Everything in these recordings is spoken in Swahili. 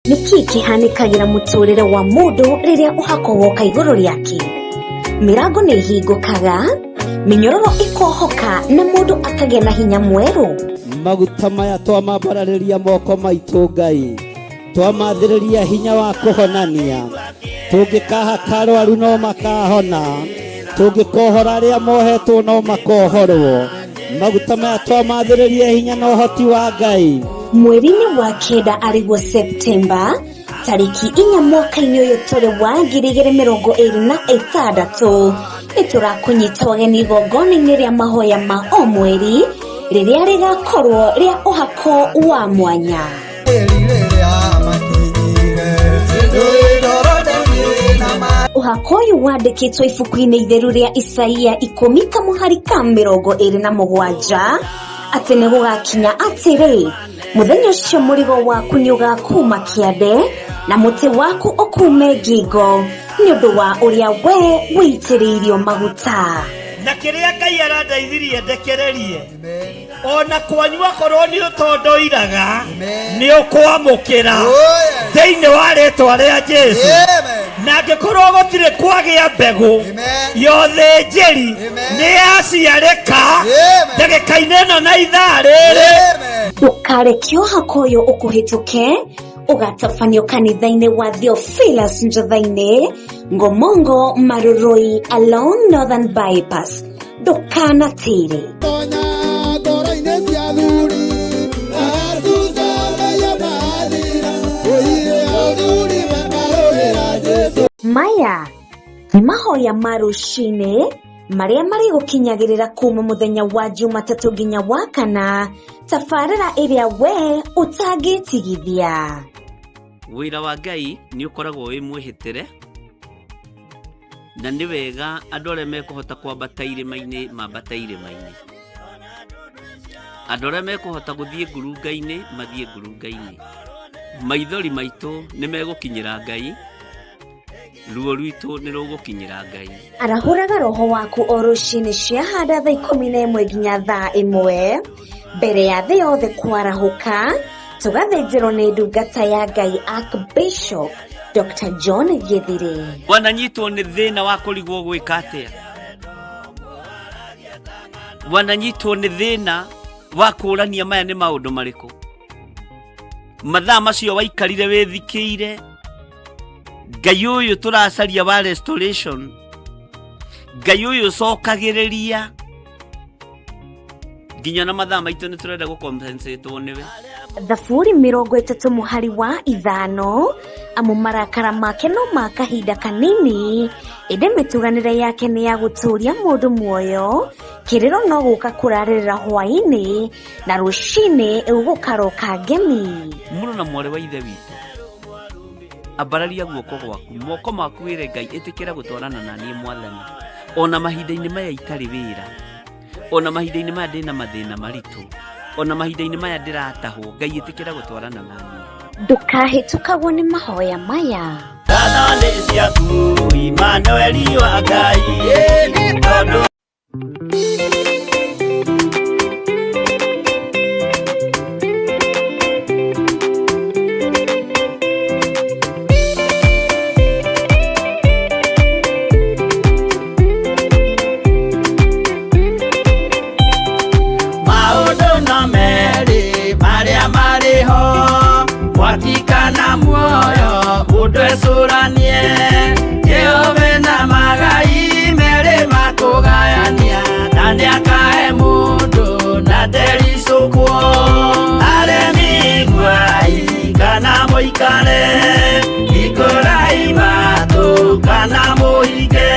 Niki kihanikagira muturire wa mundu riria uhako woka iguru riake. Mirango ni hingukaga, minyororo ikohoka na mundu akagĩa na hinya mweru. Maguta maya twamabararĩria moko maitũ Ngai, twamathĩrĩria hinya wa kũhonania. Tũngĩkahaka arwaru no makahona, tũngĩkohora arĩa mohetwo no makohorwo. Maguta maya twamathĩrĩria hinya na ũhoti wa Ngai. Mweri-inĩ wa kenda arĩguo Septemba, tariki 4 mwaka-inĩ ũyũ tũrĩ wa 2026, nĩtũrakũnyita ũgeni igongona-inĩ rĩa mahoya ma o mweri rĩrĩa rĩgakorwo rĩa ũhako wa mwanya. Ũhako ũyũ wandĩkĩtwo ibuku-inĩ itheru rĩa Isaia 10:27 atĩ nĩ gũgakinya atĩrĩ, mũthenya ũcio mũrigo waku nĩ ũgakuma kĩande na mũtĩ waku ũkume ngingo nĩ ũndũ wa ũrĩa we wĩitĩrĩirio maguta. Na kĩrĩa Ngai arandeithirie ndekererie, ona kwanyu akorwo nĩ ũtondoiraga nĩ ũkwamũkĩra thĩinĩ wa rĩĩtwa rĩa Jesũ. Na angĩkorwo gũtirĩ kwagĩa mbegũ yothe njĩri nĩ yaciarĩka ndagĩka-inĩ ĩno na ithaa rĩrĩ. Ndũkareke ũhako ũyũ ũkũhĩtũke ũgatabanio kanitha-inĩ wa Theophilus Njatha-inĩ, Ngomongo, Maruroi along Northern Bypass. Ndũkanatĩre. Maya nĩ mahoya ma rũcinĩ marĩa marĩ gũkinyagĩrĩra kuma mũthenya wa Jumatatũ nginya wa Kana, tabarĩra ĩrĩa we ũtangĩtigithia. Wĩra wa Ngai nĩ ũkoragwo wĩ mwĩhĩtĩre, na nĩ wega andũ arĩa mekũhota kwambata irĩma-inĩ mambata irĩma-inĩ. Andũ arĩa mekũhota gũthiĩ ngurunga-inĩ mathiĩ ngurunga-inĩ. Maithori maitũ nĩ megũkinyĩra Ngai, ruo rwitũ nĩ rũgũkinyĩra Ngai. Arahũraga roho waku o rũcinĩ ciahanda thaa 11 nginya thaa 1 mbere ya thĩ yothe kwarahũka. Tũgathĩnjĩrwo nĩ ndungata ya Ngai Archbishop Dr. John Gĩthire. Wananyitwo nĩ thĩna wa kũrigwo gwĩka atĩa? Wananyitwo nĩ thĩna wa kũrania maya nĩ maũndũ marĩkũ? Mathaa macio waikarire wĩthikĩire, Ngai ũyũ tũracaria wa restoration, Ngai ũyũ ũcokagĩrĩria, nginya na mathaa maitũ nĩ tũrenda gũcompensatwo nĩwe. Thaburi 30 mũhari wa 5, amu marakara make no ma kahinda kanini, ĩndĩ mĩtuganĩre yake nĩ ya gũtũũria mũndũ muoyo. Kĩrĩro no gũka kũrarĩrĩra hwaĩ-inĩ na rũcinĩ ũgũkaroka ngemi. Mũrũ na mwarĩ wa ithe witũ, ambararia guoko gwaku, moko maku wĩre Ngai ĩtĩkĩra gũtwarana na niĩ Mwathani. Ona mahinda-inĩ maya itarĩ wĩra, ona mahinda-inĩ maya ndĩna mathĩna maritũ, ona mahinda-inĩ maya ndĩratahwo, Ngai ĩtĩkĩra gũtwarana na niĩ. Ndũkahĩtũkagwo nĩ mahoya maya. Thana nĩ ciaku Immanueli wa Ngai, nĩ tondũ watikana muoyo udwesuranie Jehova na magai mere makugayania nani akae mundu na derisukwo aremi gwai kana moikane ikorai matu kana moike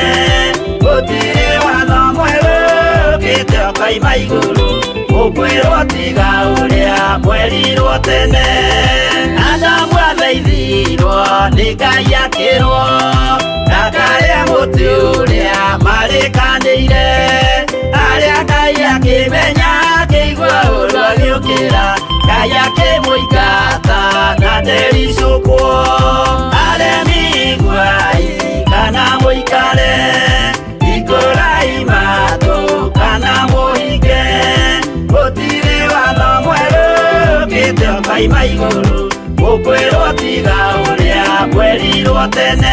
gutire watho mweru gitio kaima iguru ukwirwo tiga uria mwerirwo tene. Adamu athaithirwo nĩ Ngai akĩrwo ndakarĩa mũtĩ ũrĩa marĩkanĩire, arĩa Ngai akĩmenya akĩigua ũru agĩũkĩra, Ngai akĩmũingata na ndericũkwo. Aremi gwai kana mũikare ikũrai matũ kana mũhinge, gũtirĩ watho mwerũ gĩtio kaima igũrũ ukwĩrwo tiga uria kwerirwo tene.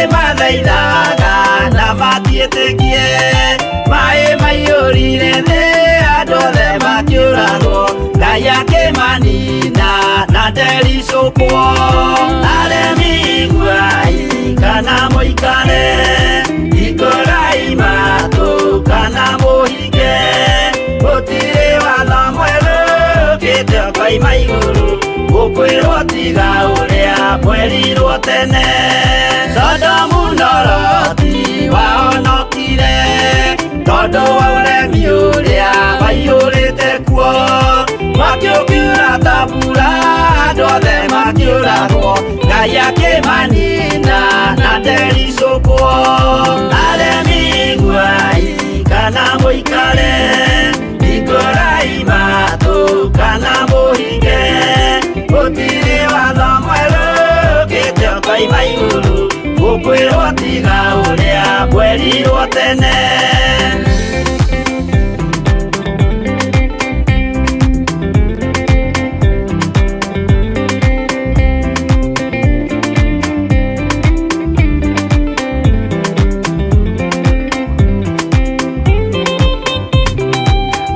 Akimathaithaga na matiĩtĩkie maĩ maiyũrire thĩ andũ othe makĩũragwo Ngai akĩmanina na ndericũkwo aremi iguai kana mũikare ikũrai matũ kana mũhinge gũtirĩ watho mwerũ ũkĩte ũkoima igũrũ gũkwĩrwo tiga ũrĩa mwerirwo tene. Sodomu na Loti wahonokire tondũ wa ũremi ũrĩa waiyũrĩte kuo makĩũkiura ta mbura andũ othe makĩũragwo Ngai akĩmanina na ndericũkwo aremi iguai kana mũikare ikũrai matũ kana mũhinge gũtirĩ watho mwerũ ũkĩte ũkoima igũrũ gũkwĩrwo tiga ũrĩa kwerirwo tene.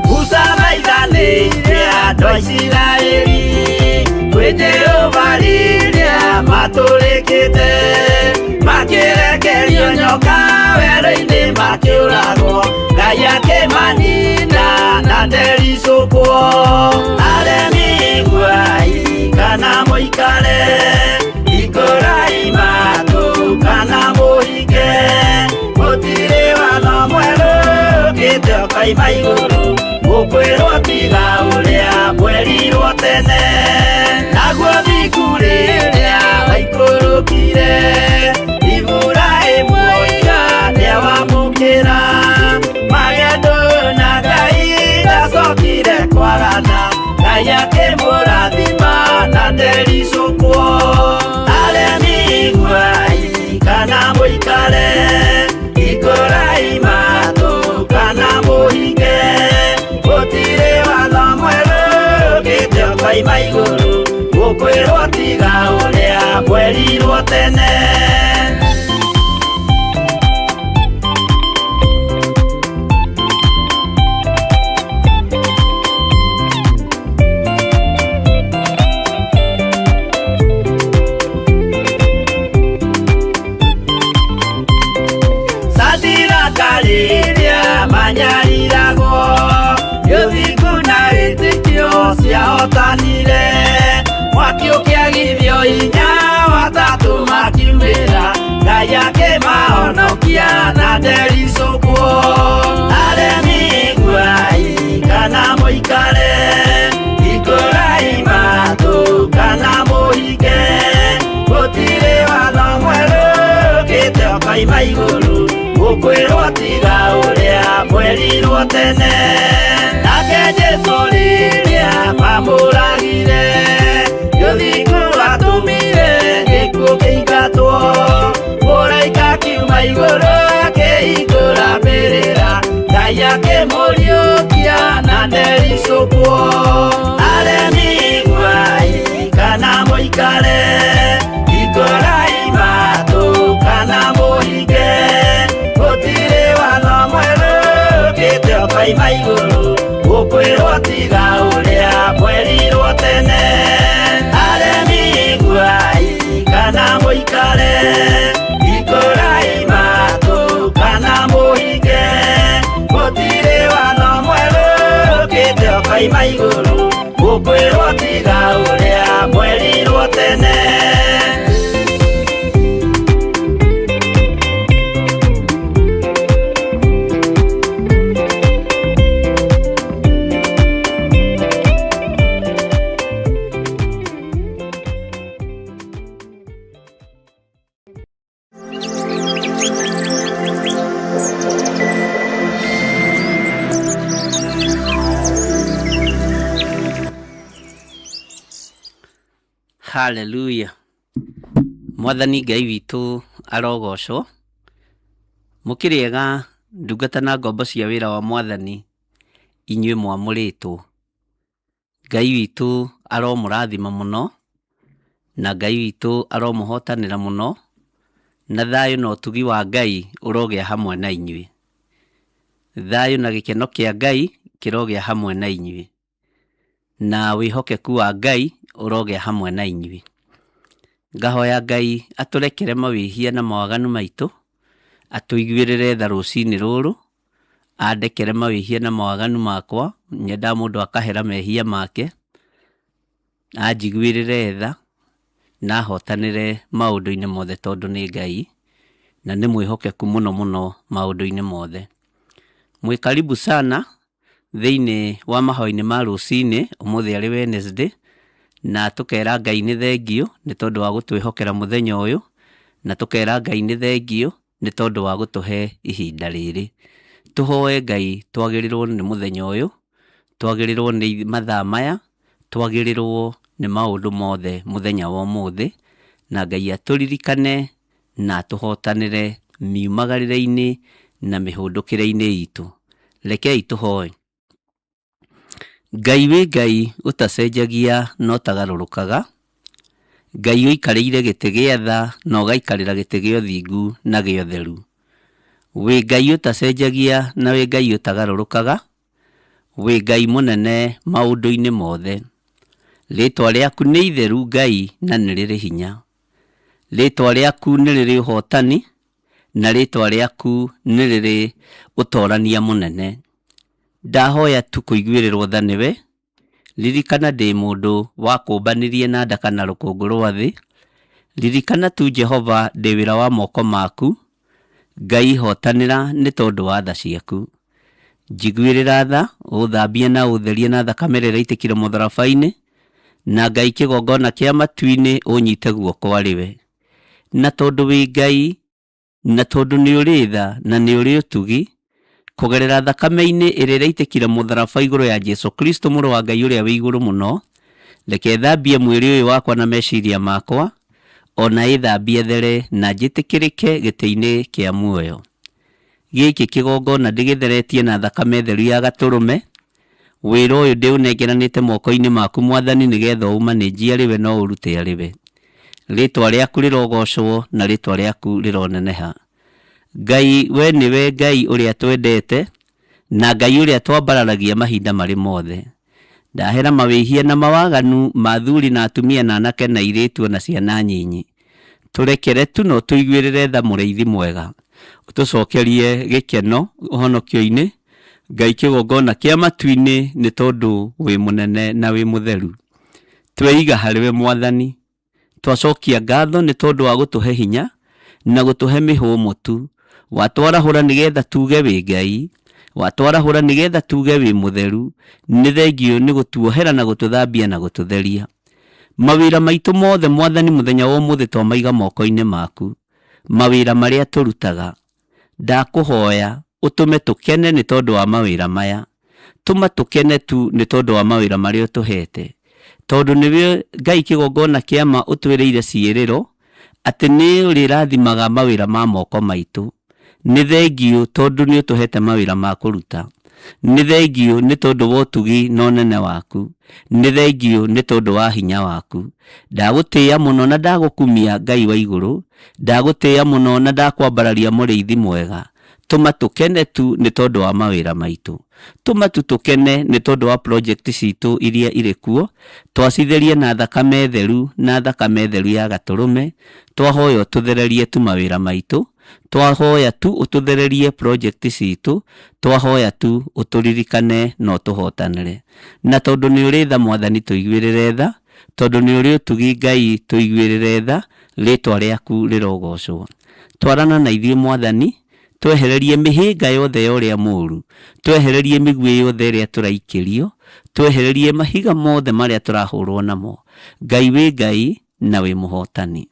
Musa maithanĩire andũ a Isiraeli kwĩ Jehova rĩrĩa matũrĩkĩte makĩrekerio nyoka werũ-inĩ makĩũragwo Ngai akĩmanina na ndericũkwo aremi iguai kana mũikare ikũrai matũ kana mũhinge gũtirĩ watho mwerũ ũkĩte ũkoima igũrũ gũkwĩrwo tiga ũrĩa mwerirwo tene. Naguo thiku rĩrĩa waikũrũkire Iburahĩmu oiga nĩawamũkĩra magendo na Ngai ndacokire kwarana Ngai akĩmũrathima na ndericũkwo aremi iguai kana mũikare ikũrai matũ kana mũhinge gũtirĩ watho mwerũ ũkĩte ũkoima igũrũ gũkwĩrwo tiga ũrĩa kwerirwo tene. Sadiraka rĩrĩa manyariragwo gĩthiku na wĩtĩkio ciahotanire mwaki ũkĩagithio hinya watatũ makiumĩra Ngai akĩmahonokia na ndericũkwo aremi iguai kana mũikare ikũrai matũ kana mũhinge gũtirĩ watho mwerũ ũkĩte ũkoima igũrũ gũkwĩrwo tiga ũrĩa mwerirwo tene. Nake Jesũ rĩrĩa mamũragire gĩthiku atũmire gĩkuũ kĩingatwo mũraika akiuma igũrũ akĩhingũra mbĩrĩra Ngai akĩmũriũkia na ndericũkwo aremi iguai kana mũikare ikũrai matũ kana mũhinge gũtirĩ watho mwerũ ũkĩte ũkoima igũrũ gũkwĩrwo tiga ũrĩa mwerirwo tene. Aremi iguai kana mũikare ikũrai matũ kana mũhinge gũtirĩ watho mwerũ ũkĩte ũkoima igũrũ gũkwĩrwo tiga ũrĩa mwerirwo tene. Hallelujah. Mwathani Ngai witũ arogocwo. Mũkĩrĩega ndungata na ngombo cia wĩra wa Mwathani inyuĩ mwamũrĩtwo. Ngai witũ aromũrathima mũno, na Ngai witũ aromũhotanĩra mũno, na thayũ na ũtugi wa Ngai ũrogĩa hamwe na inyuĩ. Thayũ na gĩkeno kĩa Ngai kĩrogĩa hamwe na inyuĩ, na wĩhokeku wa Ngai ũrogĩa hamwe na inyuĩ. Ngahoya Ngai atũrekere mawĩhia na mawaganu maitũ, atũiguĩrĩre tha rũcinĩ rũrũ, andekere mawĩhia na mawaganu makwa, nyenda mũndũ akahera mehia make, anjiguĩrĩre tha na ahotanĩre maũndũ-inĩ mothe tondũ nĩ Ngai, na nĩ mwĩhokeku mũno mũno maũndũ-inĩ mothe. Mwĩ karibu sana thĩinĩ wa mahoya-inĩ ma rũcinĩ, ũmũthĩ arĩ Wednesday, na tũkera Ngai nĩ thengio nĩ tondũ wa gũtwĩhokera mũthenya ũyũ, na tũkera Ngai nĩ thengio nĩ tondũ wa gũtũhe ihinda rĩrĩ. Tũhoe Ngai twagĩrĩrwo nĩ mũthenya ũyũ, twagĩrĩrwo nĩ mathaa maya, twagĩrĩrwo nĩ maũndũ mothe mũthenya wa ũmũthĩ, na Ngai atũririkane na tũhotanĩre miumagarĩre-inĩ na mĩhũndũkĩre-inĩ itũ. Rekei tũhoe. Ngai wĩ Ngai ũtacenjagia no tagarũrũkaga, Ngai ũikarĩire gĩtĩ gĩa tha na ũgaikarĩra gĩtĩ gĩa ũthingu na gĩa ũtheru. Wĩ Ngai ũtacenjagia na wĩ Ngai ũtagarũrũkaga, wĩ Ngai mũnene maũndũ-inĩ mothe. Rĩtwa rĩaku nĩ itheru Ngai na nĩ rĩrĩ hinya. Rĩtwa rĩaku nĩ rĩrĩ ũhotani, na rĩtwa rĩaku nĩ rĩrĩ ũtorania mũnene. Ndahoya tu kũiguĩrĩrwo tha nĩwe, ririkana ndĩ mũndũ wa kũmbanĩrie na nda kana rũkũngũ rwa thĩ. Ririkana tu Jehova ndĩ wĩra wa moko maku, Ngai hotanĩra nĩ tondũ wa tha ciaku. Njiguĩrĩra tha, ũthambie na ũtherie na thakame ĩrĩa ĩraitĩkire mũtharaba-inĩ, na Ngai kĩgongona kĩa matu-inĩ ũnyite guoko arĩwe. Na tondũ wĩ Ngai, na tondũ nĩ ũrĩ tha na nĩ ũrĩ ũtugi, kũgerera thakame-inĩ ĩrĩa ĩraitĩkire mũtharaba igũrũ ya Jesu Kristo mũrũ wa Ngai ũrĩa wĩ igũrũ mũno, reke thambie mwĩrĩ ũyũ wakwa na meciria makwa, ona ĩthambie there na njĩtĩkĩrĩke gĩtĩ-inĩ kĩa muoyo. Gĩkĩ kĩgongona ndĩgĩtheretie na thakame theru ya gatũrũme, wĩra ũyũ ndĩũnengeranĩte moko-inĩ maku Mwathani, nĩgetha ũmanĩnjie arĩwe no ũrute arĩwe. Rĩtwa rĩaku rĩrogocwo na rĩtwa rĩaku rĩroneneha. Ngai we nĩwe Ngai ũrĩa twendete, na Ngai ũrĩa twambararagia mahinda marĩ mothe. Ndahera mawĩhia na mawaganu ma athuri na atumia na anake na airĩtu na ciana nyinyi. Tũrekere tu no tũiguĩrĩre tha mũrĩithi mwega. Ũtũcokerie gĩkeno ũhonokio-inĩ, Ngai kĩgongona kĩa matu-inĩ nĩ tondũ wĩ mũnene na wĩ mũtheru. Tweiga harĩwe Mwathani, twacokia ngatho nĩ tondũ wa gũtũhe hinya na gũtũhe mĩhũmũ tu. Watwarahũra nĩgetha tuge wĩ Ngai, watwarahũra nĩgetha tuge wĩ mũtheru. Nĩ thengio nĩ gũtuohera na gũtũthambia na gũtũtheria. Mawĩra maitũ mothe Mwathani mũthenya wa ũmũthĩ twamaiga moko-inĩ maku. Mawĩra marĩa tũrutaga, ndakũhoya ũtũme tũkene nĩ tondũ wa mawĩra maya. Tũma tũkene tu nĩ tondũ wa mawĩra marĩa ũtũhete, tondũ nĩwe Ngai kĩgongona kĩa ma ũtwĩrĩire ciĩrĩro atĩ nĩ ũrĩrathimaga mawĩra ma moko maitũ. Nĩ thengio tondũ nĩ ũtũhete mawĩra ma kũruta. Nĩ thengio nĩ tondũ wa ũtugi na ũnene waku. Nĩ thengio nĩ tondũ wa hinya waku. Ndagũtĩĩa mũno na ndagũkumia Ngai wa igũrũ. Ndagũtĩĩa mũno na ndakwambararia mũrĩithi mwega. Tũma tũkene tu nĩ tondũ wa mawĩra maitũ. Tũma tu tũkene nĩ tondũ wa project citũ iria irĩ kuo. Twacitherie na thakame theru na thakame theru ya gatũrũme. Twahoya ũtũthererie tu mawĩra maitũ. Twahoya tu ũtũthererie project citũ. Twahoya tu ũtũririkane na ũtũhotanĩre. Na tondũ nĩ ũrĩ tha Mwathani tũiguĩrĩre tha. Tondũ nĩ ũrĩ ũtugi Ngai tũiguĩrĩre tha. Rĩtwa rĩaku rĩrogocwo. Twarana na ithuĩ Mwathani, twehererie mĩhĩnga yothe ya ũrĩa mũũru. Twehererie mĩguĩ yothe ĩrĩa tũraikĩrio. Twehererie mahiga mothe marĩa tũrahũrwo namo. Ngai wĩ Ngai na wĩ mũhotani.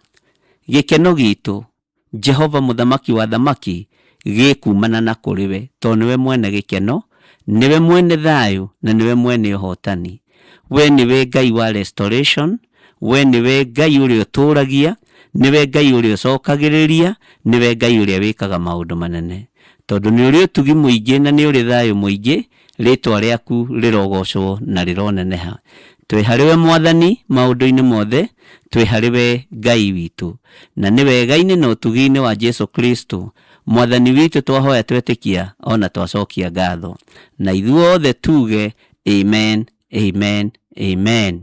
Gĩkeno gitũ Jehova mũthamaki wa thamaki gĩkumana na kũrĩwe, tondũ nĩwe mwene gĩkeno, nĩwe mwene thayũ na nĩwe mwene ũhotani. We nĩwe Ngai wa restoration, we niwe Ngai uria uturagia, niwe Ngai uria ucokagiriria, niwe Ngai uria wikaga maundu manene. Tondu ni uri utugi muingi na ni uri thayu muingi, ritwa riaku rirogocwo na rironeneha. Twi hariwe Mwathani maundu-ini mothe, twi hariwe Ngai witu, na ni wega-ini na utugi-ini wa Jesu Kristo Mwathani witu twahoya twetikia ona twacokia ngatho, na ithuothe tuge amen, amen, amen.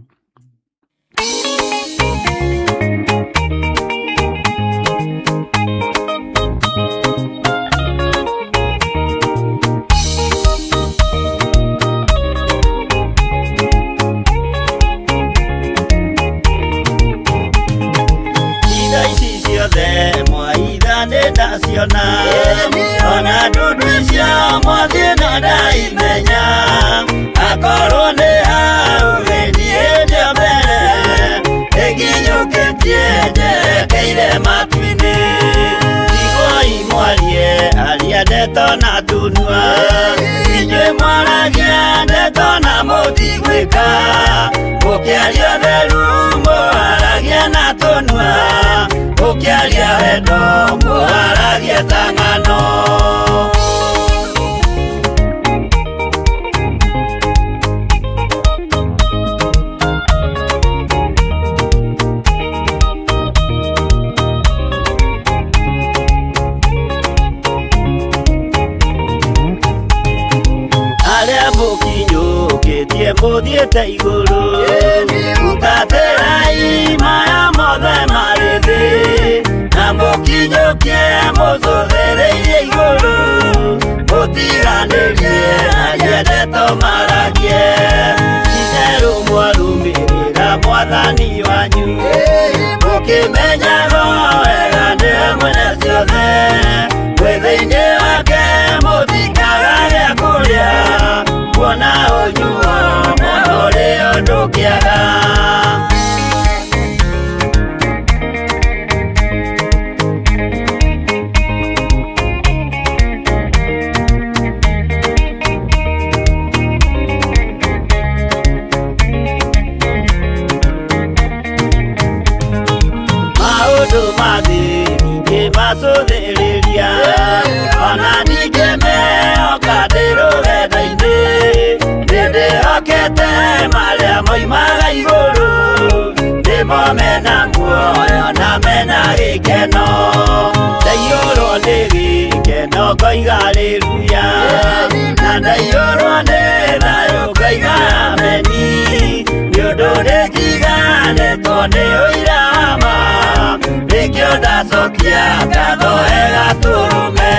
Ona duduisha mwathina ndaimenya akorwo ni hau githiĩte mbere ĩnginyũkĩtie njerekeire matu-inĩ igoi mwarie aria ndeto na tunua inyuĩ mwaragia ndeto na mũtigwĩka mũkĩaria ũtheru mwaragia na tunua mũkĩaria wendo mwaragia ta ng'ano. Arĩa mũkinyũkĩtie mũthiĩte igũrũ mũtatĩrai maya mothe marĩ thĩ na mũkinyũkie mũcũthĩrĩirie igũrũ mũtiganĩrie aria ndeto maragie itherũ mwarũmĩrĩra Mwathani wanyu mũkĩmenyaga wega nĩwe mwene ciothe mwĩthĩ-inĩ wake mũthikaga gĩa kũrĩa kuona ũnyuo mũno ũrĩa ndũkĩaga. Maũndũ mathĩ ningĩ macũthĩrĩria ona ningĩ mehoka ndĩ rũgendo-inĩ nĩndĩhokete marĩa moimaga igũrũ nĩmo mena muoyo na mena gĩkeno ndaiyũrwo nĩ gĩkeno ngoiga haleluya na ndaiyũrwo nĩ thayũ ngoiga ameni nĩũndũ nĩnjiganĩtwo nĩ ũira wa ma nĩkĩo ndacokia ngatho gatũrũme.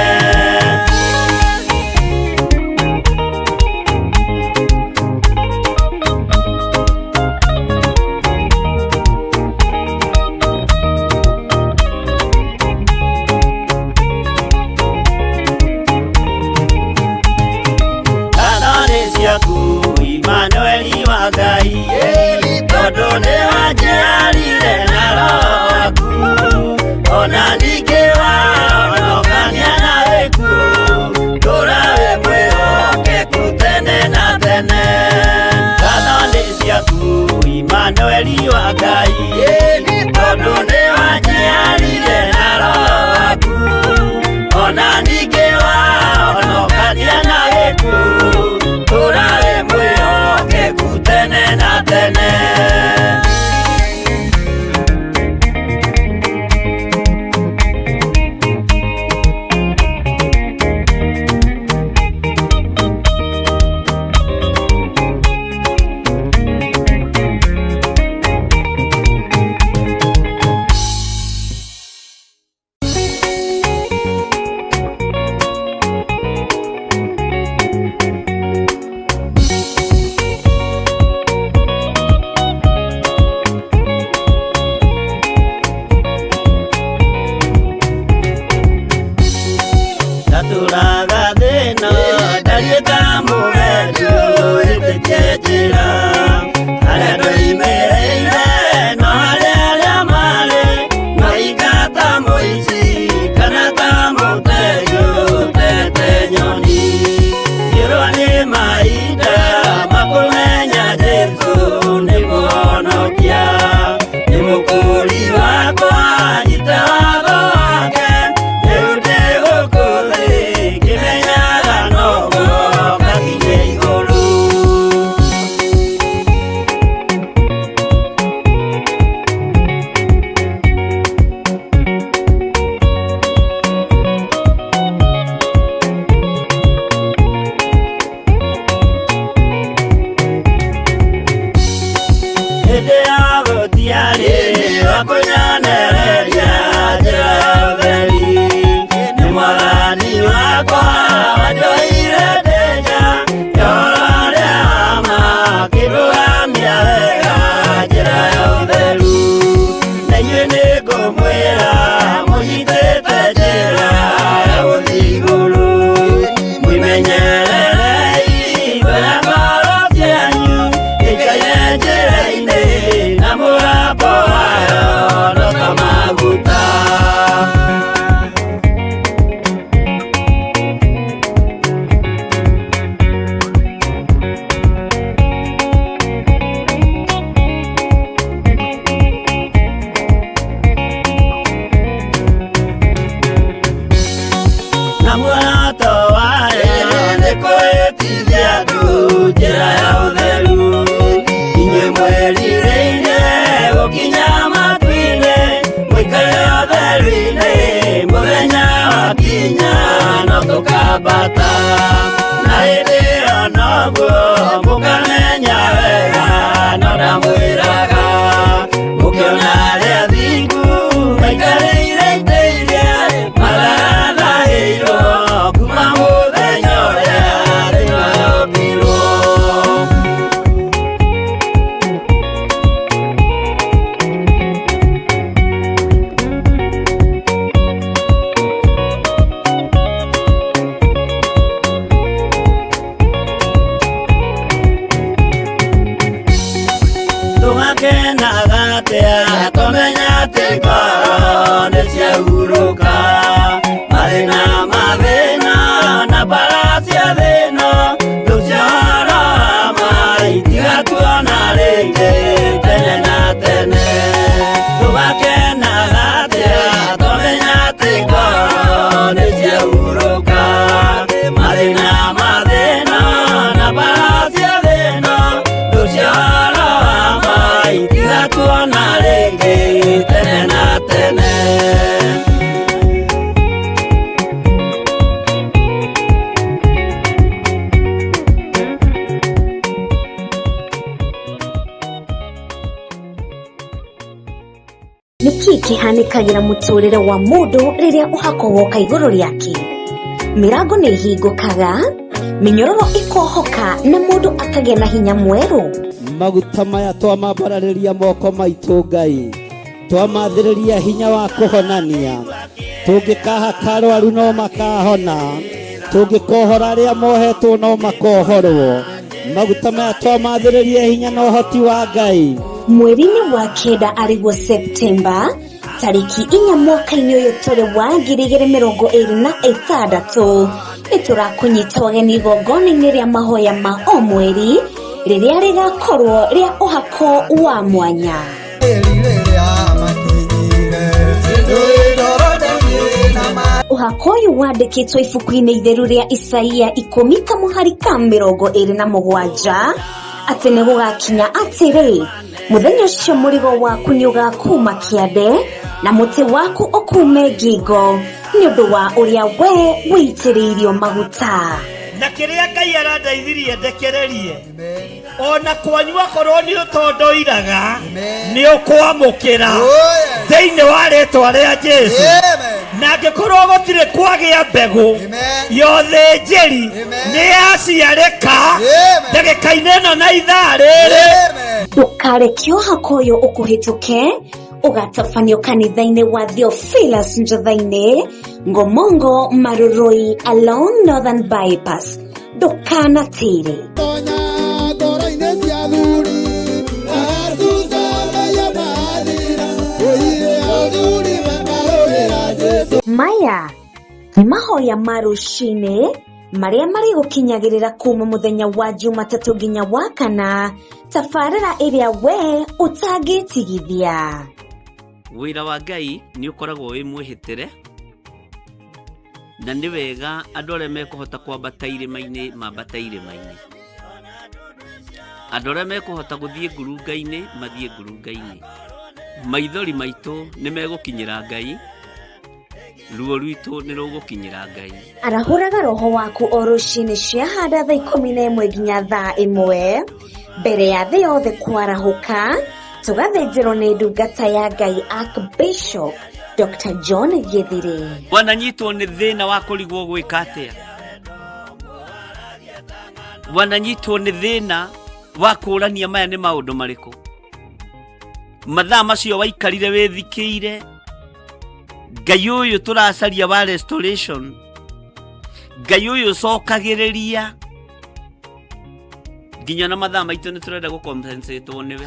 Imanueli wa Ngai tondũ nĩ wanjiarire na roho waku ona ningĩ wahonokania na gĩkuũ tũra wĩ mwĩhokeku tene na tene. Ngatho nĩ ciaku Imanueli wa Ngai tondũ nĩ wanjiarire na roho waku ona ningĩ wahonokania na gĩkuũ tũra wĩ mwĩhokeku tene na tene. mwiraga mukiona ria thingu maikarĩire itĩ iria marathahĩirwo kuma mũthenya ũrĩa thĩ yombirwo. Tũgakenaga atĩa twamenya atĩ ngoro nĩciahurũka, marĩ na mathĩna na mbara cia thĩno tũciora maitigatũona rĩngĩ tene na tene. Tũgakenaga atĩa twamenya atĩ ngoro nĩciahurũka, marĩ na mathĩna na mbara cia thĩno tũciora itigatuona rĩngĩ tene na tene. Nĩkĩ kĩhanĩkagĩra mũtũrĩre wa mũndũ rĩrĩa ũhako woka igũrũ rĩake? Mĩrango nĩ ĩhingũkaga, mĩnyororo ĩkohoka na mũndũ akagĩa na hinya mwerũ. Maguta maya twamambararĩria moko maitũ Ngai, twamathĩrĩria hinya wa kũhonania. Tũngĩkahaka arwaru no makahona, tũngĩkohora arĩa mohetwo no makohorwo. Maguta maya twamathĩrĩria hinya na ũhoti wa Ngai. Mweri-inĩ wa kenda arĩguo Septemba, tarĩki 4 mwaka-inĩ ũyũ tũrĩ wa 2026, nĩtũrakũnyita ũgeni igongona-inĩ rĩa mahoya ma o mweri rĩrĩa rĩgakorwo rĩa ũhako wa mwanya. Ũhako ũyũ wandĩkĩtwo ibuku-inĩ itheru rĩa Isaia 10:27 atĩ nĩ gũgakinya atĩrĩ, mũthenya ũcio mũrigo waku nĩ ũgakuma kĩande na mũtĩ waku ũkume ngingo nĩ ũndũ wa ũrĩa we wĩitĩrĩirio maguta. Na kĩrĩa Ngai arandeithirie ndekererie, ona kwanyua korwo nĩ ũtondoiraga nĩ ũkwamũkĩra thĩinĩ wa rĩtwa rĩa Jesũ. Na angĩkorwo gũtirĩ kwagĩa mbegũ yothe njĩri nĩ yaciarĩka ndagĩka-inĩ ĩno na ithaa rĩrĩ. Ndũkareke ũhako ũyũ ũkũhĩtũke ũgatabanio kanitha-inĩ wa Theophilus Njatha-inĩ, Ngomongo Maruroi along Northern Bypass. Ndũkanatĩre. Maya nĩ mahoya ma rũcinĩ marĩa marĩ gũkinyagĩrĩra kuma mũthenya wa Jumatatũ nginya wa Kana, tabarĩra ĩrĩa we ũtangĩtigithia. Wĩra wa Ngai nĩ ũkoragwo wĩ mwĩhĩtĩre, na nĩ wega andũ arĩa mekũhota kwambata irĩma-inĩ mambata irĩma-inĩ. Andũ arĩa mekũhota gũthiĩ ngurunga-inĩ mathiĩ ngurunga-inĩ. Maithori maitũ nĩ megũkinyĩra Ngai, ruo rwitũ nĩ rũgũkinyĩra Ngai. Arahũraga roho waku o rũcinĩ ciahanda thaa 11 nginya thaa 1 mbere ya thĩ yothe kwarahũka. Tũgathĩnjĩrwo nĩ ndungata ya Ngai Archbishop Dr. John Gĩthiri. Wananyitwo nĩ thĩna wa kũrigwo gwĩka atĩa? Wananyitwo nĩ thĩna wa kũrania maya nĩ maũndũ marĩkũ? Mathaa macio waikarire wĩthikĩire, Ngai ũyũ tũracaria wa restoration, Ngai ũyũ cokagĩrĩria, nginya na mathaa maitũ nĩ tũrenda gũkompensetwo nĩwe.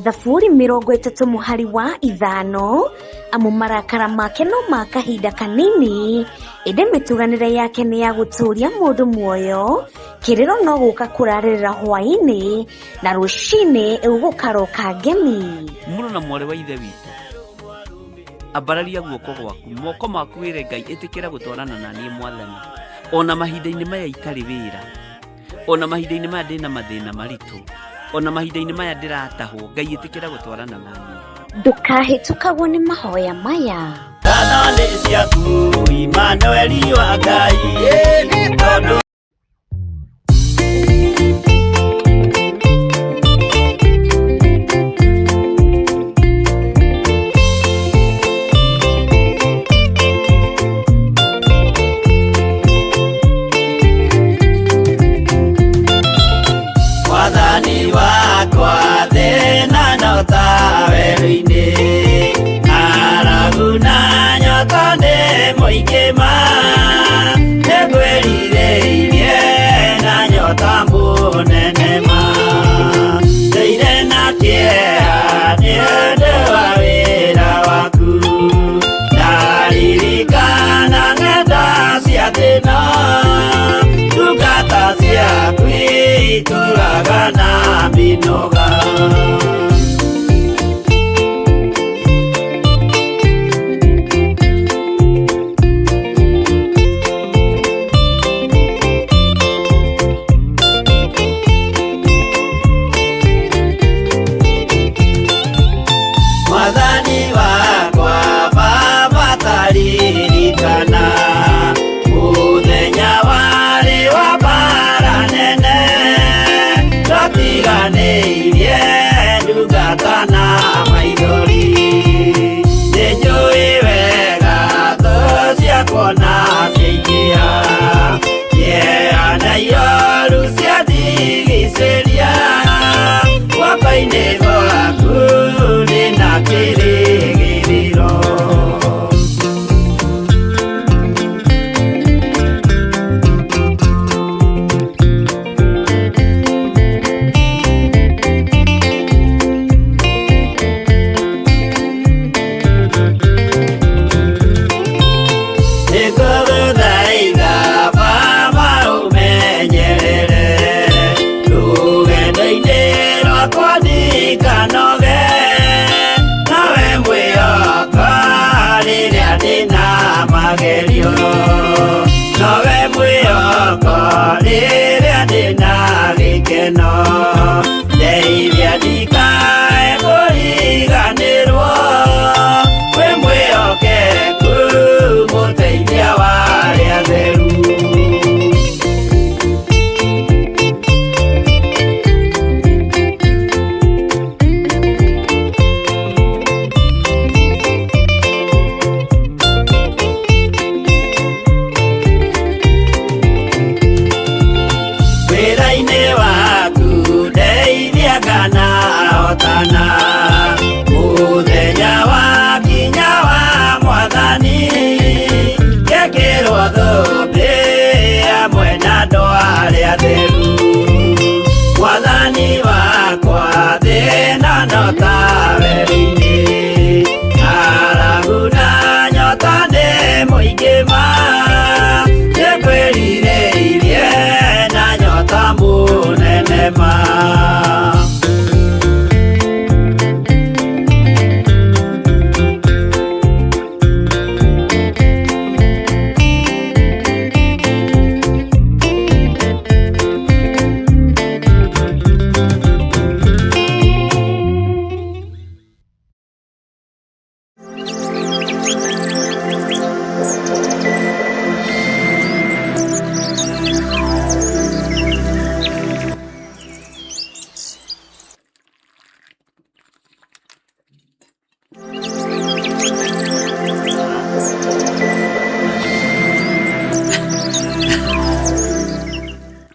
Thaburi 30:5 amu marakara make no ma kahinda kanini, ĩndĩ mĩtuganĩre yake nĩ ya gũtũũria mũndũ muoyo. Kĩrĩro no gũka kũrarĩrĩra hwaĩ-inĩ na rũcinĩ ũgũkaroka ngemi. Mũrũ na mwarĩ wa ithe witũ, ambararia guoko gwaku, moko maku wĩre Ngai ĩtĩkĩra gũtwarana na niĩ Mwathani. Ona mahinda-inĩ maya itarĩ wĩra, ona mahinda-inĩ maya ndĩna mathĩna maritũ, ona mahinda-inĩ maya ndĩratahwo, Ngai ĩtĩkĩra gũtwarana na niĩ. Ndũkahĩtũkagwo nĩ mahoya maya. Thana nĩ ciaku Immanueli wa Ngai, tondũ munenema ndeire na kĩeha nĩ ũndũ wa wĩra waku ndaririkana ng'enda cia thĩna ndungata ciaku ituraga na mĩnoga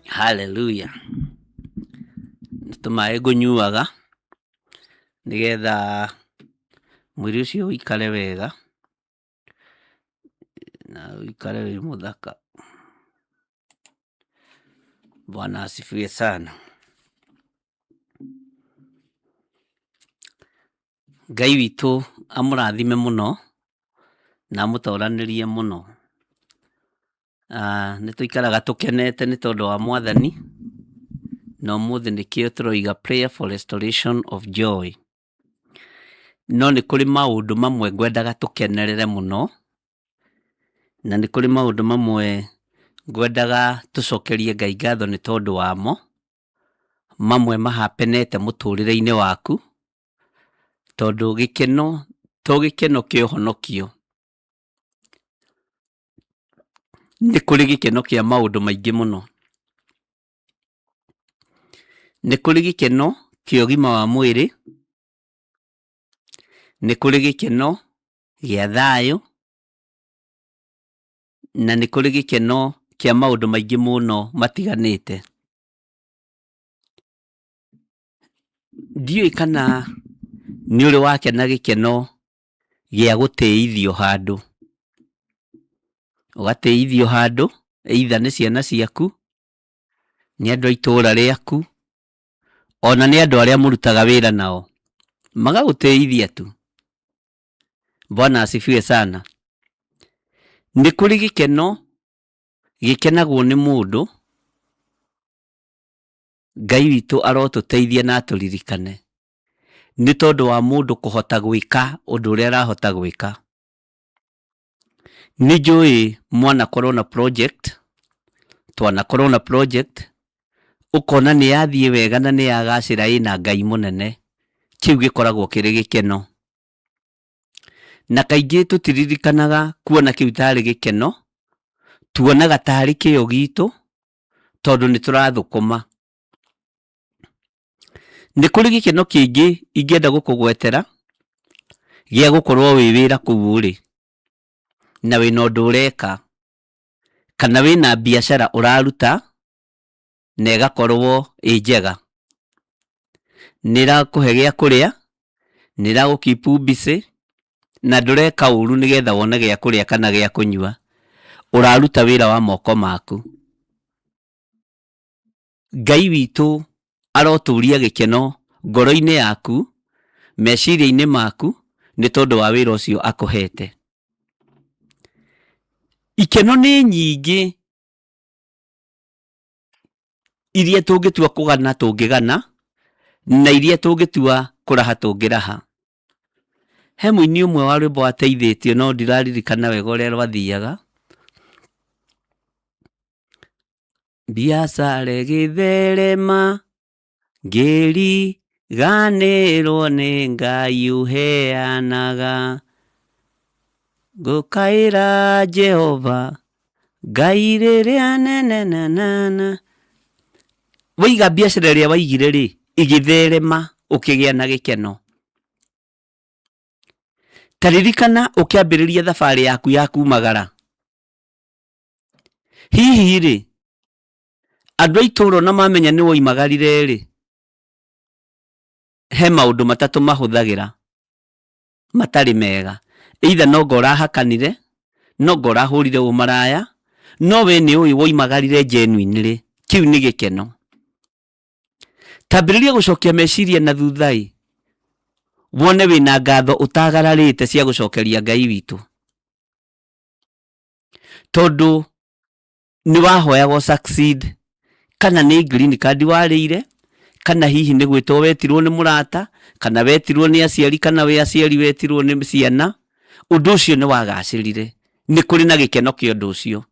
Hallelujah. Tumae gunyuaga nigetha mwiri ucio uikare wega na uikare wi muthaka. Bwana asifiwe sana. Ngai witũ amũrathime mũno na amũtoranirie mũno. Nĩ tũikaraga tũkenete nĩ tondũ wa Mwathani, na ũmũthĩ nĩkĩo tũroiga prayer for restoration of joy. No nĩ kũrĩ maũndũ mamwe ngwendaga tũkenerere mũno, na nĩ kũrĩ maũndũ mamwe ngwendaga tũcokerie Ngai ngatho nĩ tondũ wamo, mamwe mahapenete mũtũrĩre-inĩ waku, tondũ gĩkeno to gĩkeno kĩa ũhonokio. Nĩ kũrĩ gĩkeno kĩa maũndũ maingĩ mũno. Nĩ kũrĩ gĩkeno kĩa ũgima wa mwĩrĩ, nĩ kũrĩ gĩkeno gĩa thayũ, na nĩ kũrĩ gĩkeno kĩa maũndũ maingĩ mũno matiganĩte. Ndiũĩ kana nĩ ũrĩ wakena gĩkeno gĩa gũtĩithio handũ. Ũgatĩithio handũ, either nĩ ciana ciaku, nĩ andũ a itũũra rĩaku, ona nĩ andũ arĩa mũrutaga wĩra nao, magagũteithia tu. Bwana asifiwe sana. Nĩ kũrĩ gĩkeno gĩkenagwo nĩ mũndũ Ngai witũ arotũteithia na atũririkane, nĩ tondũ wa mũndũ kũhota gwĩka ũndũ ũrĩa arahota gwĩka. Nĩ njũĩ mwanakorwo na project, twanakorwo na project, ũkona nĩ yathiĩ wega na nĩ yagacĩra ĩna Ngai mũnene, kĩu gĩkoragwo kĩrĩ gĩkeno. Na kaingĩ tũtiririkanaga kuona kĩu tarĩ gĩkeno, tuonaga tarĩ kĩyo gitũ, tondũ nĩ tũrathũkũma. Nĩ kũrĩ gĩkeno kĩngĩ ingĩenda gũkũgwetera gĩa gũkorwo wĩ wĩra kũu ũrĩ, na wĩna ũndũ ũreka, kana wĩna biacara ũraruta na ĩgakorwo ĩ njega. Nĩ ĩrakũhe gĩa kũrĩa, nĩ ĩragũkeep busy, na ndũreka ũru nĩgetha wone gĩa kũrĩa kana gĩa kũnyua. Ũraruta wĩra wa moko maku. Ngai witũ arotũria gĩkeno ngoro-inĩ yaku, meciria-inĩ maku, nĩ tondũ wa wĩra ũcio akũhete. Ikeno nĩ nyingĩ iria tũngĩtua kũgana tũngĩgana, na iria tũngĩtua kũraha tũngĩraha. He mũini ũmwe wa rwĩmbo wateithĩtio no ndiraririkana wega ũrĩa rwathiaga. Biacara ĩgĩtherema, ngĩriganĩrwo nĩ Ngai ũheanaga, ngũkaĩra Jehova Ngai rĩrĩa nene. Waiga biacara ĩrĩa waigire rĩ, ĩgĩtherema ũkĩgĩa na gĩkeno. Taririkana ũkĩambĩrĩria thabarĩ yaku ya kumagara. Hihi rĩ, andũ a itũũra na mamenya nĩ woimagarire rĩ, he maũndũ matatũ mahũthagĩra matarĩ mega. Either no ngo ũrahakanire, no ngo ũrahũrire ũmaraya, no we nĩ ũĩ woimagarire genuinely. Kĩu nĩ gĩkeno. Tambĩrĩria gũcokia meciria na thutha-ĩ, wone wĩna ngatho ũtagararĩte cia gũcokeria Ngai witũ, tondũ nĩ wahoyagwo succeed, kana nĩ green card warĩire, kana hihi nĩ gwĩtwo wetirwo nĩ mũrata, kana wetirwo nĩ aciari, kana we aciari wetirwo nĩ ciana. Ũndũ ũcio nĩ wagacĩrire. Nĩ kũrĩ na gĩkeno kĩa ũndũ ũcio.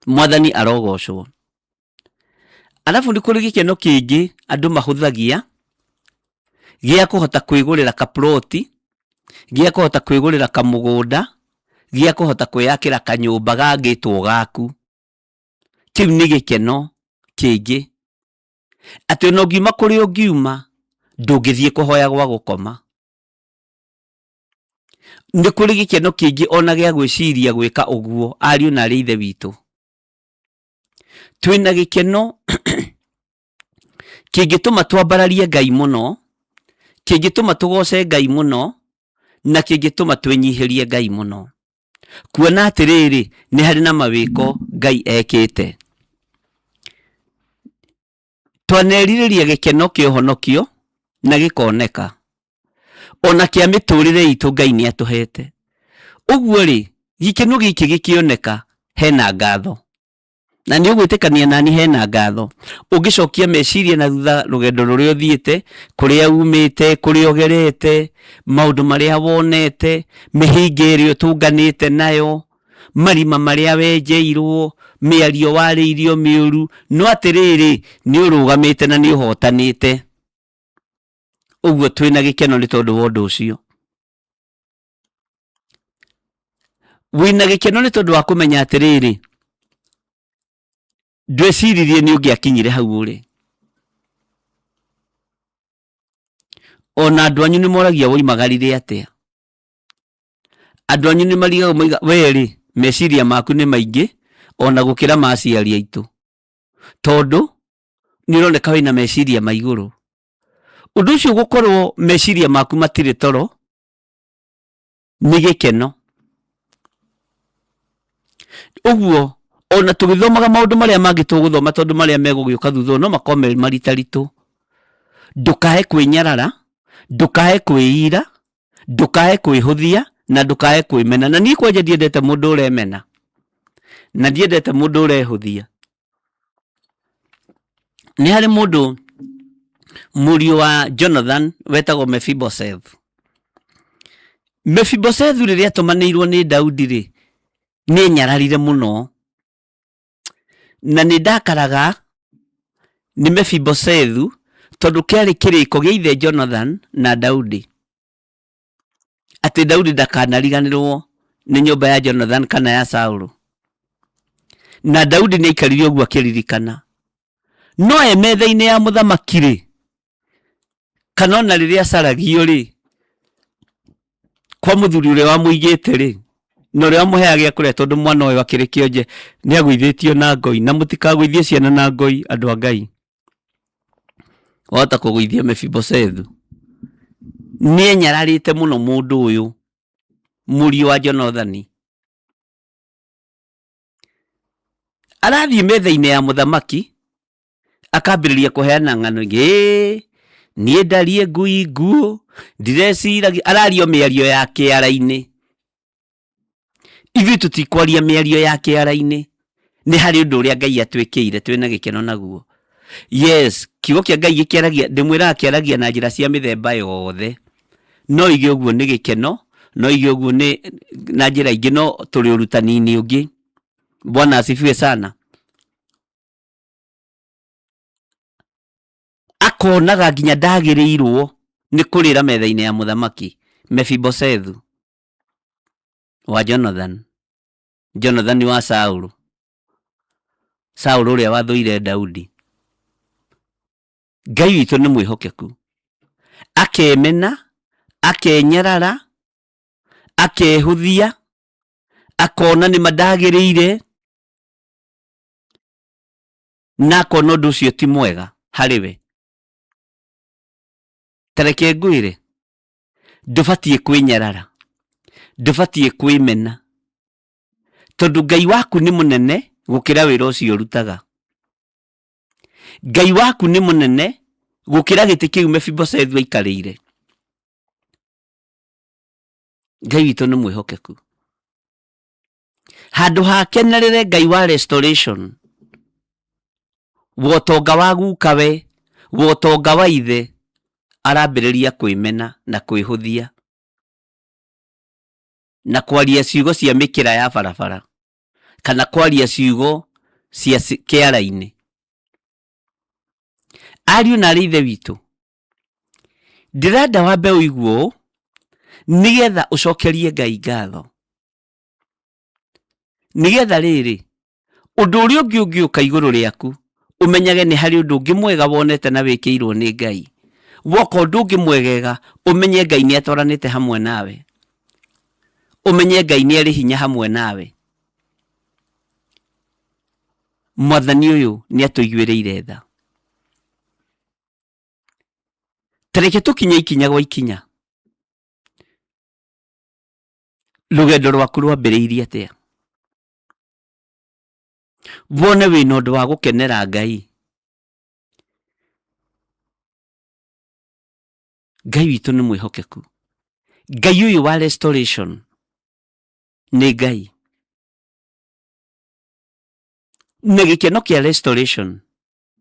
Mwathani arogocwo. Alafu nĩ kũrĩ gĩkeno kĩngĩ andũ mahũthagia gĩa kũhota kwĩgũrĩra kaploti, gĩa kũhota kwĩgũrĩra kamũgũnda, gĩa kũhota kwĩyakĩra kanyũmba gangĩtwo gaku. Kĩu nĩ gĩkeno kĩngĩ. Atĩ ona ũngiuma kũrĩa ũngiuma, ndũngĩthiĩ kũhoya gwa gũkoma. Nĩ kũrĩ gĩkeno kĩngĩ ona gĩa gwĩciria gwĩka ũguo, ariũ na arĩ ithe witũ. Twĩna gĩkeno kĩngĩtũma twambararie Ngai mũno, kĩngĩtũma tũgoce Ngai mũno, na kĩngĩtũma twĩnyihĩrie Ngai mũno. Kuona atĩrĩrĩ, nĩ harĩ na mawĩko Ngai ekĩte. Twanerirĩria gĩkeno kĩa ũhonokio na gĩkoneka. Ona kĩa mĩtũrĩre itũ Ngai nĩ atũhete. Ũguo rĩ, gĩkeno gĩkĩ gĩkĩoneka, hena ngatho. Na nĩ ũgwĩtĩkania nani hena ngatho. Ũngĩcokia meciria na thutha rũgendo rũrĩa ũthiĩte, kũrĩa umĩte, kũrĩa ũgerete, maũndũ marĩa wonete, mĩhĩnga ĩrĩa ũtũnganĩte nayo, marima marĩa wenjeirwo, mĩario warĩirio mĩũru, no atĩrĩrĩ, nĩ ũrũgamĩte na nĩ ũhotanĩte. Ũguo twĩna gĩkeno nĩ tondũ wa ũndũ ũcio. Wĩna gĩkeno nĩ tondũ wa kũmenya atĩrĩrĩ, ndwĩciririe nĩ ũngĩakinyire hau ũrĩ. Ona andũ anyu nĩ moragia woimagarire atĩa. Andũ anyu nĩ marigaga moiga we meciria maku nĩ maingĩ ona gũkĩra ma aciari aitũ, tondũ nĩ ũroneka wĩna meciria ma igũrũ. Ũndũ ũcio gũkorwo meciria maku matirĩ toro nĩ gĩkeno. Ũguo ona tugithomaga maundu maria mangi tuguthoma tondu maria megugioka thutha no makome maritaritu. Ndukae kwinyarara, ndukae kwiira, ndukae kwihuthia na ndukae kwimena. Na ni kwanja ndiendete mundu uremena na ndiendete mundu urehuthia. Ni hari mundu murio wa Jonathan wetagwo Mephibosheth. Mephibosheth riria atumanirwo ni Daudi ri ni nyararire muno na ni ndakaraga ni Mephibosheth tondu kiari kiriko gia ithe Jonathan na Daudi ati Daudi ndakanariganirwo ni nyumba ya Jonathan kana ya Saulu, na Daudi ni aikarire uguo akiririkana. No metha-ini ya muthamaki ri kana ona riria saragio ri kwa muthuri uria wamuigite ri no ria muheaga gia kuria tondu mwana uyu akiri kionje ni agwithitio na ngoi, na mutikagwithie ciana na ngoi andu a Ngai. Wota kugwithia Mephibosheth ni nyararite muno mundu uyu murio wa Jonathan. Arathie metha-ini ya muthamaki akambiriria kuheana ng'ano ingi, nie ndarie ngui nguo ndireciragia. Arario miario ya kiara-ini. Ithuĩ tutikwaria miario ya kiara-ini, ni hari undu uria Ngai atwikire twina gikeno naguo. Yes, kiugo kia Ngai gikiaragia, ndimwiraga kiaragia na njira cia mithemba yothe, no ige uguo ni gikeno, no ige uguo ni na njira ingi, no turi urutani-ini ungi. Bwana asifiwe sana. Akonaga nginya ndagirirwo ni kurira metha-ini ya muthamaki. Mephibosheth wa Jonathan, Jonathan wa Saulu, Saulu uria wathuire Daudi. Ngai witu ni mwihokeku, akemena, akenyarara, akehuthia, akona ni mandagirire, na akona undu ucio ti mwega hariwe. Tareke ngwire, ndubatie kwinyarara, ndubatie kwimena, tondu Ngai waku ni munene gukira wira ucio urutaga. Ngai waku ni munene gukira giti kiu Mephibosheth aikarire. Ngai witu ni mwihokeku. Handu hakenerere Ngai wa restoration, wotonga wa gukawe, wotonga wa ithe, arambiriria kwimena na kwihuthia na kwaria ciugo cia mikira ya barabara kana kwaria ciugo cia kiara-ini. Ariu na ithe witu, ndirenda wambe uiguo nigetha ucokerie Ngai ngatho, nigetha riri undu uria ungiuka iguru riaku umenyage ni hari undu ungi mwega wonete na wikirwo ni Ngai. Woka undu ungi mwegega umenye Ngai ni atwaranite hamwe nawe, umenye Ngai ni ari hinya hamwe nawe. Mwathani uyu ni atuiguireire tha. Tareke tukinye ikinya gwa ikinya. Rugendo rwaku rwambiriirie atia? Wone wina undu wa gukenera Ngai. Ngai witu ni mwihokeku. Ngai uyu wa restoration ni Ngai. Na gikeno kia restoration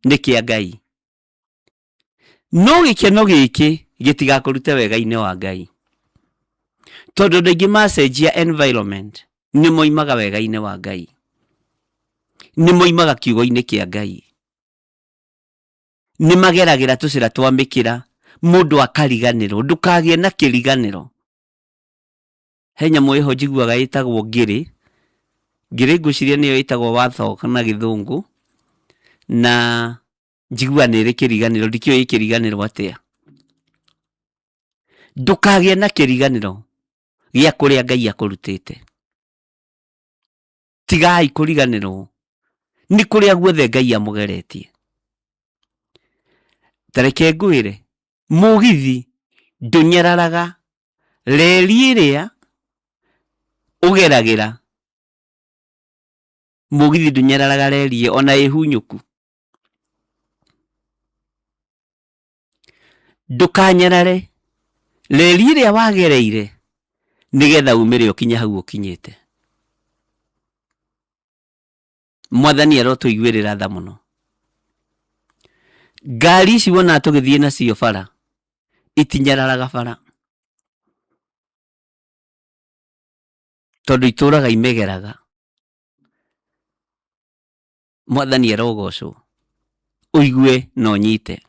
ni kia Ngai. No gikeno giki gitigakurute wega-ini wa Ngai, tondu ndingi macenjia environment ni moimaga wega-ini wa Ngai, ni moimaga kiugo-ini kia Ngai, ni mageragira tucira twa mikira mundu akariganirwo. Ndukagie na kiriganiro. He nyamu iho njiguaga itagwo ngiri. Ngiri nguciria niyo itagwo watho kana githungu, na njigua ni ri kiriganiro. Ndikio i kiriganiro atia. Ndukagie na kiriganiro gia kuria Ngai akurutite. Tigai kuriganirwo ni kuria guothe Ngai amugeretie. Tareke ngwire, mugithi ndunyararaga, reri iria ugeragira mugithi ndunyararaga rerie ona ihunyuku. Ndukanyarare reri iria wagereire nigetha umire ukinye hau ukinyite. Mwathani arotuiguirira tha muno. Ngari ici wona tugithie nacio bara itinyararaga bara, tondu ituraga imegeraga. Mwathani arogocwo, uigue no nyite.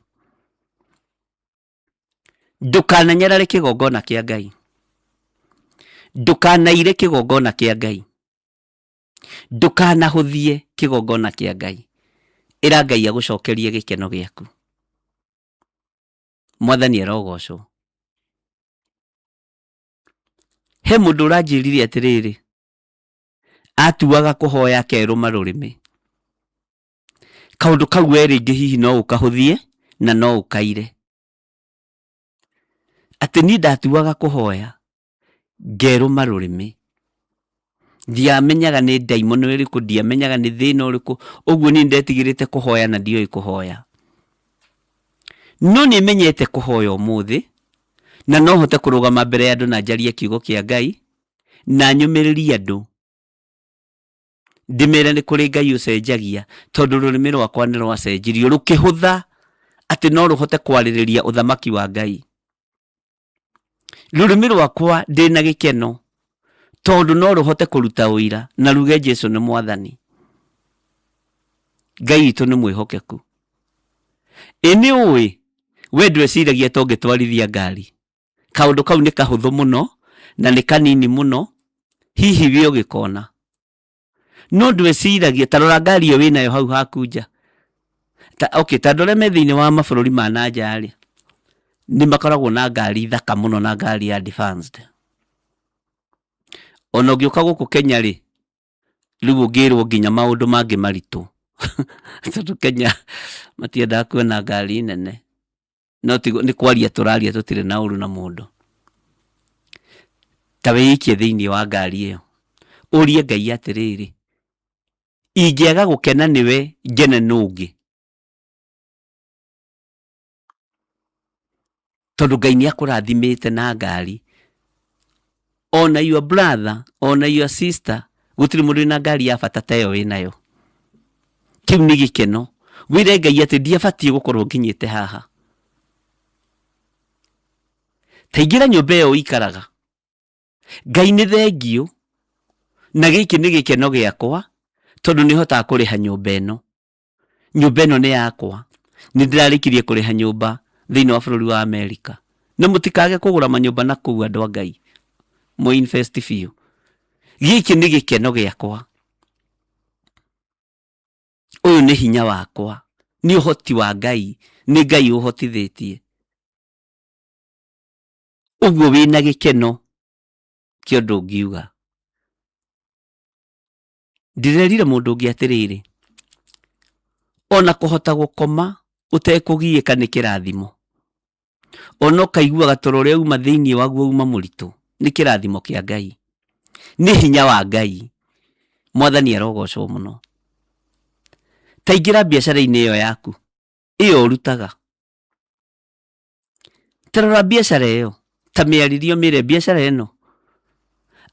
Ndukananyarare kigongona kia Ngai, ndukanaire kigongona kia Ngai, ndukanahuthie kigongona kia Ngai. Ira Ngai agucokerie gikeno giaku. Mwathani arogocwo. He mundu uranjirire atiriri, atuaga kuhoya keruma rurimi. Kaundu kau ringi hihi no ukahuthie na no ukaire. Ati ni ndatuaga kuhoya ngeruma rurimi. Ndiamenyaga ni daimono iriku, ndiamenyaga ni thina uriku, uguo ni ndetigirite kuhoya na ndioi kuhoya. No ni menyete kuhoya umuthi, na no hote kurugama mbere ya andu na njarie kiugo kia Ngai na nyumiririe andu. Ndimere ni kuri Ngai ucenjagia, tondu rurimi rwakwa ni rwacenjirio rukihutha ati no ruhote kwaririria uthamaki wa Ngai. Rurimi rwakwa ndina gikeno tondu no ruhote kuruta uira na ruge Jesu ni Mwathani. Ngai itu ni mwihokeku. Ini uwi we ndweciragia tonge twarithia ngari. Kaundu kau ni kahuthu muno na ni kanini muno, hihi we ugikona. No ndweciragia tarora ngari iyo winayo hau hakunja. Tandore me thiini wa mabururi ma nanja ri ni makoragwo na ngari thaka muno na ngari ya advanced. Ono giuka guku Kenya ri riu ngirwo nginya maundu mangi maritu. Tondu Kenya matienda kuona ngari nene. No ni kwaria turaria tutire na uru na mundu. Tawe ikie thiini wa ngari iyo. Urie Ngai atiriri, ingiaga gukena niwe ngene nungi. Tondu Ngai ni akurathimite na ngari. Ona your brother, ona your sister, gutiri mundu na ngari ya bata tayo winayo. Kiu ni gikeno. Wire Ngai ati ndiabatie gukorwo nginyite haha. Taigira nyumba iyo ikaraga. Ngai ni thengio na giki ni gikeno giakwa tondu ni hota kuriha nyumba ino. Nyumba ino ni yakwa. Ni ndirarikirie kuriha nyumba thiini wa bururi wa America. Na mutikage kugura manyumba na kuu andu a Ngai. Mo invest fiu. Giki ni gikeno giakwa. Uyu ni hinya wakwa. Ni uhoti wa Ngai. Ni Ngai uhotithitie. Uguo wina gikeno kio ndungiuga. Ndirerire mundu ungi atiriri, ona kuhota gukoma utekugiika ni kirathimo. Ona kaiguaga toro ria uma thiini waguo uma muritu ni kirathimo kia Ngai. Ni hinya wa Ngai. Mwathani arogocwo muno. Taingira biacara-ini iyo yaku iyo urutaga. Tarora biacara iyo, ta miaririo mire biacara ino.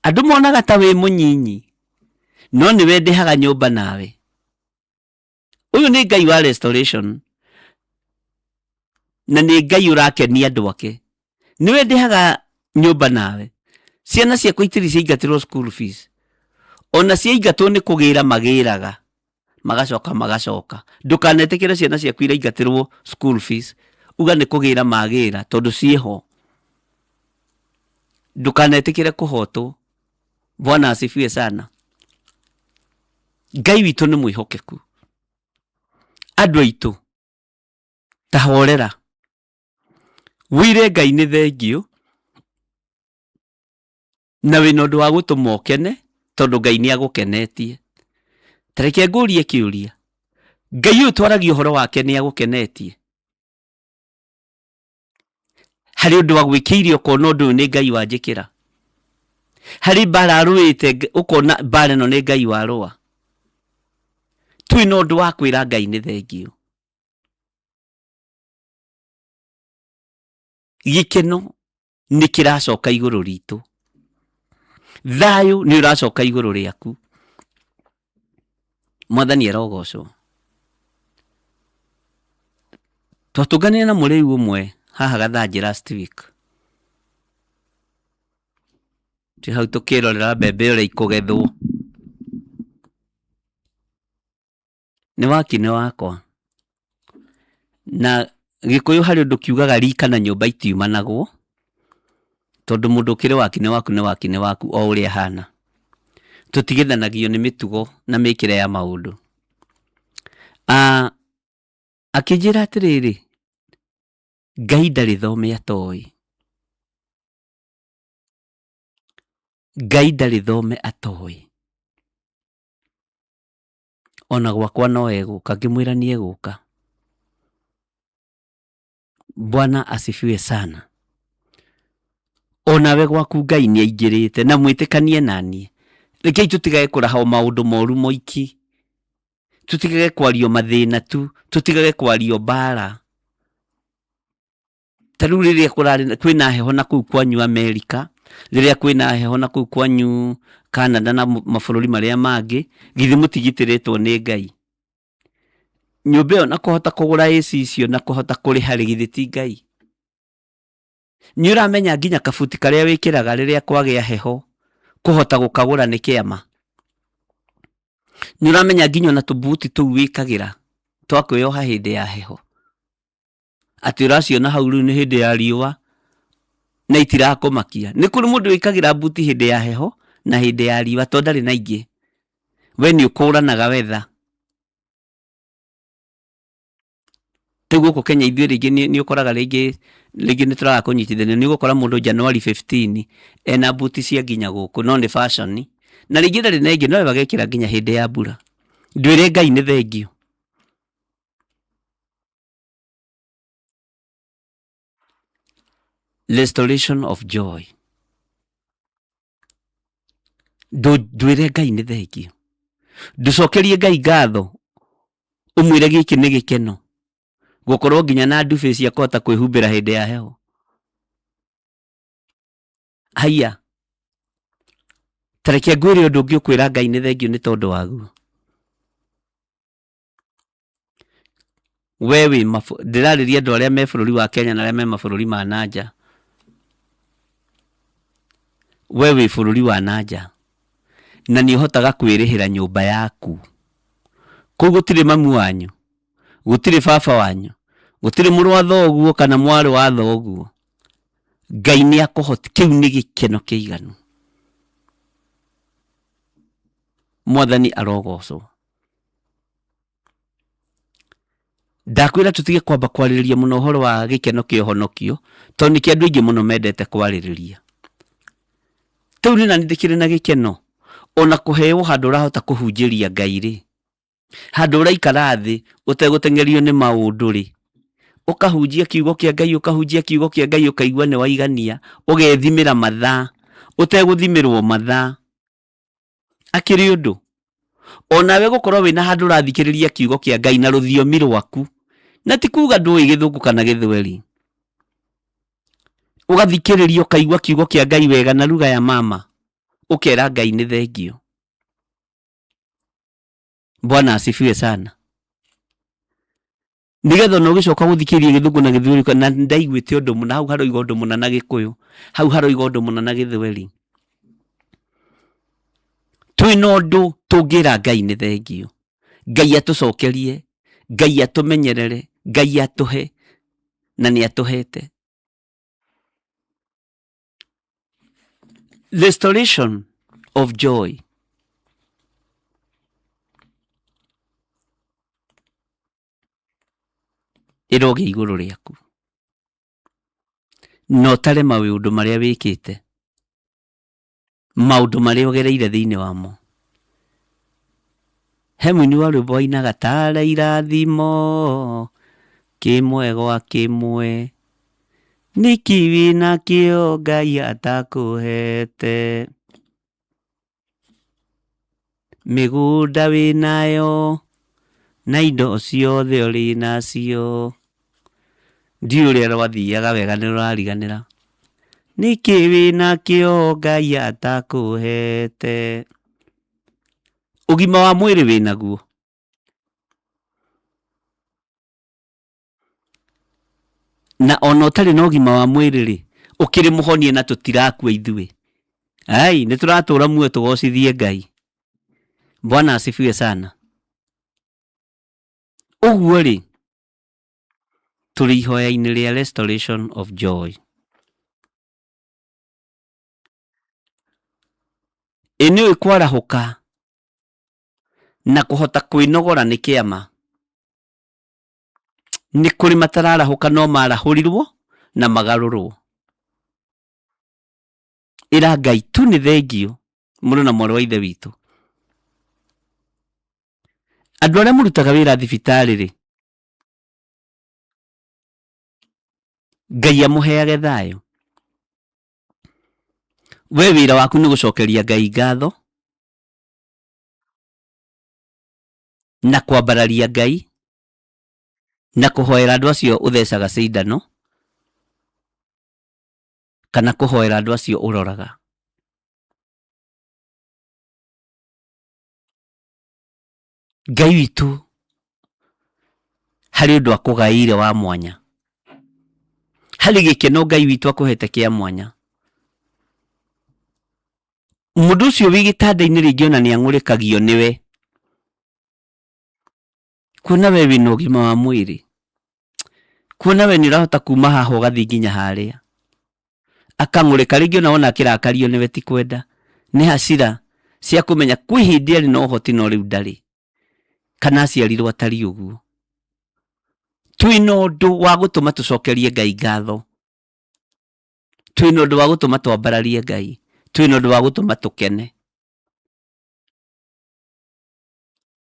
Andu monaga ta wi munyinyi, no ni we ndihaga nyumba nawe. Uyu ni Ngai wa restoration, na ni Ngai urakenia andu ake. Ni we ndihaga nyumba nawe. Ciana ciakwa itiri ciaingatirwo school fees. Ona ciaingatwo ni kugira magiraga, magacoka. Ndukanetikire ciana ciaku iraingatirwo school fees uga ni kugira magira tondu cieho. Ndukanetikire kuhotwo. Bwana asifiwe sana. Ngai witu ni mwihokeku. Andu aitu tahorera. Wire Ngai ni thengio na wina undu wa gutuma ukene tondu Ngai ni agukenetie. Tareke ngurie kiuria. Ngai utwaragia uhoro wake ni agukenetie. Hari undu wa gwikiirio ukona undu ni Ngai wanjikira. Hari bara aruite ukona bara no ni Ngai warua. twina undu wa kwira Ngai ni thengio. Gikeno ni kiracoka iguru ritu, thayu ni uracoka iguru riaku. Mwathani arogocwo. Twatungania na muriu umwe haha Gathanji last week. Ti hau tukirorera mbembe uria ikugethwo. Ni wakine wakwa. Na Gikuyu hari undu kiugaga rika na nyumba itiumanagwo, tondu mundu ukiri wakine waku ni wakine waku o uria hana. Tutigithanagio ni mitugo na mikire ya maundu. Akijira atiriri, Ngai ndari thome atoi. Ngai ndari thome atoi. Ona gwakwa no eguka, ngimwira ni eguka. Bwana asifiwe sana. Onawe gwaku Ngai ni aingirite na mwitikanie nanie. Rekei tutigage kuraha maundu moru moiki. Tutigage kwario mathina tu, tutigage kwario bara. Taru riria kwina heho na kuu kwanyu Amerika, riria kwina heho na kuu kwanyu Canada na mabũrũri maria mangi, githi mutigitiritwo ni Ngai. Nyumba ĩyo na kuhota kugura AC icio na kuhota kuriha githi ti Ngai. Ni uramenya nginya kabuti karia wikiraga riria kwagia heho kuhota gukagura ni kiama. Ni uramenya nginya na tubuti tu wikagira twakwiyoha hindi ya heho. Ati uraciona hau riu ni hindi ya riua na itirakumakia. Ni kuri mundu wikagira buti hindi ya heho na hindi ya riua to ndari na ingi. We ni ukuranaga wetha. Teguo ko Kenya ithuĩ rĩngĩ ni ukoraga rĩngĩ ni tũraga kũnyitithania. Ni gukora mundu January 15 ena buti cia nginya gũkũ no ni fashion, na rĩngĩ ndarĩ na ingĩ no bagekĩra nginya hĩndĩ ya mbura. Ndwĩre Ngai nĩ thengio. Restoration of joy. Ndwĩre Ngai nĩ thengio. Nducokerie Ngai ngatho umwĩre gĩkĩ nĩ gĩkeno. Gukorwo nginya na ndube cia kota kwihumbira hindi ya heho. Haya. Tareke ngwire undu ungi ukwira Ngai ni thengio ni tondu waguo. Wewe ndirariria andu aria me bururi wa Kenya na aria me mabũrũri ma nanja. Wewe bururi wa nanja. Na ni uhotaga kwirihira nyumba yaku. Kũu gũtirĩ mamu wanyu, gũtirĩ baba wanyu, gũtirĩ mũrũ wa thoguo kana mwarĩ wa thoguo. Ngai ni akuhoti, kiu ni gikeno kiiganu. Mwathani arogocwo. Ndakwira tutige kwamba kwaririria muno horo wa gikeno kihonokio, tondu ni kiandu ingi muno mendete kwaririria. Tiu ni na ndikire na gikeno ona kuheo handu urahota kuhunjiria Ngai ri. Handu uraikara thi utegutengerio ni maundu ri. Ukahunjia kiugo kia Ngai, ukahunjia kiugo kia Ngai, ukaigua ni waigania, ugethimira mathaa, uteguthimirwo mathaa. Akiri undu onawe gukorwo wina handu urathikiriria kiugo kia Ngai na ruthiomi rwaku, na ti kuga ndui githungu kana githweri. Ugathikiriria ukaigua kiugo kia Ngai wega na lugha ya mama, ukera Ngai ni thengio. Bwana asifiwe sana. Nigetha no gicoka guthikiria githungu na githweri na ndaiguite undu muna hau haroiga undu muna na Gikuyu, hau haroiga undu muna na githweri. Twina undu tungira Ngai ni thengio. Ngai atucokerie, Ngai atumenyerere, Ngai atuhe na ni atuhete. Restoration of joy. Iroge iguru riaku. No tare maundu maria wikite. Maundu maria ugereire thiini wamo. Hemuni wa rwimbo wainaga tara irathimo kimwe gwa kimwe ni kiwi na kio Ngai atakuhete. Migunda winayo na indo ciothe uri nacio. Ndiuria rwathiaga wega ni rurariganira. Niki wina kio Ngai atakuhete. Ugima wa mwiri winaguo. Na ona utari na ugima wa mwiri ri ukiri muhonie na tutirakua ithuĩ. Ai ni turatura muoyo tugocithie Ngai. Bwana asifiwe sana. Uguo ri turi ihoya-inĩ rĩa restoration of joy. Ĩnĩ kwarahuka na kuhota kwinogora nĩ kĩama. Nĩ kũrĩ matararahuka no marahurirwo na magarũrwo. Ĩra Ngai tu nĩ thengio mũno na mwarĩ wa ithe witũ. Andũ arĩa mũrutaga wĩra thibitarĩ rĩ, Ngai amũheage thayũ. We wĩra waku nĩ gũcokeria Ngai ngatho na kwambararia Ngai na kũhoera andũ acio ũthecaga cindano kana kũhoera andũ acio ũroraga. Ngai witũ harĩ ũndũ akũgaĩire wa mwanya. Harĩ gĩkeno Ngai witũ akũhete kĩa mwanya. Mũndũ ũcio wĩ gĩtanda-inĩ rĩngĩ ona nĩ ang'ũrĩkagio nĩwe. Kuona we wĩna ũgima wa mwĩrĩ. Kuona we nĩ ũrahota kuma haha ũgathiĩ nginya harĩa. Akang'ũrĩka rĩngĩ ona wona akĩrakario nĩwe ti kwenda. Nĩ hasira cia kũmenya kwĩ hĩndĩ arĩ na ũhoti no rĩu ndarĩ. Kana aciarirwo atari ũguo. Twĩna ũndũ wa gũtũma tũcokerie Ngai ngatho. Twĩna ũndũ wa gũtũma twambararie Ngai. Twĩna ũndũ wa gũtũma tũkene.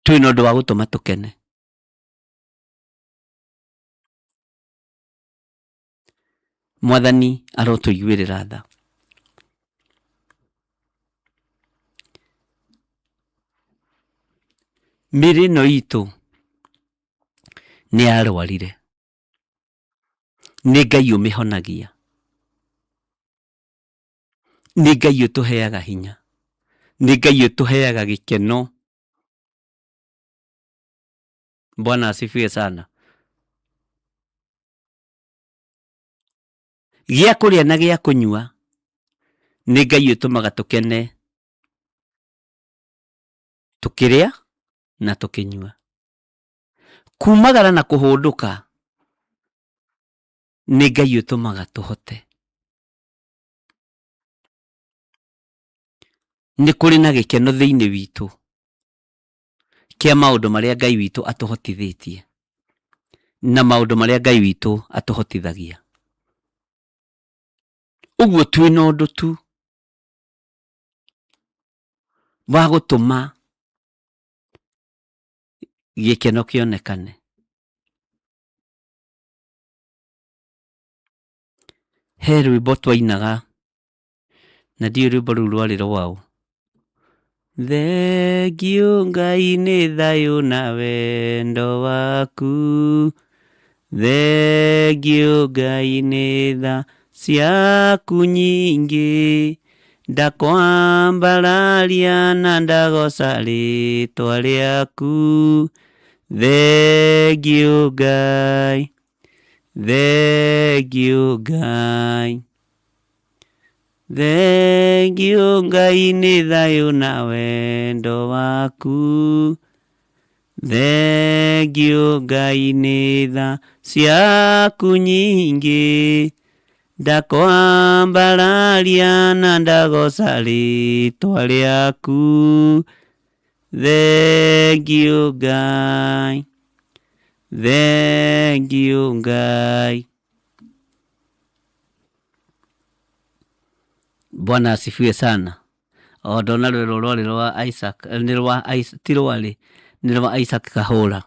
Twĩna ũndũ wa gũtũma tũkene. Mwathani arotũiguĩrĩra tha. Mĩrĩ ĩno itũ nĩ yarwarire. Nĩ Ngai ũmĩhonagia. Nĩ Ngai ũtũheaga hinya. Nĩ Ngai ũtũheaga gĩkeno. Bwana asifiwe sana. Gĩa kũrĩa na gĩa kũnyua nĩ Ngai ũtũmaga tũkene. Tũkĩrĩa na tũkĩnyua. Kumagara na kũhũndũka nĩ Ngai ũtũmaga tũhote. Nĩ kũrĩ na gĩkeno thĩinĩ witũ kĩa maũndũ marĩa Ngai witũ atũhotithĩtie na maũndũ marĩa Ngai witũ atũhotithagia. Ũguo twĩna ũndũ tu wa gũtũma gĩkeno kĩonekane. He rwĩmbo twainaga na ndiũĩ rwĩmbo rũu rwarĩ rwaũ. Thengiũ Ngai nĩ thayũ na wendo waku. Thengiũ Ngai nĩ tha ciaku nyingĩ. Ndakwambararia na ndagoca rĩtwa rĩaku. Thengiũ Ngai. Thengiũ Ngai. Thengiũ Ngai nĩ thayũ na wendo waku. Thengiũ Ngai nĩ tha ciaku nyingĩ. Ndakwambararia na ndagoca rĩtwa rĩaku. Thengiũ Ngai. Thengiũ Ngai. Bwana asifiwe sana. Ndona rwĩmbo rwarĩ rwa Isaac, ti rwarĩ, nĩ rwa Isaac Kahũra.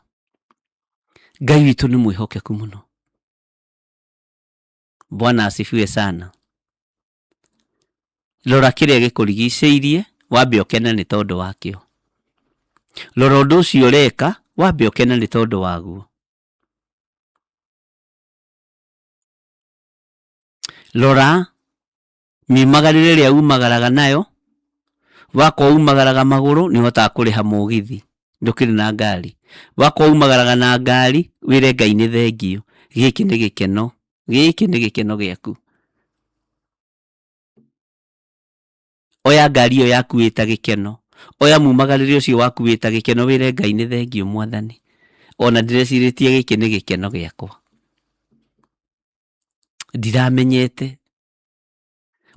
Ngai witũ nĩ mwĩhokeku mũno. Bwana asifiwe sana. Rora kĩrĩa gĩkũrigicĩirie wambe ũkene nĩ tondũ wakĩo. Rora ũndũ ũcio ũreka wambe ukene nĩ tondũ waguo. Rora miumagarĩre ĩrĩa umagaraga nayo, wakorwo umagaraga magũrũ nĩ ũhotaga kũrĩha mũgithi ndũkĩrĩ na ngari, wakorwo umagaraga na ngari wĩre Ngai nĩ thengio. Gĩkĩ nĩ gĩkeno, gĩkĩ nĩ gĩkeno gĩaku. Oya ngari ĩyo yaku ĩta gĩkeno, oya mumagarĩre ũcio waku ĩta gĩkeno, wĩre Ngai nĩ thengio Mwathani, ona ndĩrecirĩtie gĩkĩ nĩ gĩkeno gĩakwa. Ndiramenyete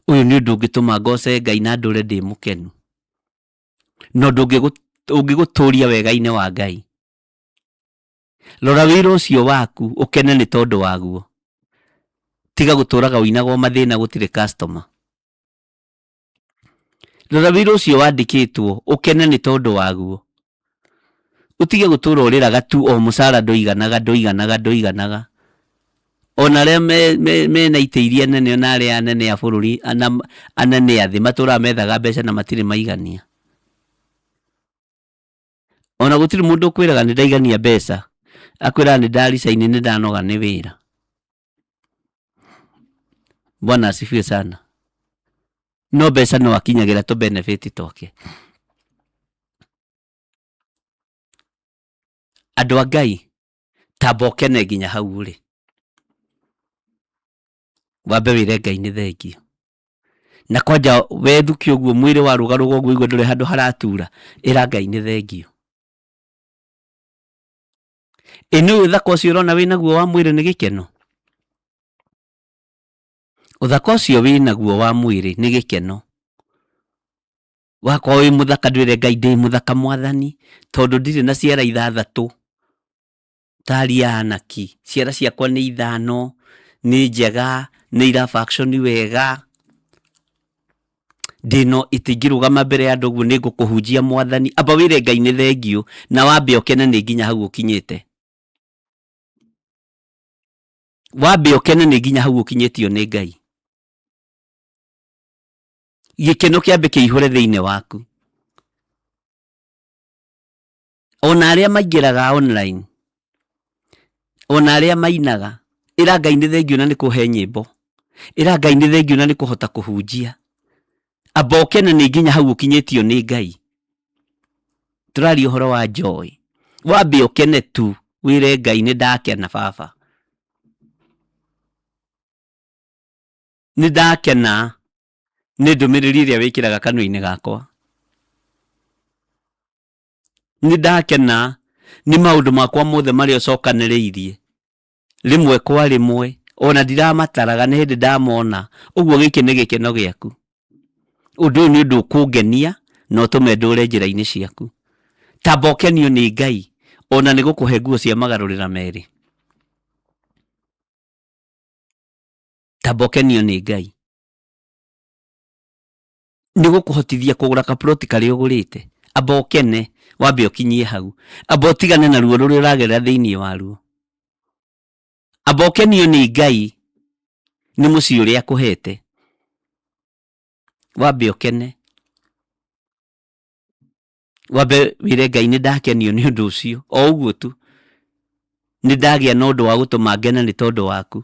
ũyũ nĩ ũndũ ũngĩtũma ngoce Ngai na ndũre ndĩ mũkenu, no ũngĩgũtũria wega-inĩ wa Ngai. Rora wĩra ũcio waku ũkene nĩ tondũ waguo, tiga gũtũraga ũinaga mathĩna gũtirĩ customer. Rora wĩra ũcio wandĩkĩtwo ũkene nĩ tondũ waguo, utige gũtũra ũrĩraga tu o mũcara ndũiganaga. Ona arĩa mena itĩ iria nene, ona arĩa anene a bũrũri, anene a thĩ matũraga methaga mbeca na matirĩ maigania. Ona gũtirĩ mũndũ ũkwĩraga nĩ ndaigania mbeca, akwĩraga nĩ ndaricaini, nĩ ndanoga nĩ wĩra. Bwana asifiwe sana. No mbeca no akinyagĩra tũ benefit twake. Andũ a Ngai tamba ũkene nginya hau ũrĩ, wambe wĩre Ngai nĩ thengio. Na kwanja wethuki ũguo mwĩrĩ warũgarũga ũguo igua ndũrĩ handũ haratura, ĩra Ngai nĩ thengio. Nĩ ũthaka ũcio ũrona wĩnaguo wa mwĩrĩ nĩ gĩkeno. Ũthaka ũcio wĩnaguo wa mwĩrĩ nĩ gĩkeno. Wakorwo wĩ mũthaka ndwĩre Ngai ndĩ mũthaka Mwathani, tondũ ndirĩ na ciara 6 taria anaki. Ciara ciakwa nĩ 5, nĩ njega, nĩ ira faction wega. Ndino itingĩrũgama mbere ya andũ ũguo nĩ ngũkũhunjia Mwathani. Amba wĩre Ngai nĩ thengio na wambe ũkene nĩ nginya hau ũkinyĩte. Wambe ũkene nĩ nginya hau ũkinyĩtio nĩ Ngai. Gĩkeno kĩambe kĩihũre thĩinĩ waku. Ona arĩa maingĩraga online, ona arĩa mainaga, ĩra Ngai nĩ thengio na nĩ kũhe nyĩmbo, ĩra Ngai nĩ thengio na nĩ kũhota kũhunjia. Amba ũkene nĩ nginya hau ũkinyĩtio nĩ Ngai. Tũraria ũhoro wa joy. Wambe ũkene tu wĩre Ngai nĩ ndakena baba, nĩ ndakena nĩ ndũmĩrĩri ĩrĩa wĩkĩraga kanua-inĩ gakwa, nĩ ndakena nĩ maũndũ makwa mothe marĩa ũcokanĩrĩirie rĩmwe kwa rĩmwe, ona ndiramataraga nĩ hĩndĩ ndamona. Ũguo gĩkĩ nĩ gĩkeno gĩaku. Ũndũ ũyũ nĩ ũndũ ũkũngenia na ũtũme ndũre njĩra-inĩ ciaku. Tamba ũkenio nĩ Ngai, ona nĩ gũkũhe nguo cia magarũrĩra merĩ. Tamba ũkenio nĩ Ngai, nĩ gũkũhotithia kũgũra kaploti karĩa ũgũrĩte. Amba ũkene wambe ũkinyie hau. Amba ũtigane na ruo rũrĩa ũragerera thĩinĩ waruo. Amba ũkenio nĩ Ngai nĩ mũciĩ ũrĩa akũhete. Wambe ũkene, wambe wĩre Ngai nĩ ndakenio nĩ ũndũ ũcio. O ũguo tu, nĩ ndagĩa na ũndũ wa gũtũma ngene nĩ tondũ waku.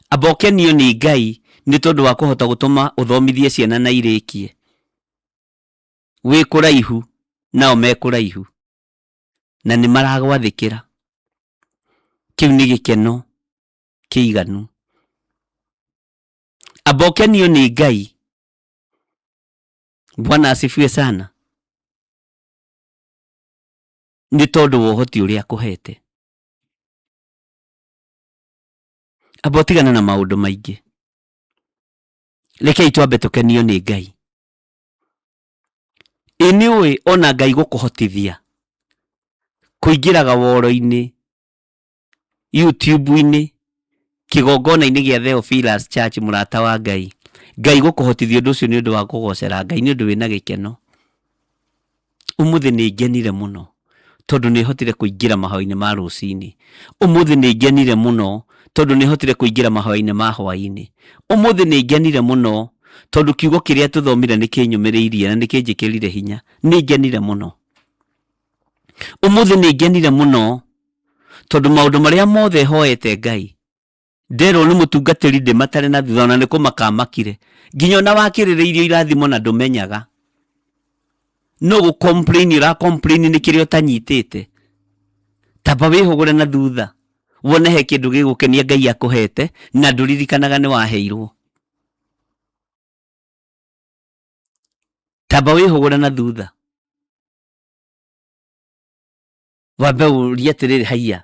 Amba ũkenio nĩ Ngai nĩ tondũ wa kũhota gũtũma ũthomithie ciana na irĩkie. Wĩ kũraihu nao me kũraihu na nĩ maragwathĩkĩra. Kĩu nĩ gĩkeno kĩiganu. Amba ũkenio nĩ Ngai. Bwana asifiwe sana. Nĩ tondũ wa ũhoti ũrĩa akũhete. Amba ũtigane na maũndũ maingĩ. Rekei twambe tũkenio nĩ Ngai. Nĩũĩ ona Ngai gũkũhotithia kũingĩraga woro-inĩ, YouTube-inĩ, kĩgongona-inĩ gĩa Theophilus Church, mũrata wa Ngai. Ngai gũkũhotithia ũndũ ũcio nĩ ũndũ wa kũgocera Ngai, nĩ ũndũ wĩna gĩkeno. Ũmũthĩ nĩ ngenire mũno tondũ nĩ hotire kũingĩra mahoya-inĩ ma rũcinĩ. Ũmũthĩ nĩ ngenire mũno tondũ nĩ hotire kũingĩra mahoya-inĩ ma hwaĩ-inĩ. Ũmũthĩ nĩ ngenire mũno tondu kiugo kiria tuthomire ni kinyumiriirie na ni kinjikirire hinya. Ni ngenire muno umuthi, ni ngenire muno tondu maundu maria mothe hoete Ngai ndero ni mutungatiri ndi matare na thutha, na ni kumakamakire nginya na wakiririirio irathimo na ndumenyaga. No gu complain ira complain ni kirio tanyitite. Tamba wihugure na thutha wone he kindu gigukenia Ngai akuhete na nduririkanaga ni waheirwo. Tamba wihugure na thutha wambe uria atiriri haiya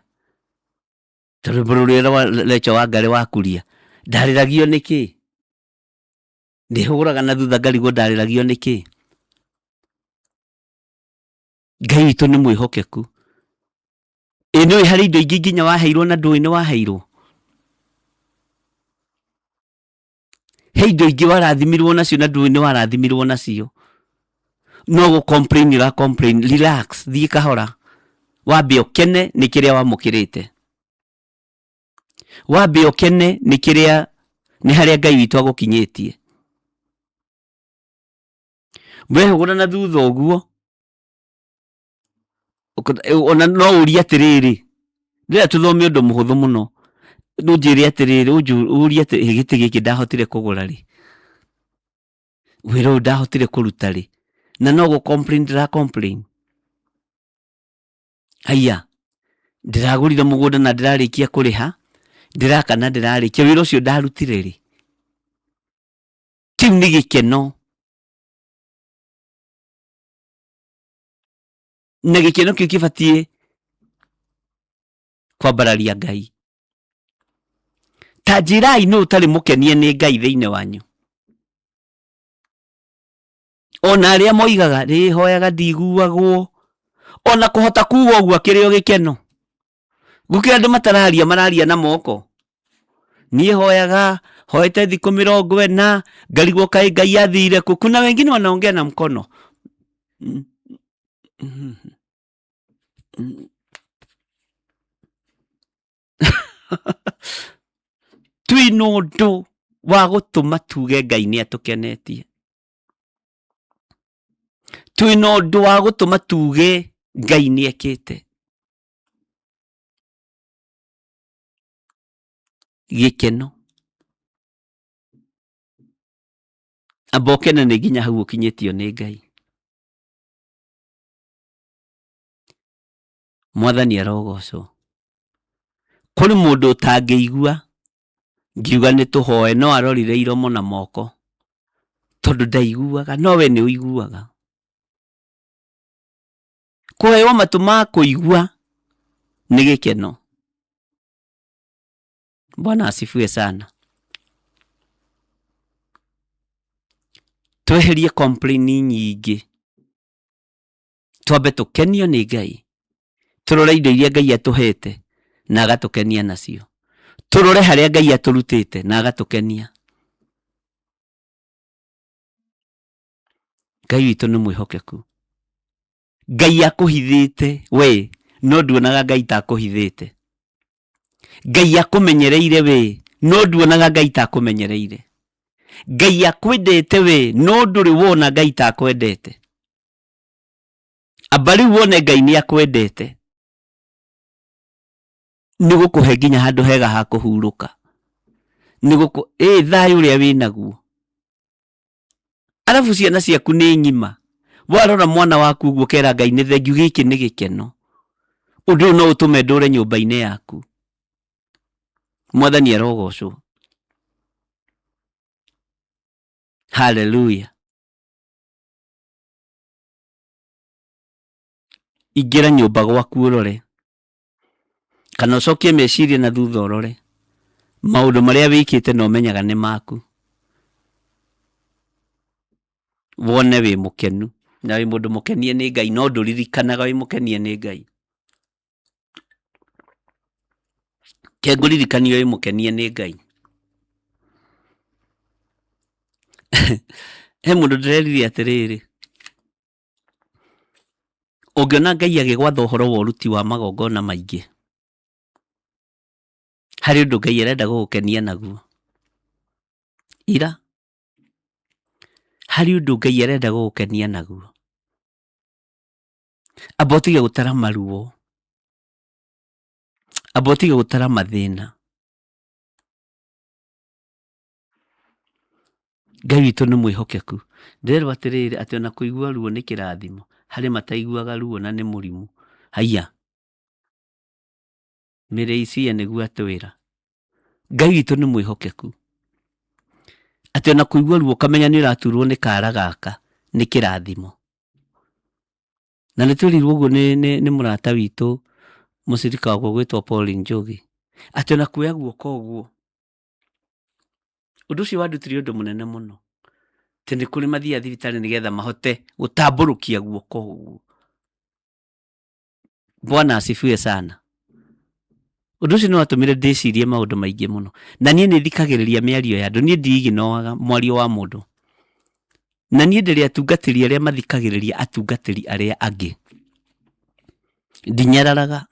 tondu bururi wa lecho wa Ngai wakuria ndariragio niki, ndihuguraga na thutha ngarigwo ndariragio niki. Ngai witu ni mwihokeku. Ino hari indo ingi nginya waheirwo na ndui ni waheirwo. He indo ingi warathimirwo nacio na ndui ni warathimirwo nacio. No gu complain ira complain, relax, thii kahora. Wambe ukene ni kiria wamukirite. Wambe ukene ni kiria ni haria Ngai witu agukinyitie. Wehugura na thutha uguo ona no uria atiriri rira tuthome undu muhuthu muno, nunjire atiriri uria giti giki ndahotire kugura ri, wiro ndahotire kuruta ri, na no gu complain ndira complain. Haiya ndiragurire mugunda na ndirarikia kuriha, ndiraka na ndirarikia, wiro ucio ndarutire ri. Kiu ni gikeno. Na gikeno kiu kibatie kwambararia Ngai. Ta njirai no utari mukenie ni Ngai thiini wanyu. Ona aria moigaga ri hoyaga ndiguagwo, ona kuhota kuuga uguo kirio gikeno. Gukira andu matararia mararia na moko. Nie hoyaga hoete thiku 40 ngarigwo kai Ngai athire ku. Kuna wengine wanaongea na mkono. Twina undu wa gutuma tuge Ngai ni atukenetie. Twina undu wa gutuma tuge Ngai ni ekite. Gikeno. Abokena ni nginya hau ukinyitio ni Ngai. Mwathani arogocwo. Kuri mundu utangiigua ngiuga ni tuhoe, no arorire iromo na moko tondu ndaiguaga, no we ni uiguaga. Kuheo matu ma kuigua ni gikeno. Bwana asifiwe sana. Tweherie complain nyingi, twambe tukenio ni Ngai. Turore indo iria Ngai atuhete na agatukenia nacio. Turore haria Ngai aturutite na agatukenia. Ngai witu ni mwihokeku. Ngai akuhithite we, no nduonaga Ngai ta akuhithite. Ngai akumenyereire we, no nduonaga Ngai ta akumenyereire. Ngai akwendete we, no nduri wona Ngai ta akwendete. Abari wone Ngai ni akwendete. Nigukuhe nginya handu hega ha kuhuruka. Niguku thayu uria winaguo. Arafu ciana ciaku ni ngima. Warora mwana waku uguo kera Ngai ni thengiu, giki ni gikeno. Undu no utume ndure nyumba-ini yaku. Mwathani arogocwo. Hallelujah. Ingira nyumba gwaku urore, kana ucokie meciria na thutha urore maundu maria wikite no menyaga ni maku. Wone wi mukenu, na wi mundu mukenie ni Ngai, no nduririkanaga wi mukenie ni Ngai. Ke nguririkanio wi mukenie ni Ngai. He mundu ndirerire atiriri, ungiona Ngai agigwatha uhoro wa uruti wa magongona maingi, hari undu Ngai arenda gugukenia naguo. Ira hari undu Ngai arenda gugukenia naguo. Amba utige gutara maruo, amba utige gutara mathina. Ngai witũ nĩ mwĩhokeku. Nderwo atĩrĩrĩ atĩ ona kũigua ruo nĩ kĩrathimo harĩ mataiguaga ruo na nĩ mũrimũ. Haiya, mĩrĩ icia nĩguo atwĩra. Ngai witũ nĩ mwĩhokeku atĩ ona kũigua ruo ũkamenya nĩ ũraturwo nĩ kara gaka nĩ kĩrathimo. Na nĩ twĩrirwo ũguo nĩ mũrata witũ mũcirika wagwo gwĩtwo Pauline Njogi atĩ ona kuoya guoko ũguo. Ũndũ ũcio wandutire ũndũ mũnene mũno. Atĩ nĩ kũrĩ mathiaga thibitarĩ nĩgetha mahote gũtambũrũkia guoko ũguo. Bwana asifiwe sana. Ũndũ ũcio nĩ watũmire ndĩcirie maũndũ maingĩ mũno. Na niĩ nĩ thikagĩrĩria mĩario ya andũ. Niĩ ndiginoaga mwario wa mũndũ. Na niĩ ndĩrĩ atungatĩri arĩa mathikagĩrĩria atungatĩri arĩa angĩ. Ndinyararaga.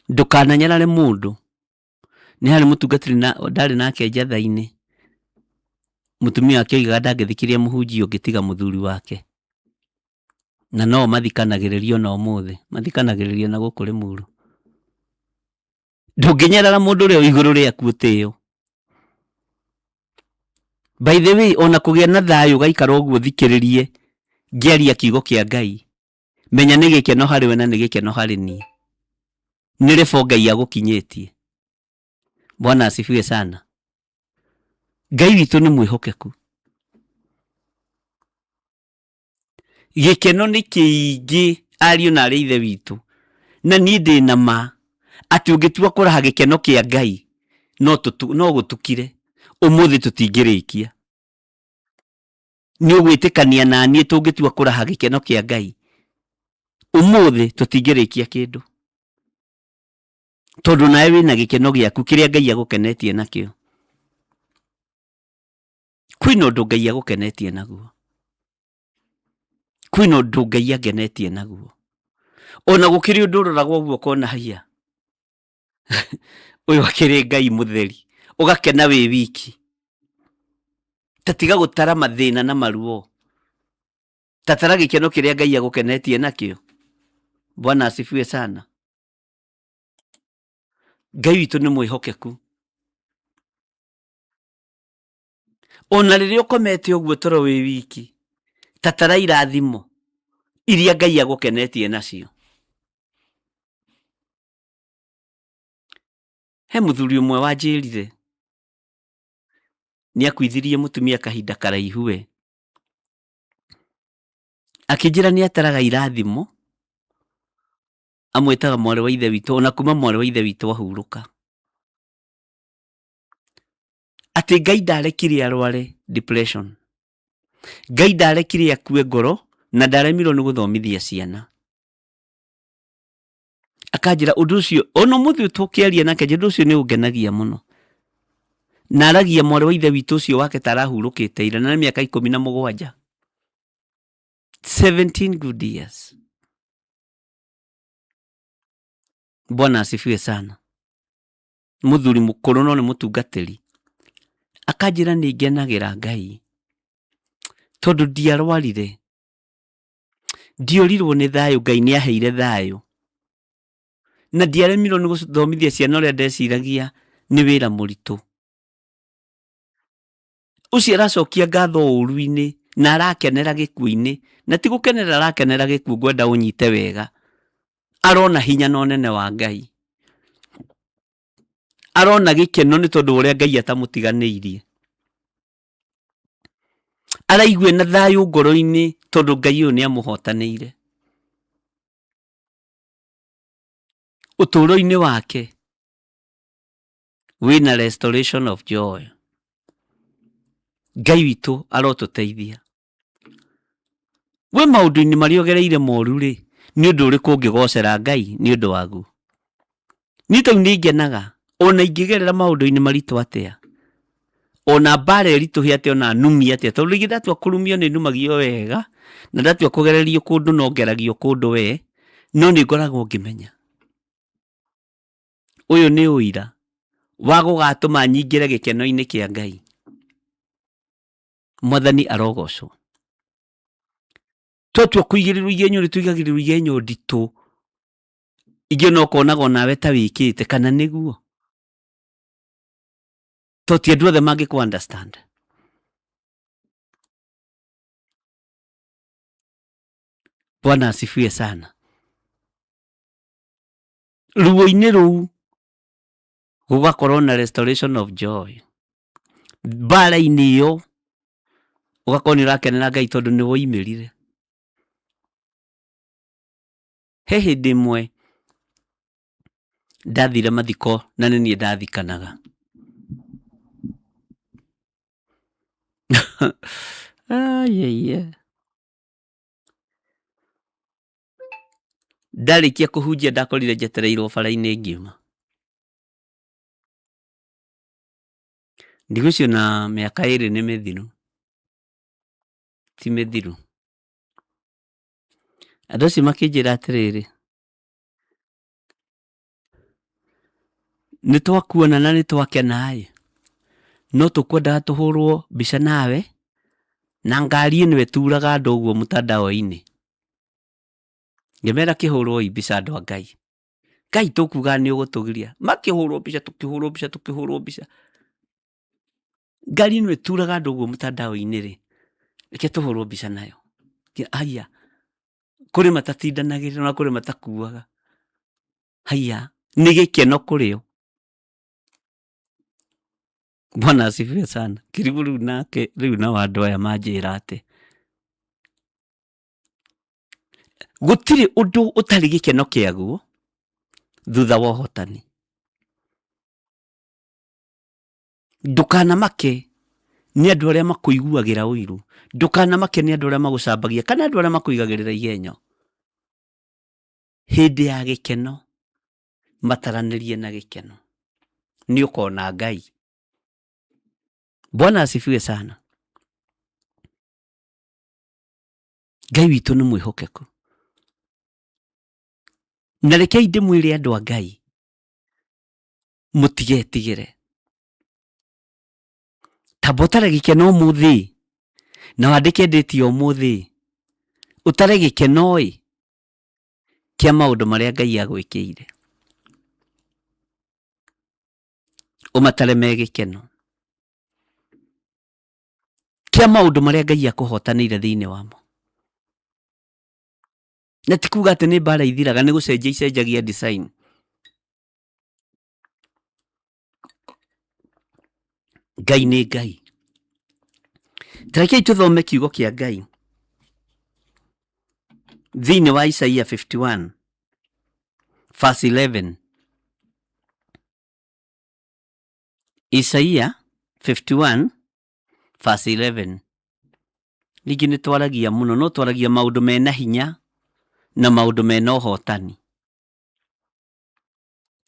Ndũkananyarare mũndũ. Nĩ harĩ mũtungatĩri ndarĩ nake njatha-inĩ. Mũtumia wake oigaga ndangĩthikĩrĩria mũhunjia ũngĩ tiga mũthuri wake. Na no mathikanagĩrĩrio na ũmũthĩ. Mathikanagĩrĩrio na gũkũ Limuru. Ndũngĩnyarara mũndũ ũrĩa igũrũ rĩaku ũtĩo. By the way, ona kũgĩa na thayũ gaikara ũguo thikĩrĩrie ngĩaria kiugo kĩa Ngai. Menya nĩ gĩkeno harĩ we na nĩ gĩkeno harĩ niĩ. Nĩ rĩbo Ngai agũkinyĩtie. Bwana asifiwe sana. Ngai witũ nĩ mwĩhokeku. Gĩkeno nĩ kĩingĩ ariũ na arĩa ithe witũ. Na niĩ ndĩ na ma atĩ ũngĩtua kũraha gĩkeno kĩa Ngai no gũtukire. Ũmũthĩ tũtingĩrĩkia. Nĩ ũgwĩtĩkania na niĩ tũngĩtua kũraha gĩkeno kĩa Ngai. Ũmũthĩ tũtingĩrĩkia kĩndũ. Tondũ nawe wĩna gĩkeno gĩaku kĩrĩa Ngai agũkenetie nakĩo. Kwĩna ũndũ Ngai agũkenetie naguo. Kwĩna ũndũ Ngai agenetie naguo. Ona gũkĩrĩ ũndũ ũroragwo ũguo kona haiya. Ũyũ akĩrĩ Ngai mũtheri. Ũgakena wĩ wiki. Tatiga gũtara mathĩna na maruo. Tatara gĩkeno kĩrĩa Ngai agũkenetie nakĩo. Bwana asifiwe sana. Ngai witũ nĩ mwĩhokeku. Ona rĩrĩa ũkomete ũguo toro wĩ wiki. Tatara irathimo iria Ngai agũkenetie nacio. He mũthuri ũmwe wanjĩrire nĩ akuithirie mũtumia kahinda karaihu we. Akĩnjĩra nĩ ataraga irathimo. Amwĩtaga mwarĩ wa ithe witũ ona kuma mwarĩ wa ithe witũ ahurũka. Atĩ Ngai ndarekire arware depression. Ngai ndarekire akue ngoro na ndaremirwo nĩ gũthomithia ciana. Akanjĩra ũndũ ũcio ona mũthĩ tũkĩaria nake ũndũ ũcio nĩ ũngenagia mũno. Na aragia mwarĩ wa ithe witũ ũcio wake tarahurũkĩte ira na mĩaka 17. 17 good years. Bwana asifiwe sana. Mũthuri mũkũrũ no nĩ mũtungatĩri. Akanjĩra nĩ ngenagĩra Ngai. Tondũ ndiarwarire. Ndiorirwo nĩ thayũ, Ngai nĩ aheire thayũ. Na ndiaremirwo nĩ gũthomithia ciana ũrĩa ndeciragia nĩ wĩra mũritũ. Ũcio aracokia ngatho ũru-inĩ na arakenera gĩkuũ-inĩ. Na ti gũkenera arakenera gĩkuũ ngwenda ũnyite wega. Arona hinya na ũnene wa Ngai. Arona gĩkeno nĩ tondũ ũrĩa Ngai atamũtiganĩirie. Araigua na thayũ ngoro-inĩ tondũ Ngai ũyũ nĩ amũhotanĩire. Ũtũũro-inĩ wake wĩna restoration of joy. Ngai witũ arotũteithia. We maũndũ-inĩ marĩa ũgereire moru rĩ, nĩ ũndũ ũrĩkũ ũngĩgocera Ngai nĩ ũndũ waguo? Niĩ tau nĩ ngenaga ona ingĩgerera maũndũ-inĩ maritũ atĩa. Ona mbara ĩritũhe atĩa ona numi atĩa. Tondũ rĩngĩ ndatua kũrumio nĩ numagio wega na ndatua kũgererio kũndũ no ngeragio kũndũ we. No nĩ ngoragwo ngĩmenya ũyũ nĩ ũira wa gũgatũma nyingĩre gĩkeno-inĩ kĩa Ngai. mwathani arogocwo. Twatwa kuigiriru igenyo ritwigagiriru igenyo nditu igyo no konaga nawe ta wikite kana niguo totie ndwothe mangi ku understand. Bwana asifiwe sana. Ruo-ini ruu gugakorwo na restoration of joy. Bara-ini iyo ugakorwo ni urakenera Ngai tondu ni woimirire. He hindi imwe ndathire mathiko na ni nie ndathikanaga. Ndarikia kuhunjia ndakorire njetereirwo bara-ini ngiuma. Ndigucio na miaka 2 ni mithiru. Ti mithiru. Andu acio makinjira atiriri, ni twakuona na ni twakena no tukwendaga tuhurwo mbica nawe na ngari ino eturaga andu uguo mutandao-ini. Ngemera kihurwo mbica andu a Ngai. Ngai tukuga ni ugutugiria makihurwo mbica. Ngari ino eturaga andu uguo mutandao-ini ri reke tuhurwo mbica nayo. Haya kuri matatindanagirira na kuri matakuaga. Haya ni gikeno kurio. Bwana asifiwe sana. Kiribu riu na wandu aya manjira ati gutiri undu utari gikeno kiaguo thutha wa uhotani. Ndukana make ni andu aria makuiguagira uiru. Ndukana make ni andu aria magucambagia kana andu aria makuigagirira igenyo. Hindi ya gikeno mataranirie na gikeno ni ukona Ngai. Bwana asifiwe sana. Ngai witu ni mwihokeku. Na rekei ndimwire andu a Ngai mutigetigire. Tamba utare gikeno umuthi na wandike ndeti umuthi utare gikeno kia maundu maria Ngai agwikire. Umatare me gikeno kia maundu maria Ngai akuhotanire thiini wamo. Na tikuga ati ni bara ithiraga ni gucenjia icenjagia design. Ngai ni Ngai. Tarekei tuthome kiugo kia Ngai thiini wa Isaia 51 verse 11. Isaia 51 verse 11. Ningĩ nĩ twaragia muno, no twaragia maundu mena hinya na maundu mena uhotani.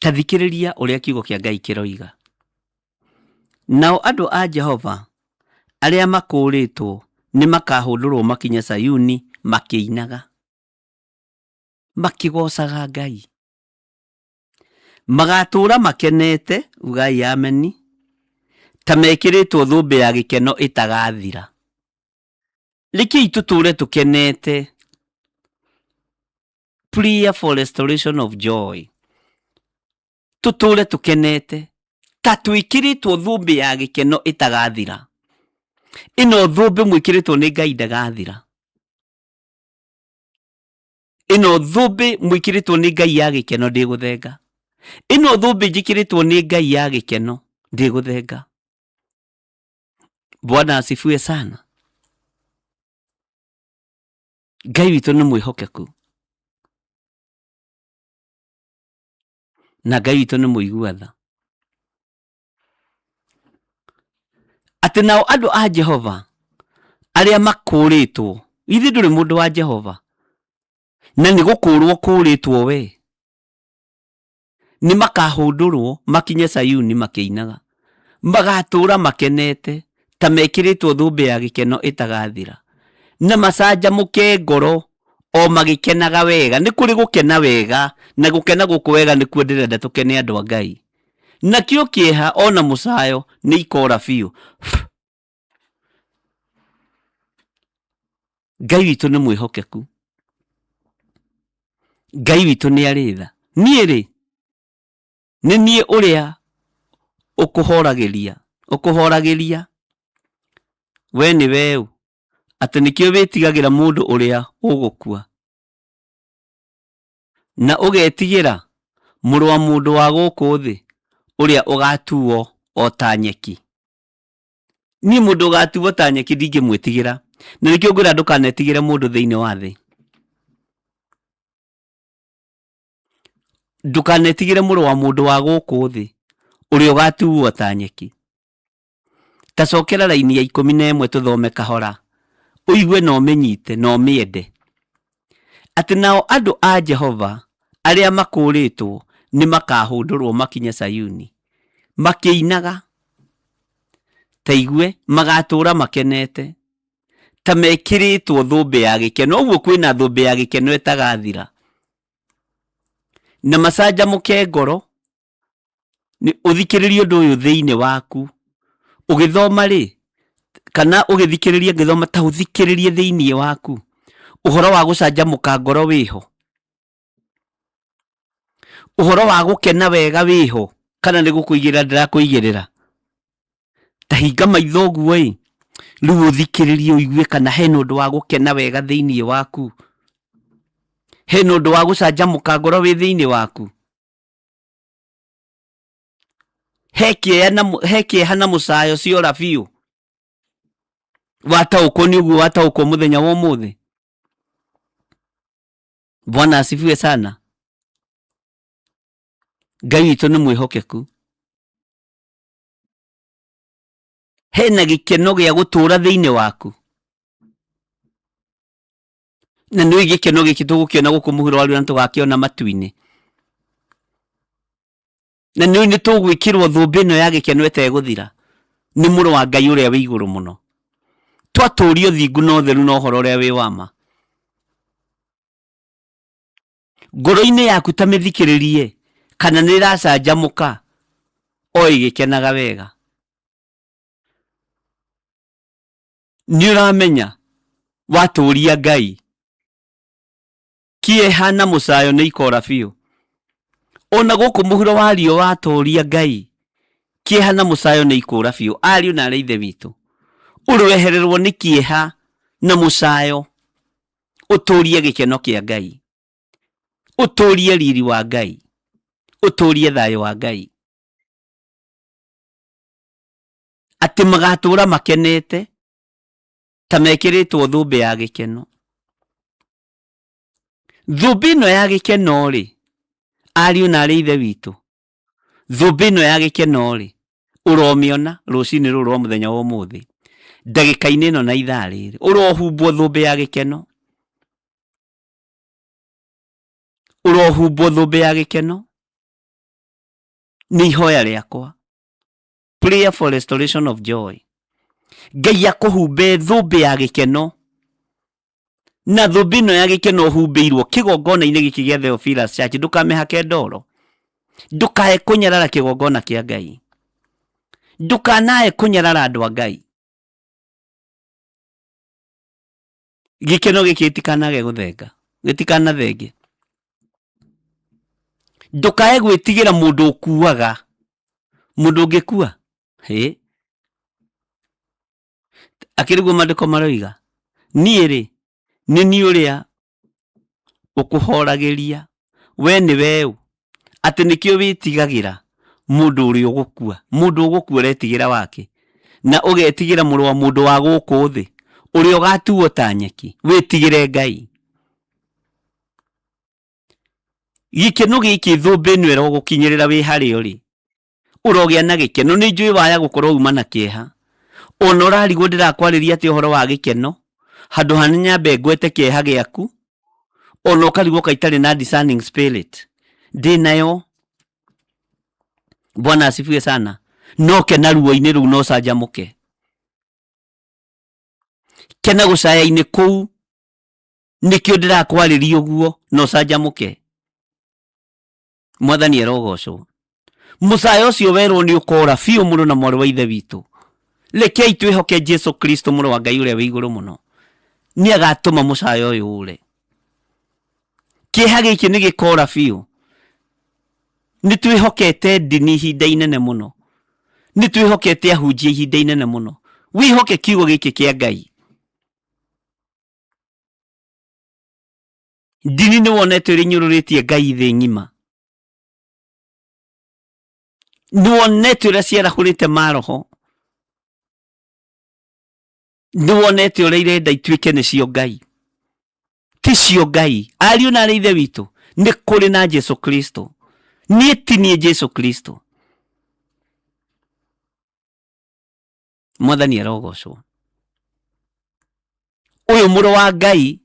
Tathikĩrĩria ũrĩa kiugo kĩa Ngai kĩroiga. Nao andũ a Jehova arĩa makũũrĩtwo nĩ makahũndũrwo makinye Sayuni makĩinaga, makĩgocaga Ngai. Magatũũra makenete, ugai ameni, ta mekĩrĩtwo thũmbĩ ya gĩkeno ĩtagathira. Rekei tũtũũre tũkenete. Prayer for restoration of joy. Tũtũũre tũkenete ta twĩkĩrĩtwo thũmbĩ ya gĩkeno ĩtagathira. Ĩno thũmbĩ mwĩkĩrĩtwo nĩ Ngai ndagathira. Ĩno thũmbĩ mwĩkĩrĩtwo nĩ Ngai ya gĩkeno ndĩgũthenga. Ĩno thũmbĩ njĩkĩrĩtwo nĩ Ngai ya gĩkeno ndĩgũthenga. Bwana asifiwe sana. Ngai witũ nĩ mwĩhokeku. Na Ngai witũ nĩ mũigua tha. Atĩ nao andũ a Jehova arĩa makũũrĩtwo, ithe ndũrĩ mũndũ wa Jehova na nĩ gũkũũrwo kũũrĩtwo we, nĩ makahũndũrwo makinye Sayuni makĩinaga, magatũũra makenete ta mekĩrĩtwo thũmbĩ ya gĩkeno ĩtagathira, na macanjamũke ngoro o magĩkenaga wega. Nĩ kũrĩ gũkena wega, na gũkena gũkũ wega nĩkuo ndĩrenda tũkene andũ a Ngai. Nakĩo kĩeha ona mũcayo nĩ ikora biũ. Ngai witũ nĩ mwĩhokeku. Ngai witũ nĩ arĩ tha. Niĩ rĩ, nĩ niĩ ũrĩa ũkũhoragĩria we nĩ weũ atĩ nĩkĩo wĩtigagĩra mũndũ ũrĩa ũgũkua na ũgetigĩra mũrũ wa mũndũ wa gũkũ thĩ ũrĩa ũgatuo o ta nyeki. Niĩ mũndũ ũgatuo ta nyeki ndingĩmwĩtigĩra, na nĩkĩo ngwĩra ndũkanetigĩre mũndũ thĩinĩ wa thĩ. Ndũkanetigĩre mũrũ wa mũndũ wa gũkũ thĩ ũrĩa ũgatuo ta nyeki. Ta cokera raini ya 11 tũthome kahora, ũigue na ũmĩnyite na ũmĩende. Atĩ nao andũ a Jehova arĩa makũrĩtwo nĩ makahũndũrwo makinye Sayuni makĩinaga. Ta igue magatũũra makenete ta mekĩrĩtwo thũmbĩ ya gĩkeno. Ũguo kwĩna thũmbĩ ya gĩkeno ĩtagathira. Na macanjamũke ngoro. Ũthikĩrĩrie ũndũ ũyũ thĩinĩ waku ũgĩthoma rĩ, kana ũgĩthikĩrĩria ngĩthoma, ta ũthikĩrĩrie thĩinĩ waku ũhoro wa gũcanjamũka ngoro wĩho, ũhoro wa gũkena wega wĩho, kana nĩ gũkũigĩrĩra ndĩrakũigĩrĩra. Ta hinga maitho ũguo ĩ, rĩu ũthikĩrĩrie ũigue kana hena ũndũ wa gũkena wega thĩinĩ waku, hena ũndũ wa gũcanjamũka ngoro wĩ thĩinĩ waku. He kĩeha na mũcayo ciora biũ wataũkwo nĩ ũguo wataũkwo mũthenya wa ũmũthĩ. Bwana asifiwe sana. Ngai witũ nĩ mwĩhokeku. Hena gĩkeno gĩa gũtũũra thĩinĩ waku. Na nĩ gĩkeno gĩkĩ tũgũkĩona gũkũ mũhuro wa rĩu na tũgakĩona matu-inĩ. Na nĩ tũgwĩkĩrwo thũmbĩ ĩno ya gĩkeno ĩtegũthira nĩ mũrũ wa Ngai ũrĩa wĩ igũrũ mũno. Twatũũrio thingu na ũtheru na ũhoro ũrĩa wĩ wa ma. Ngoro-inĩ yaku ta mĩthikĩrĩrie kana nĩ ĩracanjamũka o ĩgĩkenaga wega. Nĩ ũramenya watũũria Ngai kĩeha na mũcayo nĩ ikora biũ. Ona gũkũ mũhuro wa riũ watũũria Ngai kĩeha na mũcayo nĩ ikũra biũ. Ariũ na arĩ ithe witũ, ũrwehererwo nĩ kĩeha na mũcayo, ũtũũrie gĩkeno kĩa Ngai, ũtũũrie riri wa Ngai, ũtũũrie thayũ wa Ngai. Atĩ magatũũra makenete ta mekĩrĩtwo thũmbĩ ya gĩkeno. Thũmbĩ ĩno ya gĩkeno rĩ, ariũ na arĩ ithe witũ, thũmbĩ ĩno ya gĩkeno rĩ, ũromĩona rũcinĩ rũrũ rwa mũthenya wa ũmũthĩ, ndagĩka-inĩ ĩno na ithaa rĩrĩ, ũrohumbwo thũmbĩ ya gĩkeno, ũrohumbwo thũmbĩ ya gĩkeno. Nĩ ihoya rĩakwa, prayer for restoration of joy. Ngai akũhumbe thũmbĩ ya gĩkeno, na thũmbĩ ĩno ya gĩkeno humbĩirwo kĩgongona-inĩ gĩkĩ gĩa Theophilus Church. Ndũkamĩhake ndoro, ndũkae kũnyarara kĩgongona kĩa Ngai, ndũkanae kũnyarara andũ a Ngai. Gĩkeno gĩkĩ gĩtikanage gũthenga, gĩtikanathenge. Ndũkae gwĩtigĩra mũndũ ũkuaga, mũndũ ũngĩkua akĩriguo maandĩko maroiga, niĩ rĩ, nĩ niĩ ũrĩa ũkũhoragĩria we nĩ weũ atĩ nĩkĩo wĩtigagĩra mũndũ ũrĩa ũgũkua. Mũndũ ũgũkua ũretigĩra wake, na ũgetigĩra mũrũ wa mũndũ wa gũkũ thĩ ũrĩa ũgatuo ta nyeki. Wĩtigĩre Ngai. Gĩkeno gĩkĩ thũmbĩ ĩno ĩrogũkinyĩrĩra wĩ harĩa ũrĩ, ũrogĩa na gĩkeno. Nĩ njũĩ waya gũkorwo uma na kĩeha, ona ũrarigwo ndĩrakwarĩria atĩ ũhoro wa gĩkeno, handũ hana nyambe ngwete kĩeha gĩaku, ona ũkarigwo kaitarĩ na discerning spirit. Ndĩ nayo. Bwana asifiwe sana. No kena ruo-inĩ rũu no canjamũke. Kena gũcaya-inĩ kũu nĩkĩo ndĩrakwarĩria ũguo, no canjamũke. Mwathani arogocwo. Mũcayo ũcio werwo nĩ ũkora biũ mũno na mwarĩ wa ithe witũ. Rekei twĩhoke Jesu Kristo mũrũ wa Ngai ũrĩa wĩ igũrũ mũno, nĩ agatũma mũcaya ũyũ ũre. Kĩeha gĩkĩ nĩ gĩkora biũ. Nĩ twĩhokete ndini ihinda inene mũno. Nĩ twĩhokete ahunjia ihinda inene mũno. Wĩhoke kiugo gĩkĩ kĩa Ngai. Ndini nĩ wonete ũrĩa inyũrũrĩtie Ngai thĩ ng'ima. Nĩ wonete ũrĩa ciarahũrĩte maroho. Nĩ wonete ũrĩa irenda ituĩke nĩcio Ngai. Ti cio Ngai. Ariũ na arĩ ithe witũ, nĩ kũrĩ na Jesu Kristo. Niĩ ti niĩ Jesu Kristo. Mwathani arogocwo. Ũyũ mũrũ wa Ngai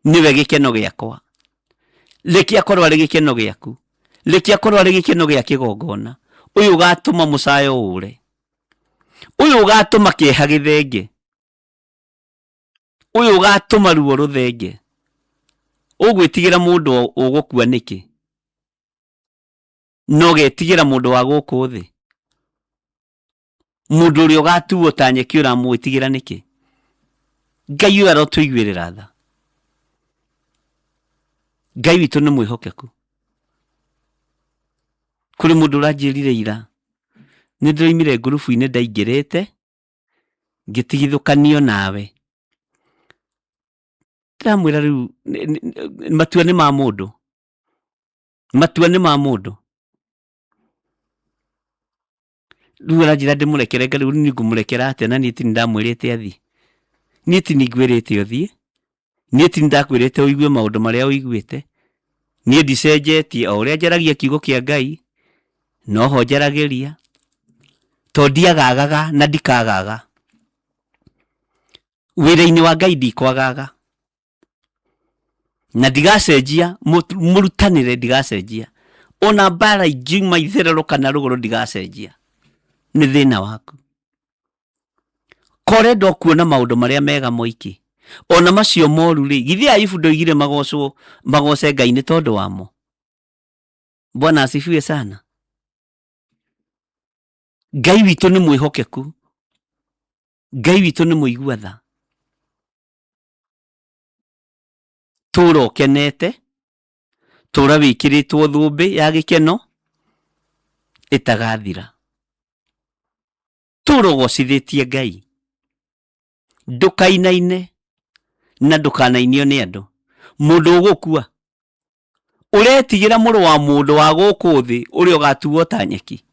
niwe gĩkeno gĩakwa. Reke akorwo arĩ gĩkeno gĩaku. Reke akorwo arĩ gĩkeno gĩa kĩgongona. Ũyũ ũgatũma mũcaya ũre. Ũyũ ũgatũma kĩeha gĩthenge. Ũyũ ũgatũma ruo rũthenge. Ũgwĩtigĩra mũndũ ũgũkua nĩkĩ? No getigĩra mũndũ wa gũkũ thĩ. Mũndũ ũrĩa ũgatuo ta nyeki ũramwĩtigĩra nĩkĩ? Ngai ũyũ arotũiguĩrĩra tha. Ngai witũ nĩ mwĩhokeku. Kũrĩ mũndũ ũranjĩrire ira, nĩ ndĩroimire ngurubu-inĩ ndaingĩrĩte ngĩtigithũkanio nawe. Ndĩramwĩra rĩu matua nĩ ma mũndũ. Matua nĩ ma mũndũ. Rĩu aranjĩra ndĩmũrekere, rĩu nĩ ngũmũrekera atĩa na niĩ ti ndamwĩrĩte athiĩ. Niĩ ti nĩngwĩrĩte ũthiĩ. Niĩ ti ndakwĩrĩte ũigue maũndũ marĩa ũiguĩte. Niĩ ndicenjetie, o ũrĩa njaragia kiugo kĩa Ngai noho njaragĩria. To ndiagagaga na ndikagaga. Wĩra-inĩ wa Ngai ndikwagaga. Na ndigacenjia, mũrutanĩre ndigacenjia. Ona mbara ingiuma ithererũka na rũgũrũ ndigacenjia. Nĩ thĩna waku. Korenda kuona maũndũ marĩa mega moiki. Ona macio moru rĩ, githĩ Ayubu ndoigire magoce Ngai nĩ tondũ wamo. Bwana asifiwe sana. Ngai witũ nĩ mwĩhokeku. Ngai witũ nĩ mũigua tha. Tũra ũkenete, tũra wĩkĩrĩtwo thũmbĩ ya gĩkeno ĩtagathira. Tũra ũgocithĩtie Ngai. Ndũkainaine na ndũkanainio nĩ andũ. Mũndũ ũgũkua. Ũretigĩra mũrũ wa mũndũ wa gũkũ thĩ ũrĩa ũgatuo ta nyeki.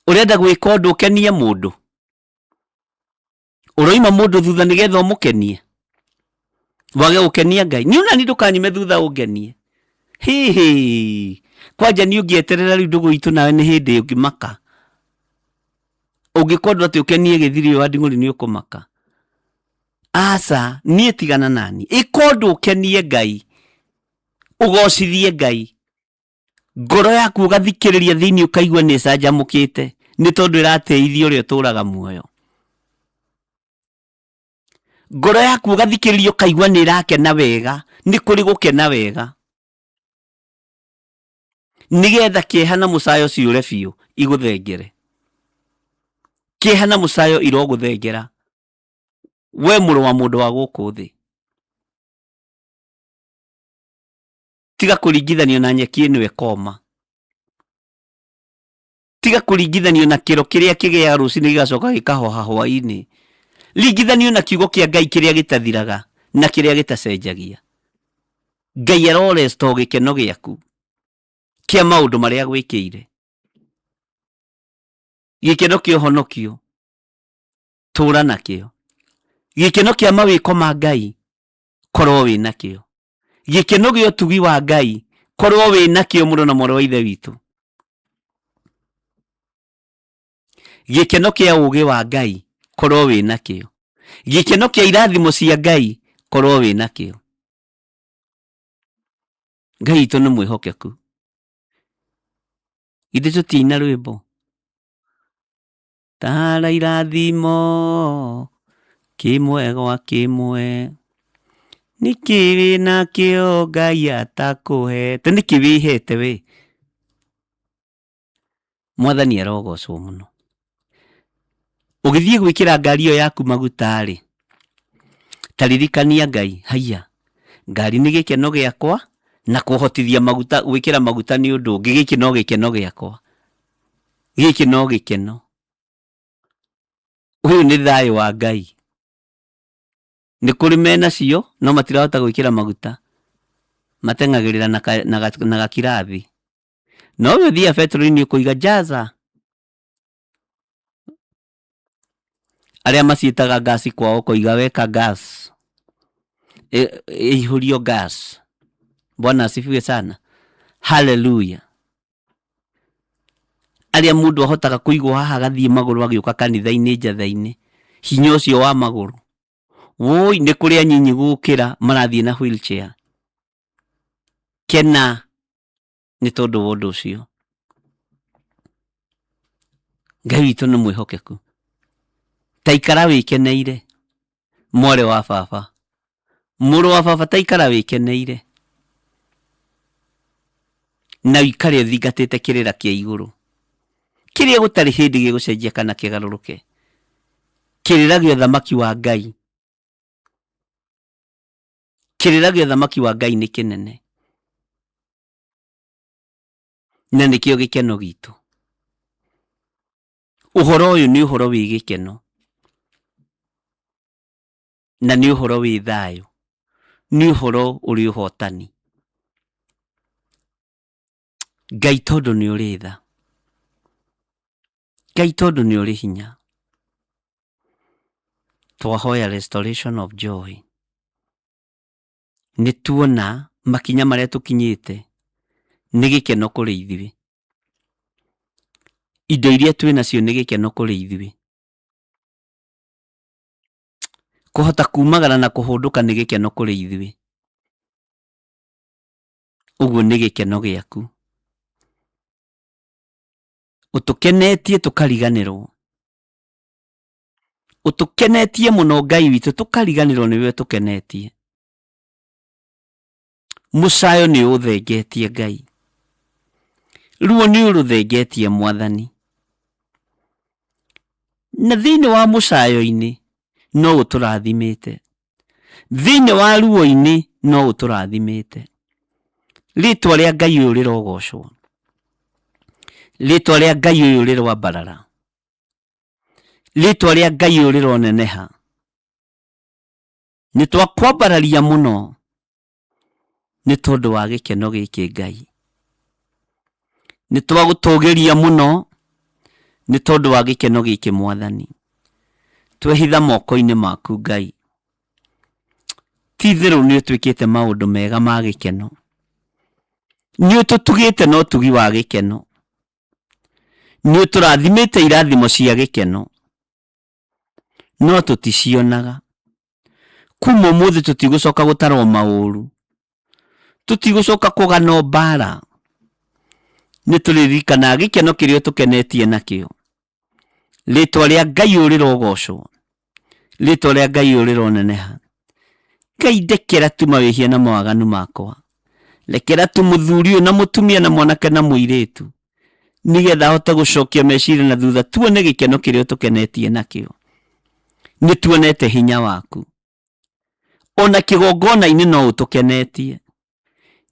Ũrenda gwĩka ũndũ ũkenie mũndũ. Ũroima mũndũ thutha nĩgetha ũmũkenie. Wage gũkenia Ngai. Niĩ ona ni ndũkanyime thutha ũngenie. Hihi. Kwanja niĩ ũngĩeterera rĩu ndũgũ itũ nawe nĩ hĩndĩ ũngĩmaka. Ũngĩkorwo atĩ ũkenie gĩthiri wa nding'ũri nĩ ũkũmaka. Aca, niĩ tigana nani. Ĩka ũndũ ũkenie Ngai. Ũgocithie Ngai. Ngoro yaku ũgathikĩrĩria thĩinĩ ũkaigua nĩ canjamũkĩte. Nĩ tondũ ĩrateithia ũrĩa ũtũraga muoyo. Ngoro yaku ũgathikĩrĩria ũkaigua nĩ ĩrakena wega. Nĩ kũrĩ gũkena wega. Nĩgetha kĩeha na mũcayo ciũre biũ igũthengere. Kĩeha na mũcayo irogũthengera. We mũrũ wa mũndũ wa gũkũ thĩ. Tiga kũringithanio na nyeki ĩno ĩkoma. Tiga kũringithanio na kĩro kĩrĩa kĩgĩaga rũcinĩ gĩgacoka gĩkahoha hwaĩ-inĩ. Ringithanio na kiugo kĩa Ngai kĩrĩa gĩtathiraga na kĩrĩa gĩtacenjagia. Ngai aroresta gĩkeno gĩaku kĩa maũndũ marĩa gwĩkĩire. Gĩkeno kĩa ũhonokio. Tũra nakĩo. Gĩkeno kĩa mawĩko ma Ngai. Korwo wĩ nakĩo. Gĩkeno gĩa ũtugi wa Ngai. Korwo wĩ nakĩo mũrũ na mwarĩ wa ithe witũ. Gĩkeno kĩa ũũgĩ wa Ngai. Korwo wĩ nakĩo. Gĩkeno kĩa irathimo cia Ngai. Korwo wĩ nakĩo. Ngai witũ nĩ mwĩhokeku. Ithe tũtina rwĩmbo. Tara irathimo kĩmwe gwa kĩmwe. Nĩkĩ wĩna kĩo Ngai atakũhete. Nĩkĩ wĩhete we. Mwathani arogocwo mũno. Ugithie gwikira ngari yo yaku maguta ri, taririkania Ngai, haiya ngari ni gikeno giakwa na kuhotithia maguta, gwikira maguta ni undu giki no gikeno giakwa, giki no gikeno. Uyu ni thayo wa Ngai. Ni kuri mena cio no matirahota gwikira maguta, matengagirira na gakirathi. No uthia petrol-ini ukuiga jaza. Aria maciitaga gas kwao kuiga weka gas. Ihurio gas. Bwana asifiwe sana. Hallelujah. Aria mundu ahotaga kuigwa haha gathie maguru agiuka kanitha-ini njatha-ini. Hinya ucio wa maguru. Woi ni kuri anyinyi gukira marathie na wheelchair. Kena ni tondu wa undu ucio. Ngai witu ni mwihokeku. Taikara wikeneire mwore wa baba, muru wa baba, taikara wikeneire na wikare thingatite kirira kia iguru, kiria gutari hindi gigucenjia kana kigaruruke, kirira gio thamaki wa Ngai, kirira gio thamaki wa Ngai ni kinene na nikio gikeno gitu. Uhoro uyu ni uhoro wi gikeno na ni uhoro wi thayo, ni uhoro uri uhotani. Ngai tondu ni uri tha, Ngai tondu ni uri hinya, twahoya restoration of joy. Ni tuona makinya maria tukinyite ni gikeno kuri ithuĩ, indo iria twi nacio ni gikeno kuri ithuĩ, kuhota kumagara na kuhunduka ni gikeno kuri ithuĩ. Uguo ni gikeno giaku. Utukenetie tukariganirwo, utukenetie muno Ngai witu, tukariganirwo niwe tukenetie. Musayo ni uthengetie Ngai, ruo ni uruthengetie Mwathani, na thiini wa musayo-ini no uturathimite, thiini wa ruo-ini no uturathimite. Ritwa ria Ngai uyu rirogocwo, ritwa ria Ngai uyu rirwambarara, ritwa ria Ngai uyu rironeneha. Ni twakwambararia muno ni tondu wa gikeno giki Ngai, ni twagutugiria muno ni tondu wa gikeno giki Mwathani. Twehitha moko-ini maku Ngai, ti-thiru ni utwikite maundu mega ma gikeno, ni ututugite no tugi wa gikeno, ni uturathimite irathimo cia gikeno, no tuticionaga. Kuma umuthi tutigucoka gutarwo mauru, tutigucoka kugano mbara, ni turirikana gikeno kiria tukenetie nakio. Ritwa ria Ngai urirogocwo, ritwa ria Ngai urironeneha. Ngai ndekera tu mawihia na mawaganu makwa, lekera tu muthuri uyu na mutumia na mwanake na muiritu, nigetha ahote gucokia meciria na thutha, tuone gikeno kiria tukenetie nakio. Ni tuonete hinya waku, ona kigongona-ini no utukenetie.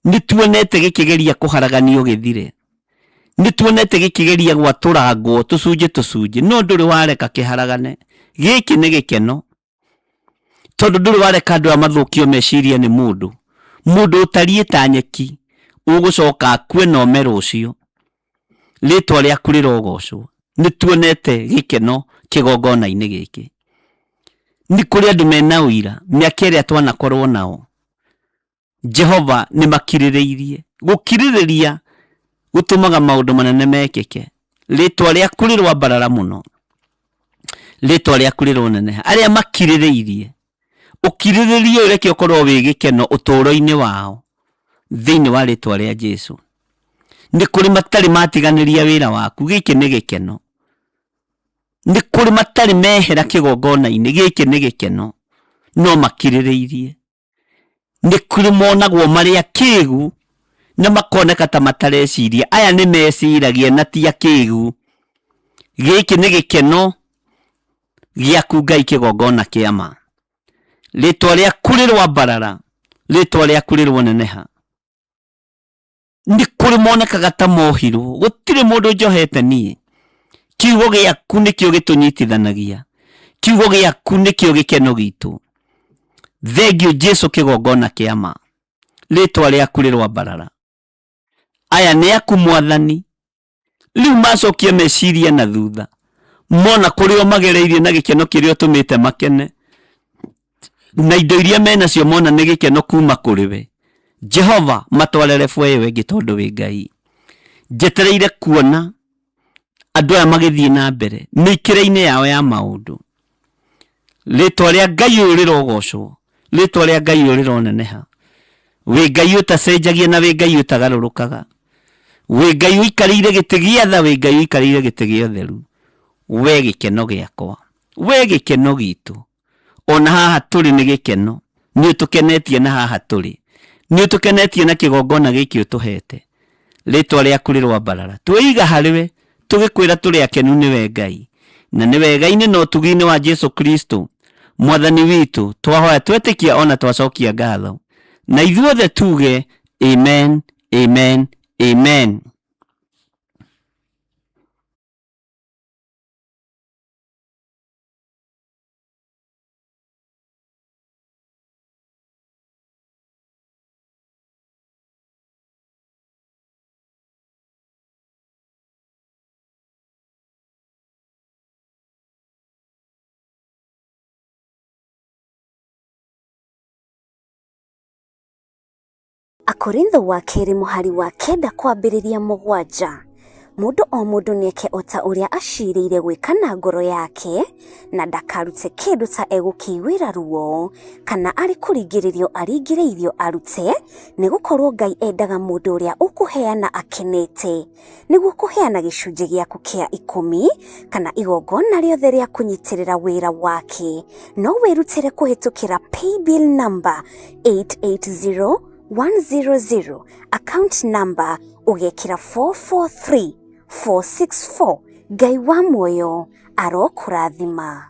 Ni tuonete gikigeria kuharaganio githire, ni tuonete gikigeria gwaturangwo tucunje, no nduri wareka kiharagane. Giki ni gikeno, tondu nduri wareka andu amathukio meciria ni mundu utarie ta nyeki, ugucoka akue na omero ucio. Ritwa riaku rirogocwo. Ni tuonete gikeno kigongona-ini giki. Ni kuri andu mena uira, miaka iria twanakorwo nao, Jehova ni makiririirie. Gukiririria gutumaga maundu manene mekike. Ritwa riaku rirwambarara muno, ritwa riaku rironeneha. Aria makiririirie, ukiriririe ureke ukorwo wi gikeno uturo-ini wao, thiini wa ritwa ria Jesu. Ni kuri matari matiganiria wira waku, giki ni gikeno. Ni kuri matari mehera kigongona-ini, giki ni gikeno, no makiririirie. Ni kuri monagwo maria kigu na makoneka ta matareciria. Aya ni meciragia na ti akigu. Giki ni gikeno giaku Ngai kigongona kiama. Ritwa riaku rirwambarara, ritwa riaku rirwoneneha. Ni kuri monekaga ta mohirwo, gutire mundu njohete nie. Kiugo giaku nikio gitunyitithanagia, kiugo giaku nikio gikeno gitu. Thengio Jesu kigongona kiama, ritwa riaku rirwambarara. Aya ni aku Mwathani, riu macokie meciria na thutha, mona kurio magereirie na gikeno kirio tumite makene, na indo iria menacio mona ni gikeno kuma kuriwe. Jehova matwarere bwe wengi tondu wi Ngai. Njetereire kuona andu aya magithie na mbere mikire-ini yao ya maundu. Ritwa ria Ngai urirogocwo, ritwa ria Ngai urironeneha. Wi Ngai utacenjagia na wi Ngai utagarũrũkaga. Wi Ngai uikarĩire gĩtĩ gĩa tha, wi Ngai uikarĩire gĩtĩ gĩa ũtheru. We gĩkeno gĩakwa, we gĩkeno gitu. Ona haha tũrĩ nĩ gĩkeno, nĩ ũtũkenetie na haha tũrĩ, nĩ ũtũkenetie na kĩgongona gĩkĩ ũtũhete. Ritwa rĩaku rĩrwambarara, twĩiga harĩwe tũgĩkwĩra tũrĩ akenu nĩwe Ngai, na nĩ wega-inĩ na ũtugi-inĩ wa Jesu Kristo Mwathani witũ twahoya twetĩkia ona twacokia ngatho, na ithuothe tuge amen, amen, amen. Akorintho wa keri muhari wa kenda kwambĩrĩria 7. Mundu o mundu nieke ota uria aciriire gwika na ngoro yake, na ndakarute kindu ta egũkiwĩra ruo, kana ari kũringĩrĩrio aringĩrĩirio arute, nĩgũkorwo Ngai endaga mundu uria ũkũheana akenete, nĩguo kũheana gĩcunjĩ gĩaku kĩa 10 kana igongona rĩothe rĩa kũnyitĩrĩra wĩra wake. No wĩrutĩre kũhĩtũkĩra paybill number 880100, account number ugekira 443464. Ngai wa muoyo arokũrathima.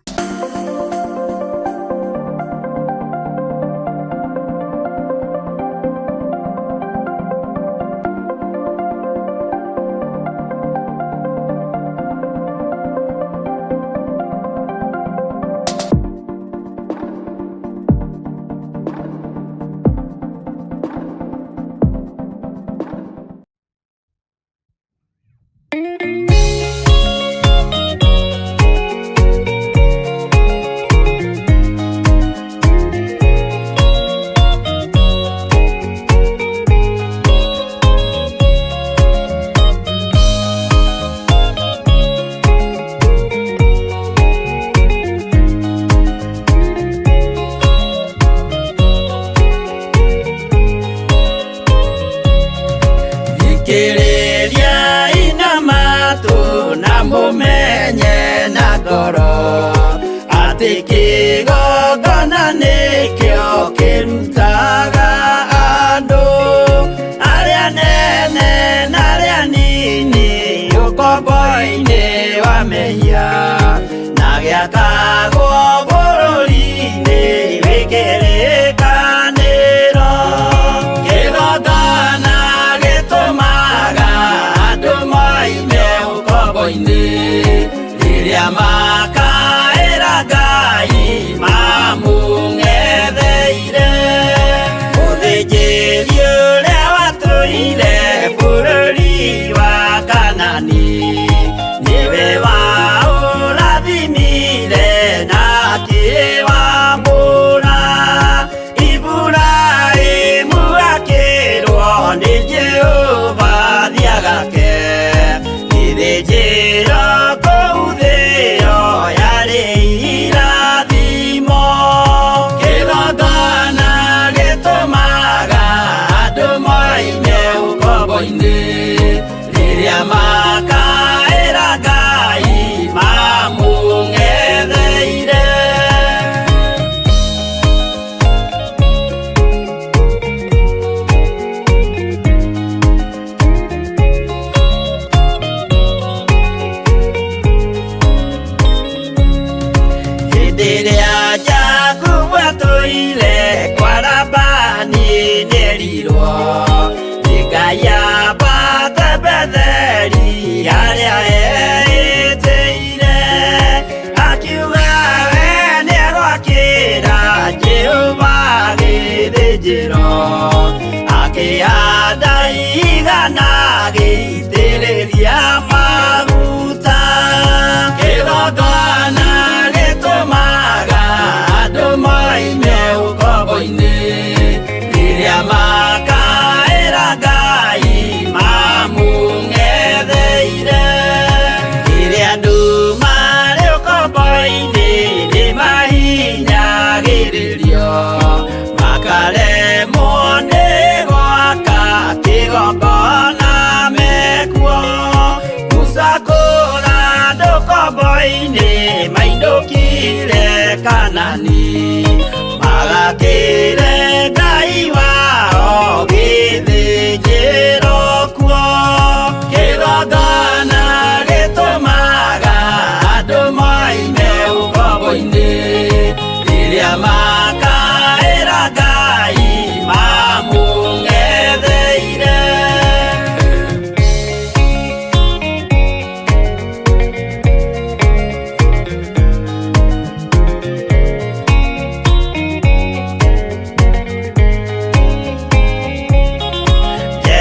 Riria makaĩra Ngai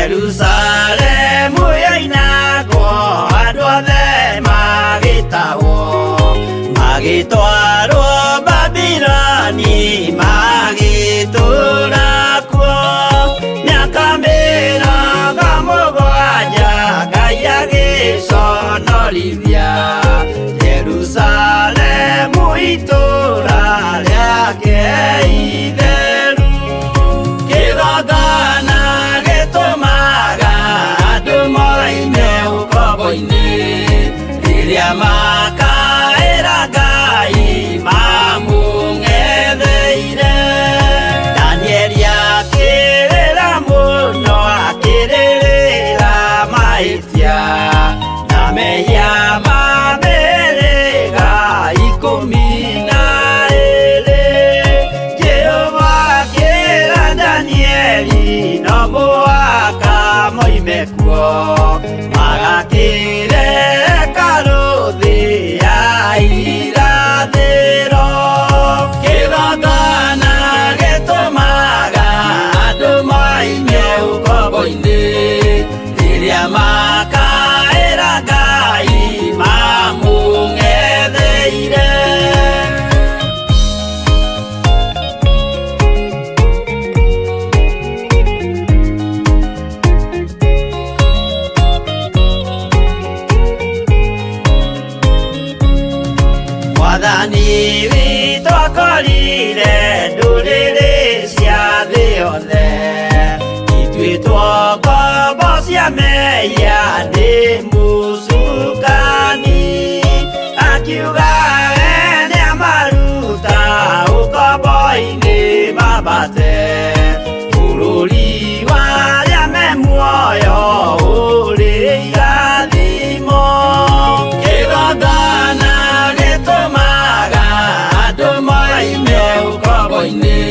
Jerusalemu yainagwo andũ othe magĩtahwo magĩtwarwo Babironi magĩtũũra kuo mĩaka 70 Ngai agĩconorithia Jerusalemu itũũra rĩake itheru kĩgongona gĩtũmaga andũ moime ũkombo-inĩ rĩrĩa makaĩra Ngai mamũng'etheire Danieli akĩrĩra mũno akĩrĩrĩra mahĩtia na mehia ma mĩhĩrĩga 12 Jehova akĩra Danieli no mũhaka moime kuo magakĩre karũthĩ ya irathĩro kĩgongona gĩtũmaga andũ moime ũkombo-inĩ rĩrĩa makaĩra Ngai mamũng'etheire Mwathani witũ akorire ndũrĩrĩ cia thĩ yothe ituĩtwo ngombo cia mehia nĩ mũcukani akiuga ene amaruta ũkombo-inĩ mambate bũrũri warĩa me muoyo ũrĩ irathimo kĩgongona gĩtũmaga andũ moime ũkombo-inĩ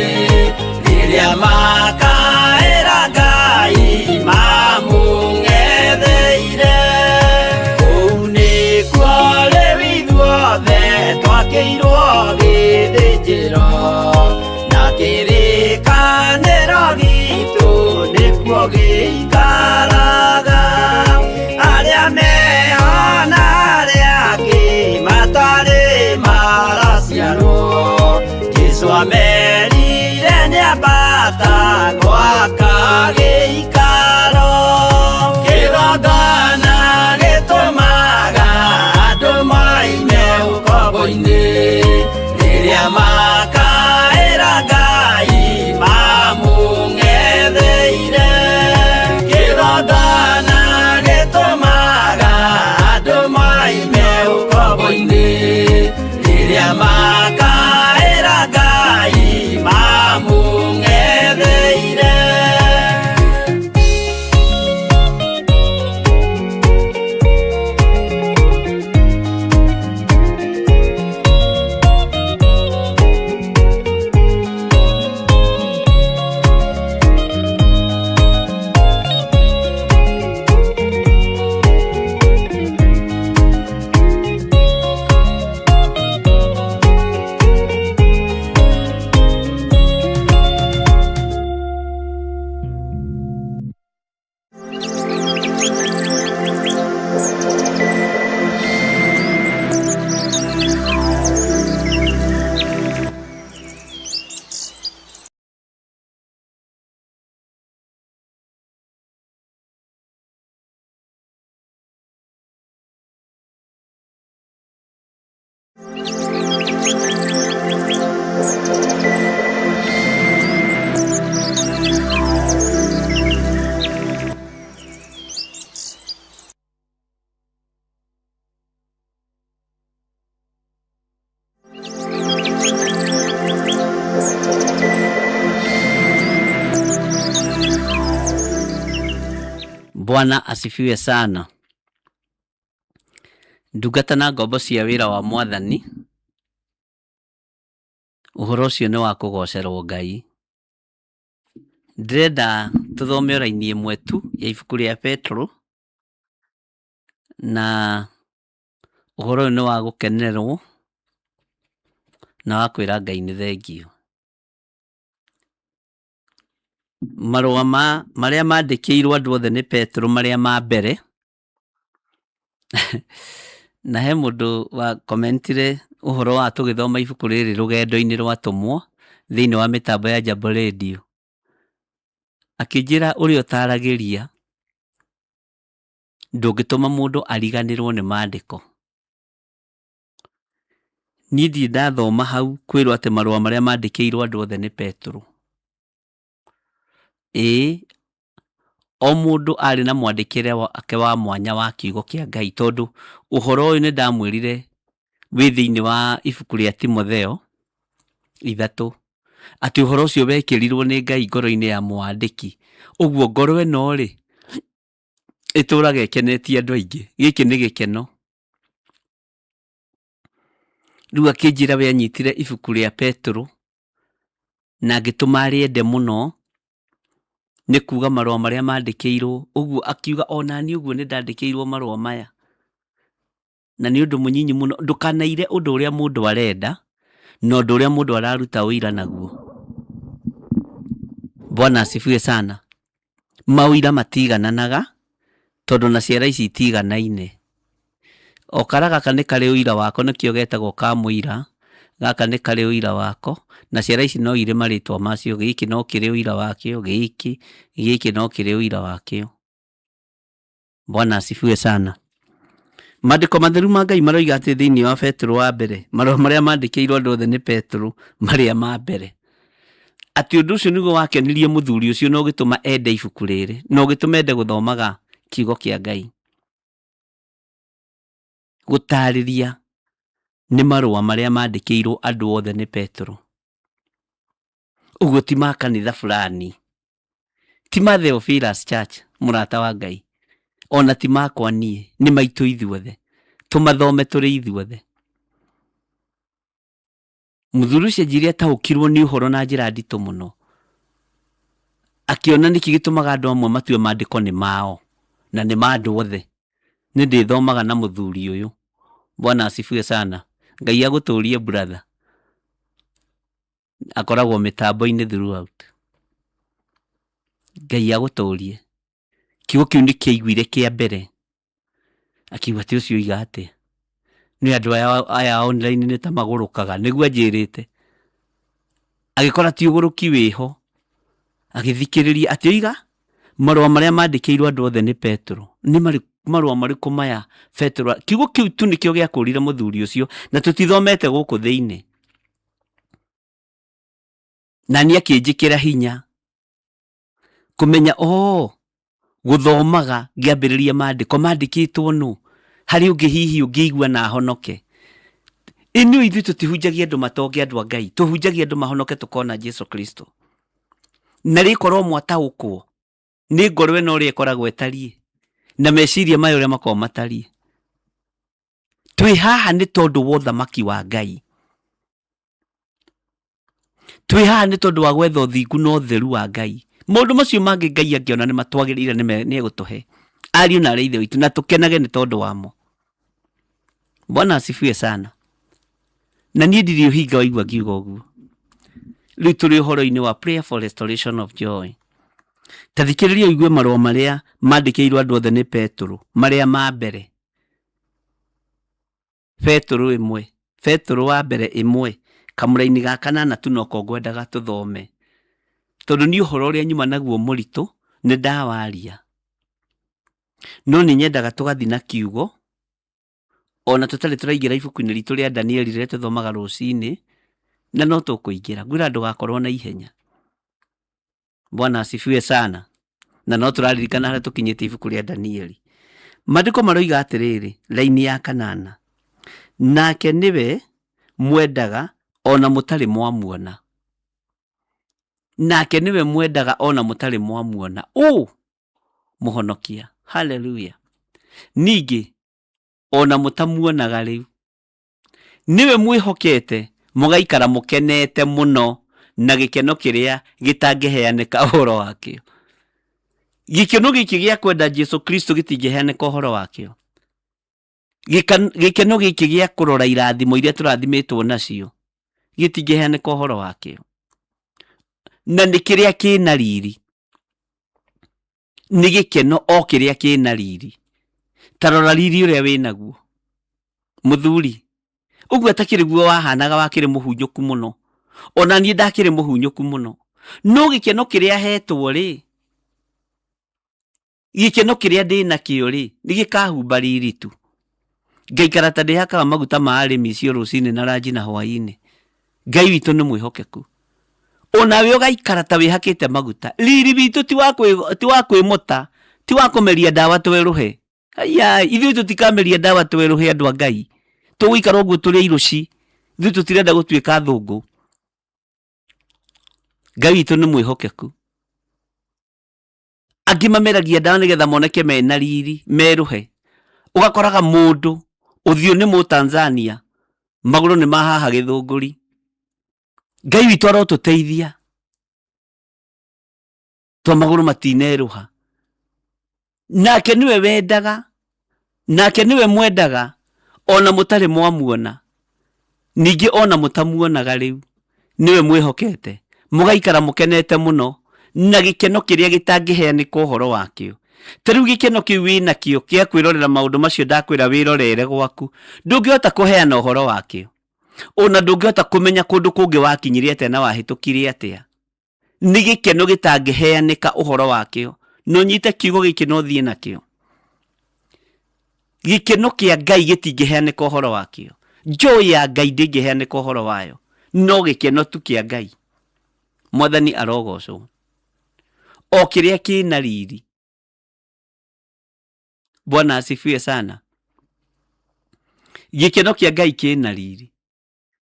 rĩrĩa makaĩra Ngai mamũng'etheire kũu nĩkuo rĩu ithuothe twakĩirwo gĩthĩnjĩro na kĩrĩkanĩro gitũ nĩkuo gĩikaraga arĩa meho na arĩa angĩ matarĩ maraciarwo Jesũ amerire nĩambata gwaka gĩikaro kĩgongona gĩtũmaga andũ moime ũkombo-inĩ rĩrĩa makaĩra Ngai mamũng'etheire kĩgongona gĩtũmaga andũ moime ũkombo-inĩ rĩrĩa makaĩra Ngai mamũng'etheire Bwana asifiwe sana. Ndungata na ngombo cia wĩra wa Mwathani. Ũhoro ũcio nĩ wa kũgocerwo Ngai. Ndĩrenda tũthome oraini ĩmwe tu ya ibuku rĩa Petro, na ũhoro ũyũ nĩ wa gũkenererwo na wa kwĩra Ngai nĩ thengio. marũa marĩa mandĩkĩirwo andũ othe nĩ Petero marĩa ma mbere. Na he mũndũ wa komentire ũhoro wa tũgĩthoma ibuku rĩrĩ rũgendo-inĩ rwatũmwo thĩinĩ wa mĩtambo ya Jambo Radio, akĩnjĩra ũrĩa ũtaragĩria ndũngĩtũma mũndũ ariganĩrwo nĩ maandĩko. Niĩ ndirĩ ndathoma hau kwĩrwo atĩ marũa marĩa mandĩkĩirwo andũ othe nĩ Petero. O mũndũ arĩ na mwandĩkĩre wake wa mwanya wa kiugo kĩa Ngai, tondũ ũhoro ũyũ nĩ ndamwĩrire wĩ thĩinĩ wa ibuku rĩa Timotheo 3 atĩ ũhoro ũcio wekĩrirwo nĩ Ngai ngoro-inĩ ya mwandĩki. Ũguo ngoro ĩno rĩ ĩtũraga ĩkenetie andũ aingĩ. Gĩkĩ nĩ gĩkeno. Rĩu akĩnjĩra we anyitire ibuku rĩa Petero na ngĩtũma rĩende mũno nĩ kuuga marũa marĩa mandĩkĩirwo. Ũguo akiuga ona niĩ ũguo nĩ ndandĩkĩirwo marũa maya, na nĩ ũndũ mũnyinyi mũno. Ndũkanaire ũndũ ũrĩa mũndũ arenda na ũndũ ũrĩa mũndũ araruta ũira naguo. Bwana asifiwe sana. Mawĩra matigananaga tondũ na ciara ici itiganaine. O kara gaka nĩ karĩ ũira wako, nĩkĩo getagwo ka mũira. Gaka nĩ karĩ ũira wako, na ciara ici no irĩ marĩtwa macio. Gĩkĩ no kĩrĩ ũira wakĩo, gĩkĩ no kĩrĩ ũira wakĩo. Bwana asifiwe sana. Maandĩko matheru ma Ngai maroiga atĩ thĩinĩ wa Petero wa mbere, marũa marĩa mandĩkĩirwo andũ othe nĩ Petero marĩa ma mbere, atĩ ũndũ ũcio nĩguo wakenirie mũthuri ũcio na ũgĩtũma ende ibuku rĩrĩ, na ũgĩtũma ende gũthomaga kiugo kĩa Ngai. Gũtarĩria nĩ marũa marĩa mandĩkĩirwo andũ othe nĩ Petero. Ũguo ti ma kanitha fulani, ti ma Theophilus Church mũrata wa Ngai, ona ti makwa niĩ, nĩ maitũ ithuothe. Tũmathome tũrĩ ithuothe. Mũthuri ũcio njĩrĩa ataũkirwo nĩ ũhoro na njĩra nditũ mũno, akĩona nĩkĩ gĩtũmaga andũ amwe matue maandĩko nĩ mao na nĩ ma andũ othe. Nĩ ndĩthomaga na mũthuri ũyũ. Bwana asifiwe sana. Ngai agũtũũrie brother. Akoragwo mĩtambo-inĩ throughout. Ngai agũtũũrie. Kiugo kĩu nĩ kĩaiguire kĩa mbere, akiuga atĩ ũcio oiga atĩa. Nĩ andũ aya online nĩ ta magũrũkaga, nĩguo anjĩrĩte. Agĩkora ti ũgũrũki wĩho, agĩthikĩrĩria atĩ oiga marũa marĩa mandĩkĩirwo andũ othe nĩ Petero. Nĩ marũa marĩkũ maya Petero? Kiugo kĩu tu nĩkĩo gĩakũrire mũthuri ũcio, na tũtithomete gũkũ thĩinĩ. Na niĩ akĩnjĩkĩra hinya kũmenya gũthomaga ngĩambĩrĩria maandĩko mandĩkĩtwo nũ, harĩ ũngĩ hihi ũngĩigua na ahonoke. Ĩnĩ ithuĩ tũtihunjagia andũ matonge andũ a Ngai, tũhunjagia andũ mahonoke tũkona Jesu Kristo. Na rĩkorwo mwataũkwo nĩ ngoro ĩno ũrĩa ĩkoragwo ĩtariĩ na meciria maya ũrĩa makoragwo matariĩ. Twĩ haha nĩ tondũ wa ũthamaki wa Ngai. Twĩ haha nĩ tondũ wa gwetha ũthingu na ũtheru wa Ngai. Maũndũ macio mangĩ Ngai angĩona nĩ matwagĩrĩire nĩ egũtũhe. Ariũ na arĩa ithe witũ, na tũkenage nĩ tondũ wamo. Bwana asifiwe sana. Na niĩ ndirĩ ũhinga waigua ngiuga ũguo. Rĩu tũrĩ ũhoro-inĩ wa prayer for restoration of joy. Ta thikĩrĩria ũigue marũa marĩa mandĩkĩirwo andũ othe nĩ Petero marĩa ma mbere. Petero wa mbere 1 kamũra-inĩ ga 8 tu noko ngwendaga tũthome, tondũ nĩ ũhoro ũrĩa nyuma naguo mũritũ nĩ ndawaria. No nĩ nyendaga tũgathi na kiugo, ona tũtarĩ tũraingĩra ibuku-inĩ ritũ rĩa Danieli rĩrĩa tũthomaga rũcinĩ, na no tũkũingĩra. Ngwĩra ndũgakorwo na ihenya. Bwana asifiwe sana. Na no tũraririkana harĩa tũkinyĩte ibuku rĩa Danieli. Maandĩko maroiga atĩrĩrĩ, raini ya 8, nake nĩwe mwendaga ona mũtarĩ mwamuona. Nake nĩwe mwendaga ona mũtarĩ mwamuona. Mũhonokia. Haleluya. Ningĩ ona mũtamuonaga rĩu, niwe mwĩhokete mũgaikara mũkenete mũno na gĩkeno kĩrĩa gĩtangĩheanĩka ũhoro wakĩo. Gĩkeno gĩkĩ gĩa kwenda Jesu Kristo gĩtingĩheanĩka ũhoro wakĩo. Gĩkeno gĩkĩ gĩa kũrora irathimo iria tũrathimĩtwo nacio gĩtingĩheanĩka ũhoro wakĩo. Na nĩ kĩrĩa kĩna riri. nĩ gĩkeno o kĩrĩa kĩna riri. Tarora riri ũrĩa wĩnaguo mũthuri, ũguo atakĩrĩ guo wahanaga wakĩrĩ mũhunyũku mũno, ona niĩ ndakĩrĩ mũhunyũku mũno, no gĩkeno kĩrĩa hetwo rĩ, gĩkeno kĩrĩa ndĩnakĩo rĩ, nĩ gĩkahumba riri tu. Ngaikara ta ndĩhakaga maguta ma arĩmi cio rũcinĩ na ranji na hwaĩ-inĩ. Ngai witũ nĩ mwĩhokeku. Onawe ũgaikara ta wĩhakĩte maguta. Riri witũ ti wa kwĩmũta, ti wa kũmeria ndawa twerũhe. Aya, ithuĩ tũtikameria ndawa twerũhe andũ a Ngai. Tũgũikara ũguo tũrĩ iruci. Ithuĩ tũtirenda gũtuĩka thũngũ. Ngai witũ nĩ mwĩhokeku. Angĩ mameragia ndawa nĩgetha moneke mena riri, merũhe. Ũgakoraga mũndũ ũthiũ nĩ Mũtanzania, magũrũ nĩ mahaha Gĩthũngũri. Ngai witũ arotũteithia, twa magũrũ matinerũha. Nake nĩwe wendaga, nake nĩwe mwendaga, ona mũtarĩ mwamuona. Ningĩ ona mũtamuonaga rĩu, nĩwe mwĩhokete. Mũgaikara mũkenete mũno, na gĩkeno kĩrĩa gĩtangĩheanĩka ũhoro wakĩo. Ta rĩu gĩkeno kĩu wĩnakĩo kĩa kwĩrorera maũndũ macio ndakwĩra wĩrorere gwaku, ndũngĩhota kũheana ũhoro wakĩo. Ona ndũngĩhota kũmenya kũndũ kũngĩ wakinyire atĩa na wahĩtũkire atĩa. Nĩ gĩkeno gĩtangĩheanĩka ũhoro wakĩo. No nyite kiugo gĩkĩ no thiĩ nakĩo. Gĩkeno kĩa Ngai gĩtingĩheanĩka ũhoro wakĩo. Joy ya Ngai ndĩngĩheanĩka ũhoro wayo. No gĩkeno tu kĩa Ngai. Mwathani arogocwo. O kĩrĩa kĩna riri. Bwana asifiwe sana. Gĩkeno kĩa Ngai kĩna riri.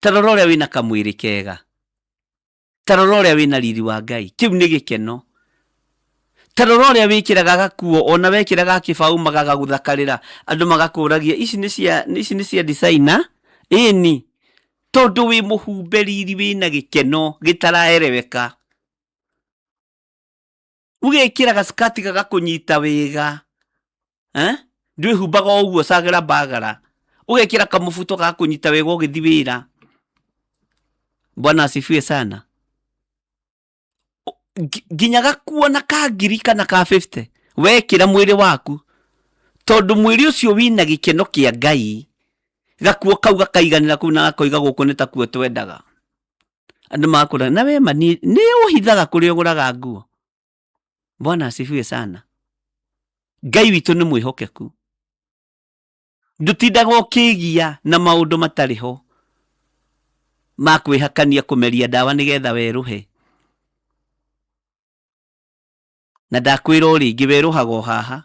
Tarora ũrĩa wĩna kamwĩrĩ kega. Tarora ũrĩa wĩna riri wa Ngai. Kĩu nĩ gĩkeno. Tarora ũrĩa wĩkĩraga gakuo, ona wekĩraga kĩbaũ magagagũthakarĩra, andũ magakũragia ici nĩ cia designer. Ĩni, tondũ wĩ mũhumbe riri wĩna gĩkeno gĩtaraereweka. Ũgekĩra gaskati gagakũnyita wega. Ndwĩhumbaga ũguo cagĩra bagara. Ũgekĩra kamũbuto gagakũnyita wega ũgĩthiĩ wĩra. Bwana asifiwe sana. Nginya gakuo na ka ngiri kana ka 50 wekĩra mwĩrĩ waku, tondũ mwĩrĩ ũcio wĩna gĩkeno kĩa Ngai, gakuo kau gakaiganĩra kũu na gakoiga gũkũ nĩ takuo twendaga. Andũ makũra na we mani nĩ ũhithaga kũrĩa ũgũraga nguo. Bwana asifiwe sana. Ngai witũ nĩ mwĩhokeku. Ndũtindaga ũkĩgia na maũndũ matarĩ ho ma kwĩhakania kũmeria ndawa nĩgetha werũhe. Na ndakwĩra ũrĩngĩ werũhaga o haha,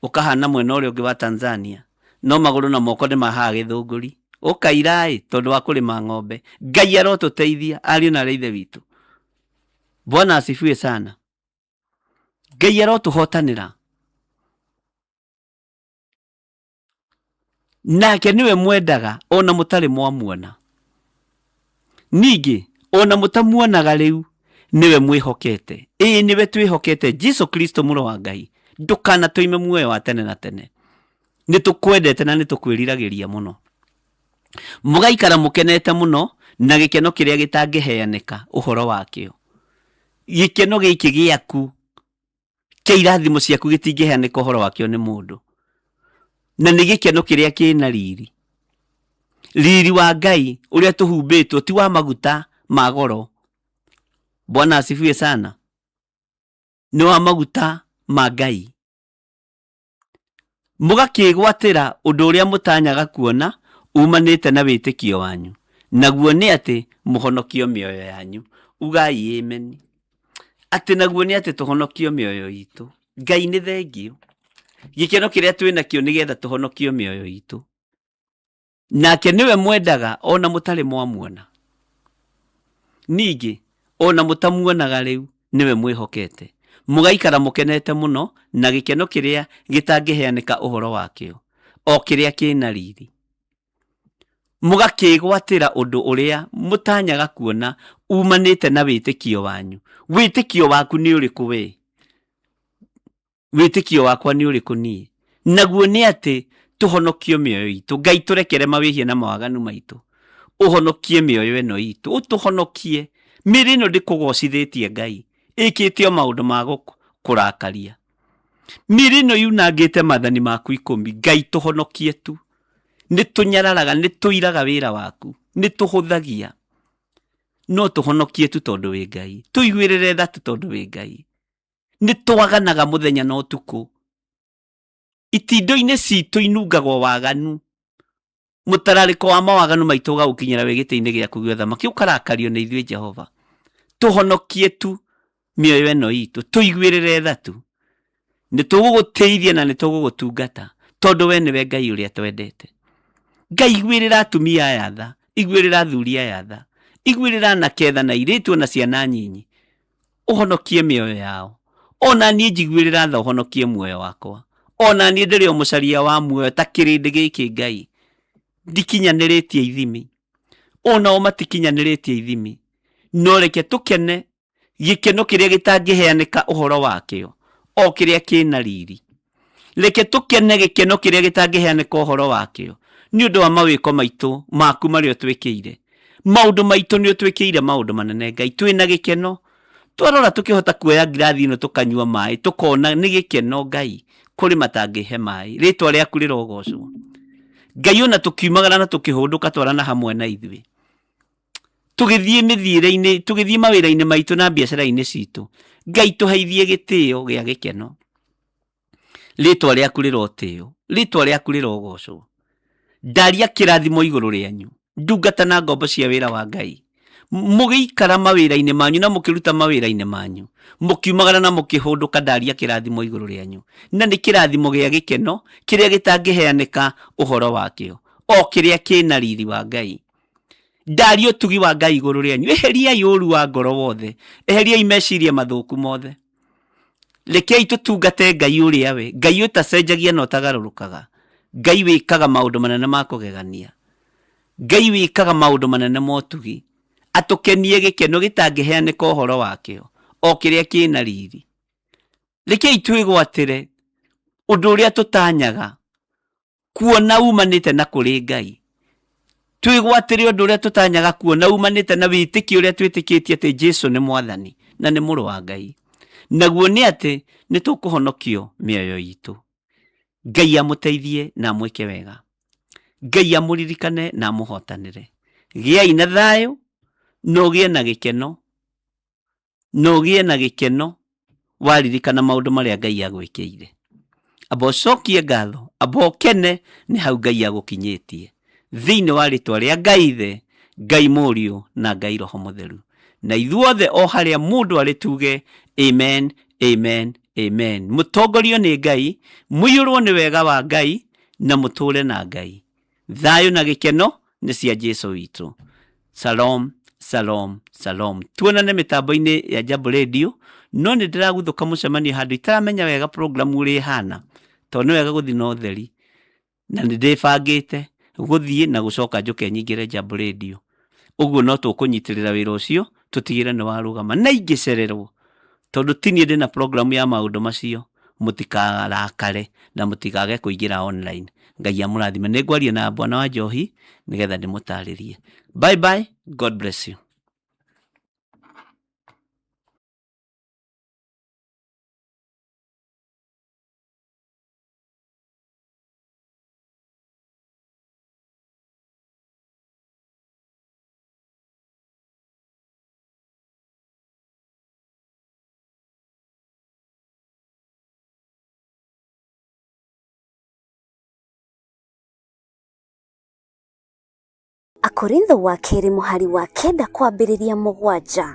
ũkahana mwena ũrĩa ũngĩ wa Tanzania, no magũrũ na moko nĩ mahaha Gĩthũngũri. Ũkaira tondũ wa kũrĩma ng'ombe. Ngai arotũteithia, ariũ na ithe witũ. Bwana asifiwe sana. Ngai arotũhotanĩra. Nake nĩwe mwendaga ona mũtarĩ mwamuona. Ningĩ ona mũtamuonaga rĩu, nĩwe mwĩhokete. Nĩwe twĩhokete Jesu Kristo mũrũ wa Ngai. Ndũkanatũime muoyo wa tene na tene. Nĩtũkwendete na nĩtũkwĩriragĩria mũno. Mũgaikara mũkenete mũno na gĩkeno kĩrĩa gĩtangĩheanĩka ũhoro wakĩo. Gĩkeno gĩkĩ gĩaku kĩa irathimo ciaku gĩtingĩheanĩka ũhoro wakĩo nĩ mũndũ. Na nĩ gĩkeno kĩrĩa kĩna riri. Riri wa Ngai ũrĩa tũhumbĩtwo ti wa maguta ma goro. Bwana asifiwe sana. Nĩ wa maguta ma Ngai. Mũgakĩgwatĩra ũndũ ũrĩa mũtanyaga kuona umanĩte na wĩtĩkio wanyu. Naguo nĩ atĩ mũhonokio mĩoyo yanyu. Ugai amen. Atĩ naguo nĩ atĩ tũhonokio mĩoyo itũ. Ngai nĩ thengio. Gĩkeno kĩrĩa twĩnakĩo nĩgetha tũhonokio mĩoyo itũ. Nake nĩwe mwendaga ona mũtarĩ mwamuona. Ningĩ ona mũtamuonaga rĩu, nĩwe mwĩhokete. Mũgaikara mũkenete mũno na gĩkeno kĩrĩa gĩtangĩheanĩka ũhoro wakĩo. O kĩrĩa kĩna riri. Mũgakĩgwatĩra ũndũ ũrĩa mũtanyaga kuona umanĩte na wĩtĩkio wanyu. Wĩtĩkio waku nĩ ũrĩkũ we? Wĩtĩkio wakwa nĩ ũrĩkũ niĩ? Naguo nĩ atĩ tũhonokio mĩoyo itũ. Ngai tũrekere mawĩhia na mawaganu maitũ. Ũhonokie mĩoyo ĩno itũ. Ũtũhonokie. Mĩrĩ ĩno ndĩkũgocithĩtie Ngai. Ĩkĩte o maũndũ ma kurakaria mirino yunangite mathani maku 10 Ngai tuhonokie tu nitunyararaga nituiraga wira waku nituhuthagia no tuhonokie tu tondu wi Ngai tuigwirire tha tu tondu wi Ngai nitwaganaga muthenya no tuku itindo-ini citu inungagwo waganu mutarariko wa mawaganu maitu gaukinyira wigite-ini giaku gio thamaki ukarakario ni ithuĩ Jehova tuhonokie tu mioyo eno itu tuigwirire tha tu nituguguteithia na nitugugutungata tondu we niwe Ngai uria twendete Ngai igwirira atumia aya tha igwirira athuri aya tha igwirira anake tha na iritu na ciana nyinyi uhonokie mioyo yao ona nie njigwirira tha uhonokie muoyo wakwa ona nie ndiri o mucaria wa muoyo ta kirindi giki Ngai ndikinyaniritie ithimi ona o matikinyaniritie ithimi no reke tukene gikeno kiria gitangiheanika uhoro wakio o kiria kina riri reke tukene gikeno kiria gitangiheanika uhoro wakio ni undu wa mawiko maitu maku mario twikire maundu maitu ni twikire maundu manene Ngai twina gikeno twarora tukihota kuoya ngirathi ino tukanyua mai tukona ni gikeno Ngai kuri matangihe mai ritwa riaku rirogocwo Ngai ona tukiumagara na tukihunduka twarana hamwe na ithuĩ tugithie mithire-ini tugithie mawira-ini maitu na biacara-ini citu Ngai tuheithie gitio gia gikeno ritwa riaku rirotio ritwa riaku rirogocwo ndaria kirathimo iguru rianyu ndungata na ngombo cia wira wa Ngai mugiikara mawira-ini manyu na mukiruta mawira-ini manyu mukiumagara na mukihunduka ndaria kirathimo iguru rianyu na ni kirathimo gia gikeno kiria gitangiheanika uhoro wakio o kiria kina riri wa Ngai ndaria utugi wa Ngai iguru rianyu eheriai uru wa ngoro wothe eheriai meciria mathuku mothe rekei tutungate Ngai uria we Ngai utacenjagia na utagarurukaga Ngai wikaga maundu manene ma kugegania Ngai wikaga maundu manene ma utugi atukenie gikeno gitangiheanika uhoro wakio o kiria kina riri rekei twigwatire undu uria tutanyaga kuona umanite na kuri Ngai twigwatire undu uria tutanyaga kuona umanite na witiki uria twitikitie ati Jesu ni mwathani na ni muru wa Ngai naguo ni ati ni tukuhonokio mioyo itu Ngai amuteithie na amwike wega Ngai amuririkane na amuhotanire giai na thayo no gie na gikeno waririkana maundu maria Ngai agwikiire abocokie ngatho abokene ni hau Ngai agukinyitie thiini wa ritwa ria Ngai the Ngai Muriu na Ngai Roho Mutheru na ithuothe o haria mundu ari tuge amen amen amen mutongorio ni Ngai muyurwo ni wega wa Ngai na muture na Ngai thayo na gikeno ni cia Jesu witu Shalom Shalom Shalom tuonane mitambo-ini ya Jambo Radio no ni ndiraguthuka mucemanio handu itaramenya wega program uri hana to ni wega guthi no theri na ni ndibangite guthie na gucoka njuke nyingire Jambo Radio uguo no tukunyitirira wira ucio tutigire ni warugama na ingicererwo tondu tini ndi na program ya maundu macio mutikarakare na mutikage kuingira online Ngai amurathime ni ngwaria na Bwana wa Njohi nigetha ndimutaririe bye bye God bless you. Akorintho wa keri muhari wa 9 kwambiriria 7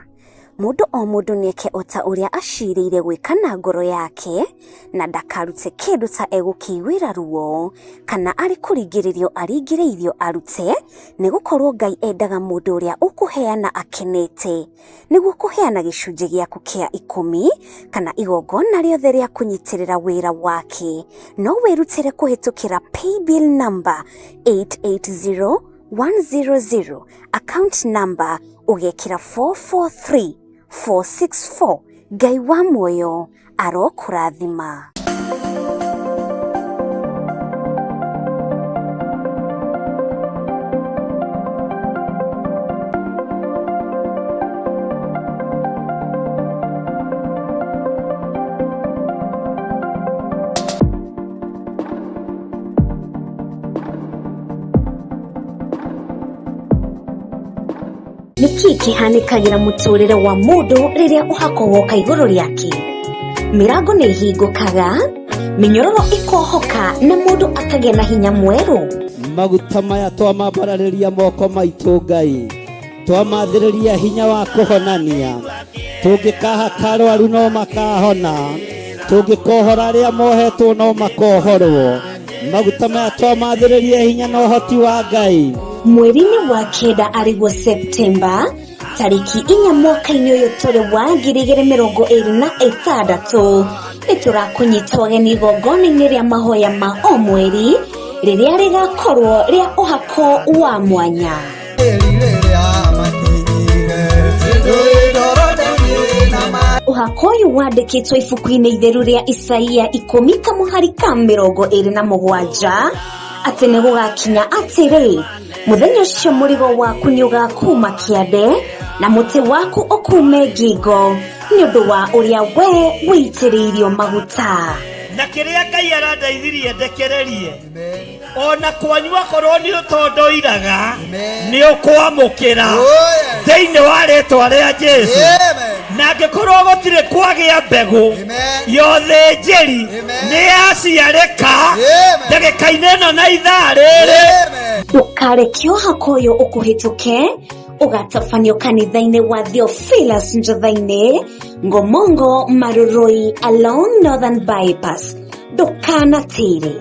mundu o mundu nieke ota uria ashiriire gwika na ngoro yake na ndakarute kindu ta egukiwira ruo kana ari kuringiririo aringireirio arute nigukorwo Ngai endaga mundu uria ukuheana akenete niguo kuheana gicunji giaku kia 10 kana igongona riothe ria kunyitirira wira wake no wirutire kuhitukira paybill number 880100 account number ugekira 443464 Ngai wa muoyo arokurathima. niki kihanikagira muturire wa mundu riria uhako woka iguru riake. Mirango ni hingukaga, minyororo ikohoka na mundu akagĩa na hinya mweru. Maguta maya twamambararĩria moko maitũ Ngai, twamathĩrĩria hinya wa kũhonania. Tũngĩkahaka arwaru no makahona, tũngĩkohora arĩa mohetwo no makohorwo. Maguta maya twamathĩrĩria hinya na ũhoti wa Ngai. Mweri-inĩ wa kenda arĩguo Septemba, tariki 4 mwaka-inĩ ũyũ tũrĩ wa 2026, nĩtũrakũnyita wageni igongona-inĩ rĩa mahoya ma o mweri rĩrĩa rĩgakorwo rĩa ũhako wa mwanya. Ũhako ũyũ wandĩkĩtwo ibuku-inĩ itheru rĩa Isaia 10:27 atĩ nĩ gũgakinya atĩrĩ, mũthenya ũcio mũrigo waku nĩ ũgakuma kĩande na mũtĩ waku ũkume ngingo nĩ ũndũ wa ũrĩa we wĩitĩrĩirio maguta. Na kĩrĩa Ngai arandeithirie ndekererie, ona kwanyu akorwo nĩ ũtondoiraga nĩ ũkwamũkĩra thĩinĩ wa rĩĩtwa rĩa Jesũ. Na angĩkorwo gũtirĩ kwagĩa mbegũ yothe njeri nĩ yaciarĩka ndagĩka-inĩ ĩno na ithaa rĩrĩ. Ndũkareke ũhako ũyũ ũkũhĩtũke ũgatabanio kanitha-inĩ wa Theophilus Njatha-inĩ, Ngomongo, Maruroi along Northern Bypass. Ndũkanatĩre.